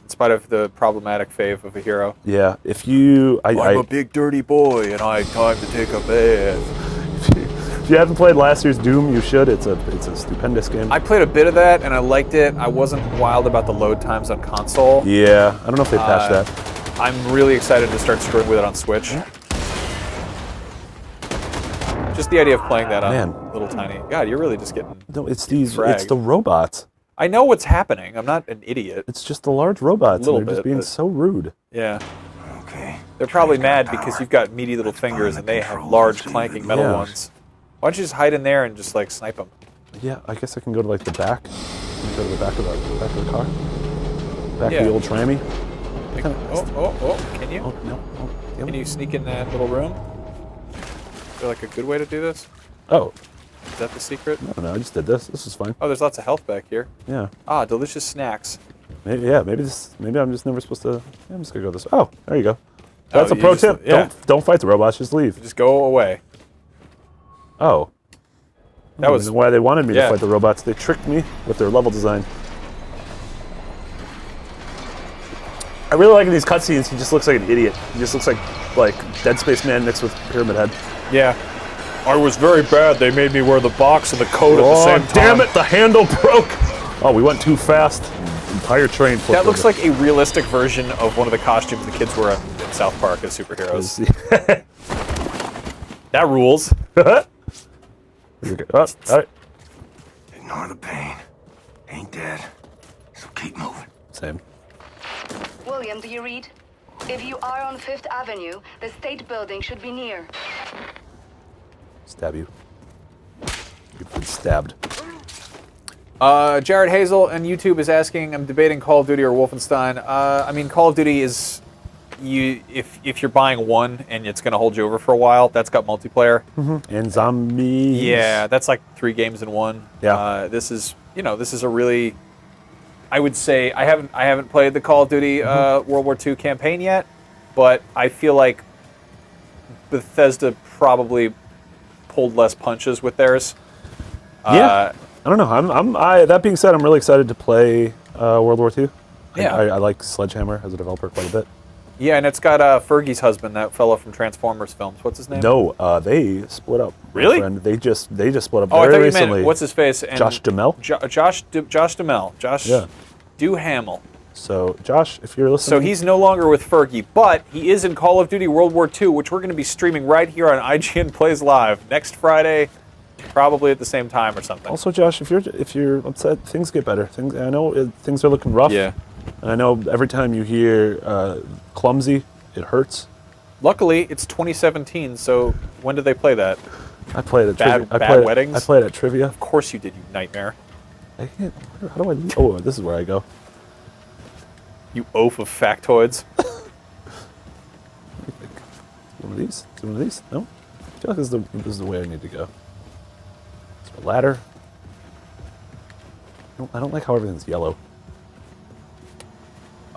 In spite of the problematic fave of a hero. Yeah. If you... I'm a big dirty boy and I have time to take a bath. If you haven't played last year's Doom, you should. It's a stupendous game. I played a bit of that and I liked it. I wasn't wild about the load times on console. Yeah. I don't know if they patched that. I'm really excited to start screwing with it on Switch. just the idea of playing that on Man. little tiny. God, you're really just getting. No, it's these. fragged. It's the robots. I know what's happening. I'm not an idiot. It's just the large robots. Little And they're just bit, being but- so rude. Yeah. Okay. They're probably mad because you've got meaty little fingers and they have large clanking metal Yeah. ones. Why don't you just hide in there and just like snipe them? Yeah, I guess I can go to like the back. Go to the back of the car. Back of the old trammy. Can you? Oh no! Oh, damn Can it. you sneak in that little room? Is there like a good way to do this? Oh, Is that the secret? no! I just did this. This is fine. Oh, there's lots of health back here. Yeah. Ah, delicious snacks. Maybe, yeah. Maybe I'm just never supposed to. Yeah, I'm just gonna go this. Oh, there you go. That's a you pro just- tip. yeah. Don't fight the robots. Just leave. Just go away. Oh. That was why they wanted me yeah. to fight the robots. They tricked me with their level design. I really like in these cutscenes. He just looks like an idiot. He just looks like Dead Space Man mixed with Pyramid Head. Yeah. I was very bad. They made me wear the box and the coat at the same time. Damn it! The handle broke. Oh, we went too fast. The entire train. That looks like a realistic version of one of the costumes the kids wear in South Park as superheroes. That rules. Oh, all right. Ignore the pain. Ain't dead. So keep moving. Same. William, do you read? If you are on 5th Avenue, the state building should be near. Stab you. You've been stabbed. Jared Hazel on YouTube is asking, I'm debating Call of Duty or Wolfenstein. I mean, Call of Duty is, if you're buying one and it's going to hold you over for a while, that's got multiplayer. And zombies. Yeah, that's like 3 games in one. Yeah. This is a really, I would say, I haven't played the Call of Duty World War II campaign yet, but I feel like Bethesda probably pulled less punches with theirs. Yeah. I don't know. That being said, I'm really excited to play World War II. Yeah. I like Sledgehammer as a developer quite a bit. Yeah, and it's got Fergie's husband, that fellow from Transformers films. What's his name? No, they split up. my Really? friend. They just split up Oh, I very thought you recently. meant what's his face? And Josh Duhamel? Josh Duhamel. Yeah. Duhamel. So, Josh, if you're listening. So he's no longer with Fergie, but he is in Call of Duty World War II, which we're going to be streaming right here on IGN Plays Live next Friday, probably at the same time or something. Also, Josh, if you're upset, things get better. I know things are looking rough. Yeah. And I know every time you hear clumsy, it hurts. Luckily, it's 2017, so when did they play that? I played at Bad weddings? I played at trivia. Of course you did, you nightmare. How do I? Oh, this is where I go. You oaf of factoids. One of these? One of these? No? I feel like this is the way I need to go. Is there a ladder? I don't like how everything's yellow.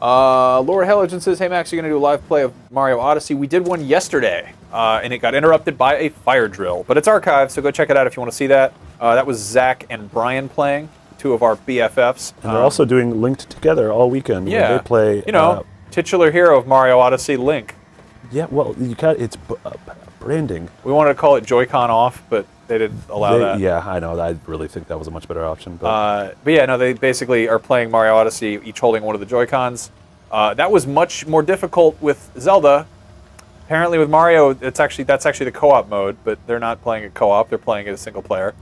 Lord Helligen says, hey Max, you're going to do a live play of Mario Odyssey. We did one yesterday, and it got interrupted by a fire drill. But it's archived, so go check it out if you want to see that. That was Zach and Brian playing, 2 of our BFFs. And they're also doing Linked Together all weekend. Yeah. Where they play. Titular hero of Mario Odyssey, Link. Yeah, well, it's branding. We wanted to call it Joy-Con off, but they didn't allow that. Yeah, I know. I really think that was a much better option. But yeah, no, they basically are playing Mario Odyssey, each holding one of the Joy-Cons. That was much more difficult with Zelda. Apparently with Mario, that's actually the co-op mode, but they're not playing it co-op, they're playing it as single player.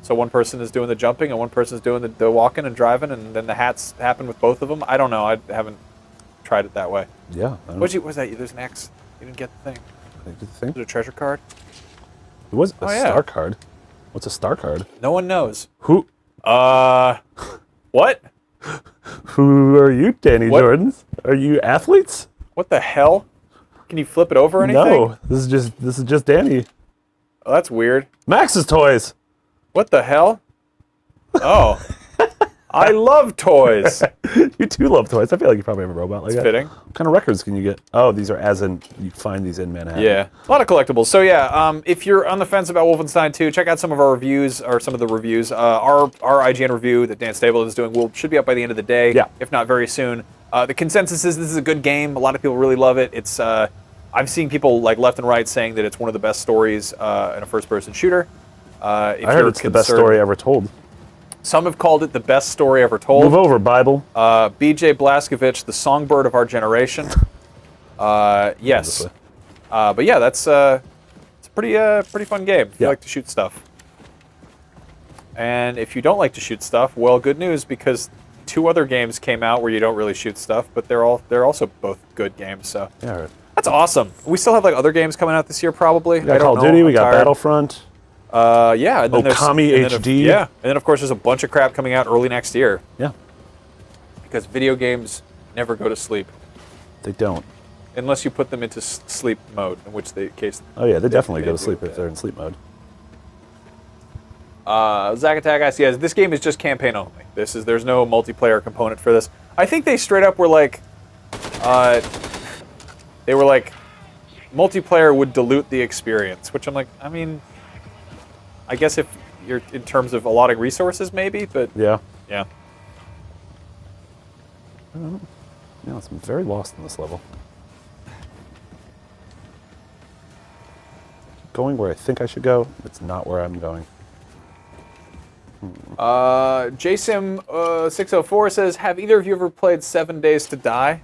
So one person is doing the jumping and one person is doing the walking and driving, and then the hats happen with both of them. I don't know, I haven't tried it that way. Yeah. What was that? There's an X. You didn't get the thing. Is it a treasure card? It was a yeah. star card. What's a star card? No one knows. Who? What? Who are you, Danny Jordans? Are you athletes? What the hell? Can you flip it over or anything? No, this is just Danny. Oh, that's weird. Max's toys. What the hell? Oh. I love toys. You too love toys. I feel like you probably have a robot like that. Fitting. What kind of records can you get? Oh, these are as in, you find these in Manhattan. Yeah, a lot of collectibles. So yeah, if you're on the fence about Wolfenstein 2, check out some of our reviews, or some of the reviews. Our IGN review that Dan Stable is doing should be up by the end of the day, if not very soon. The consensus is this is a good game. A lot of people really love it. It's I've seen people like left and right saying that it's one of the best stories in a first-person shooter. I heard it's the best story ever told. Some have called it the best story ever told. Move over, Bible. B.J. Blazkowicz, the songbird of our generation. Yes. But yeah, that's it's a pretty fun game if you like to shoot stuff. And if you don't like to shoot stuff, well, good news, because 2 other games came out where you don't really shoot stuff, but they're also both good games. So Yeah. that's awesome. We still have like other games coming out this year, probably. We got Call of Duty. We got Battlefront. Yeah. And then Okami HD. Yeah. And then of course there's a bunch of crap coming out early next year. Yeah. Because video games never go to sleep. They don't. Unless you put them into sleep mode, in which case. Oh yeah, they definitely go to sleep if they're in sleep mode. Zack Attack asks, yes, this game is just campaign only. There's no multiplayer component for this. I think they straight up were like, multiplayer would dilute the experience, which I'm like, I mean, I guess if you're in terms of allotting resources, maybe, but yeah. I don't know. Yeah, I'm very lost in this level. Going where I think I should go, it's not where I'm going. JSim604 says, have either of you ever played 7 Days to Die?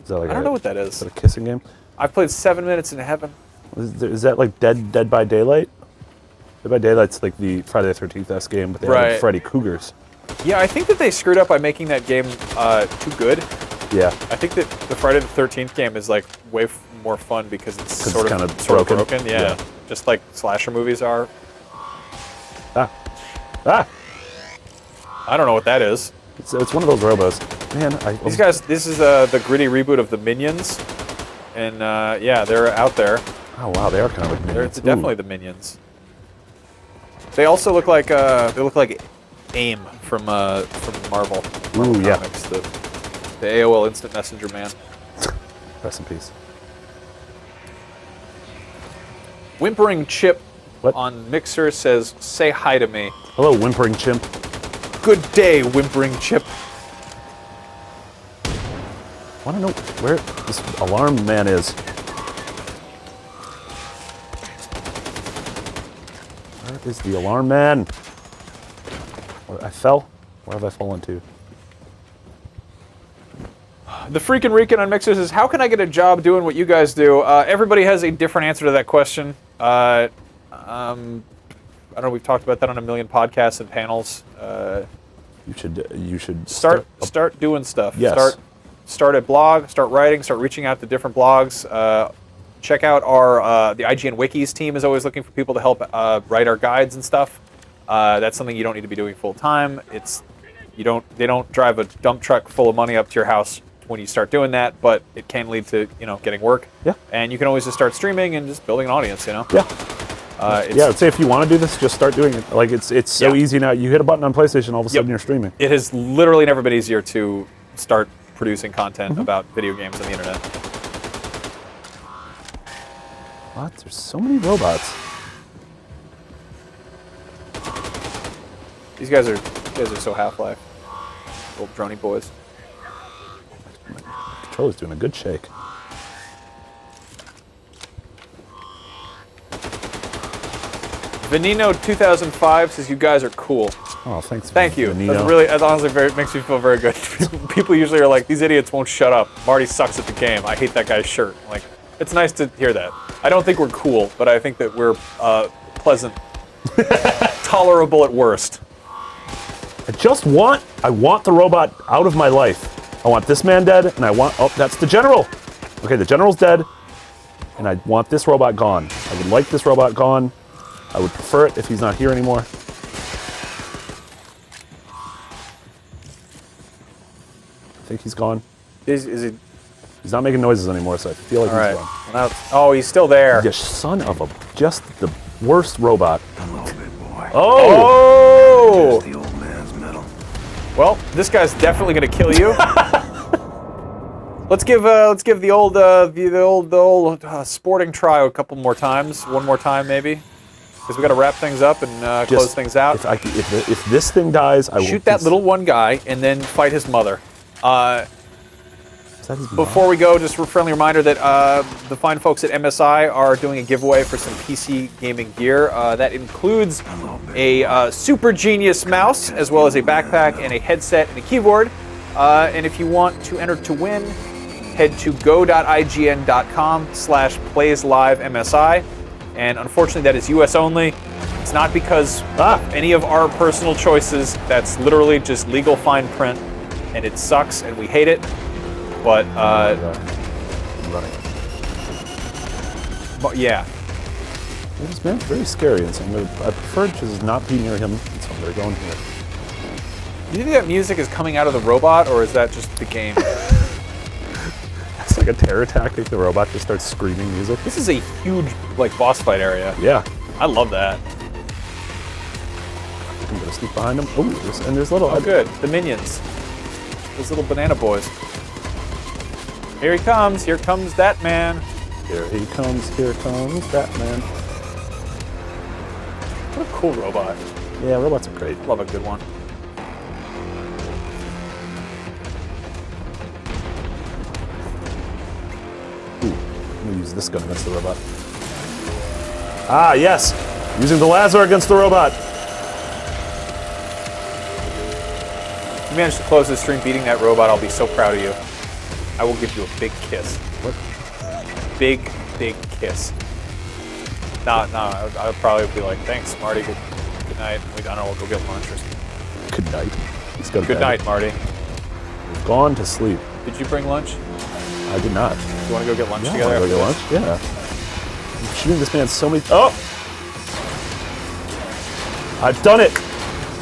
Is that like I don't know what that is. Is that a kissing game? I've played 7 Minutes in Heaven. Is that like Dead by Daylight? Dead by Daylight's like the Friday the 13th game, but they have Freddy Cougars. Yeah, I think that they screwed up by making that game too good. Yeah. I think that the Friday the 13th game is like way more fun because it's sort of broken. Yeah. Just like slasher movies are. Ah! I don't know what that is. It's one of those robos. Man, these guys. This is the gritty reboot of the Minions, and yeah, they're out there. Oh wow, they are kind of like Minions. They're definitely the Minions. They also look like AIM from Marvel. Ooh, yeah. Comics, the AOL Instant Messenger man. Rest in peace. Whimpering Chip on Mixer says, "Say hi to me." Hello, Whimpering Chimp. Good day, Whimpering Chip. I want to know where this alarm man is. Where is the alarm man? I fell? Where have I fallen to? The freaking Rican on Mixer says, how can I get a job doing what you guys do? Everybody has a different answer to that question. I don't know, we've talked about that on a million podcasts and panels. You should start doing stuff. Yes. Start a blog, start writing, start reaching out to different blogs. Check out our the IGN Wikis team is always looking for people to help write our guides and stuff. That's something you don't need to be doing full time. They don't drive a dump truck full of money up to your house when you start doing that, but it can lead to getting work. Yeah. And you can always just start streaming and just building an audience. Yeah. Yeah, I'd say if you want to do this, just start doing it. Like it's so easy now. You hit a button on PlayStation, all of a sudden you're streaming. It has literally never been easier to start producing content about video games on the internet. What? There's so many robots. These guys are so Half-Life. Old drony boys. The controller's doing a good shake. Venino 2005 says you guys are cool. Oh, thanks. Thank you. Venino. That's honestly makes me feel very good. People usually are like, these idiots won't shut up. Marty sucks at the game. I hate that guy's shirt. Like, it's nice to hear that. I don't think we're cool, but I think that we're pleasant, tolerable at worst. I want the robot out of my life. I want this man dead, and oh, that's the general. Okay, the general's dead, and I want this robot gone. I would like this robot gone. I would prefer it if he's not here anymore. I think he's gone. Is he? He's not making noises anymore, so I feel like he's gone. Well, oh, he's still there. You son of a... Just the worst robot. Hello, big boy. Oh! Just the old man's metal. Well, this guy's definitely gonna kill you. Let's give the old sporting try a couple more times. One more time, maybe. Because we got to wrap things up and close things out. If this thing dies, I will shoot that little one guy and then fight his mother. Is that his mom? Before we go, just a friendly reminder that the fine folks at MSI are doing a giveaway for some PC gaming gear. That includes a Super Genius mouse, as well as a backpack and a headset and a keyboard. And if you want to enter to win, head to go.ign.com/playsLiveMSI. and unfortunately that is US only. It's not because of any of our personal choices. That's literally just legal fine print, and it sucks, and we hate it. But yeah. This man's very scary, and so I prefer to just not be near him, and so I'm going to go in here. Do you think that music is coming out of the robot, or is that just the game? It's like a terror tactic. The robot just starts screaming music. This is a huge, like, boss fight area. Yeah. I love that. I'm going to sneak behind him. Oh, there's little... Oh, good. The minions. Those little banana boys. Here he comes. Here comes that man. Here he comes. Here comes that man. What a cool robot. Yeah, robots are great. Love a good one. Ooh, I'm going to use this gun against the robot. Ah, yes! Using the laser against the robot. If you managed to close this stream beating that robot, I'll be so proud of you. I will give you a big kiss. What? Big kiss. No, I would probably be like, thanks, Marty. Good night. I don't know, we'll go get lunch or something. Good night. Let's go to Good bed. night, Marty. We've gone to sleep. Did you bring lunch? I did not. Do you want to go get lunch Yeah, together? wanna go get lunch? Yeah. I'm shooting this man so many... Oh! I've done it!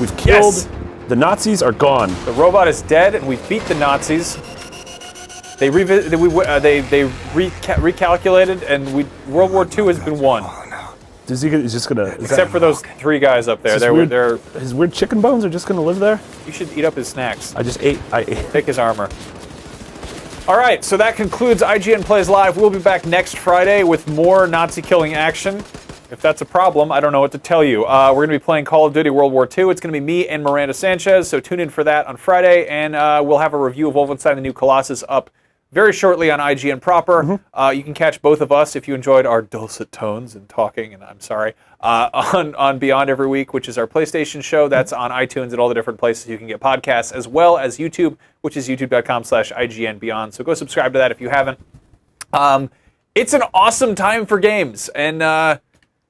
We've killed... Yes. The Nazis are gone. The robot is dead, and we beat the Nazis. They recalculated, and World War II has been won. He's just gonna... Except for those 3 guys up there. His weird chicken bones are just gonna live there? You should eat up his snacks. I ate. Take his armor. All right, so that concludes IGN Plays Live. We'll be back next Friday with more Nazi-killing action. If that's a problem, I don't know what to tell you. We're going to be playing Call of Duty World War II. It's going to be me and Miranda Sanchez, so tune in for that on Friday, and we'll have a review of Wolfenstein: The New Colossus up very shortly on IGN proper. You can catch both of us if you enjoyed our dulcet tones and talking, and I'm sorry, on Beyond every week, which is our PlayStation show. That's on iTunes and all the different places you can get podcasts, as well as YouTube, which is youtube.com/IGN Beyond. So go subscribe to that if you haven't. It's an awesome time for games, and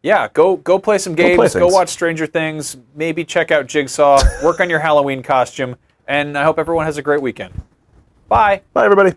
yeah, go play some games, go watch Stranger Things, maybe check out Jigsaw, work on your Halloween costume, and I hope everyone has a great weekend. Bye. Bye, everybody.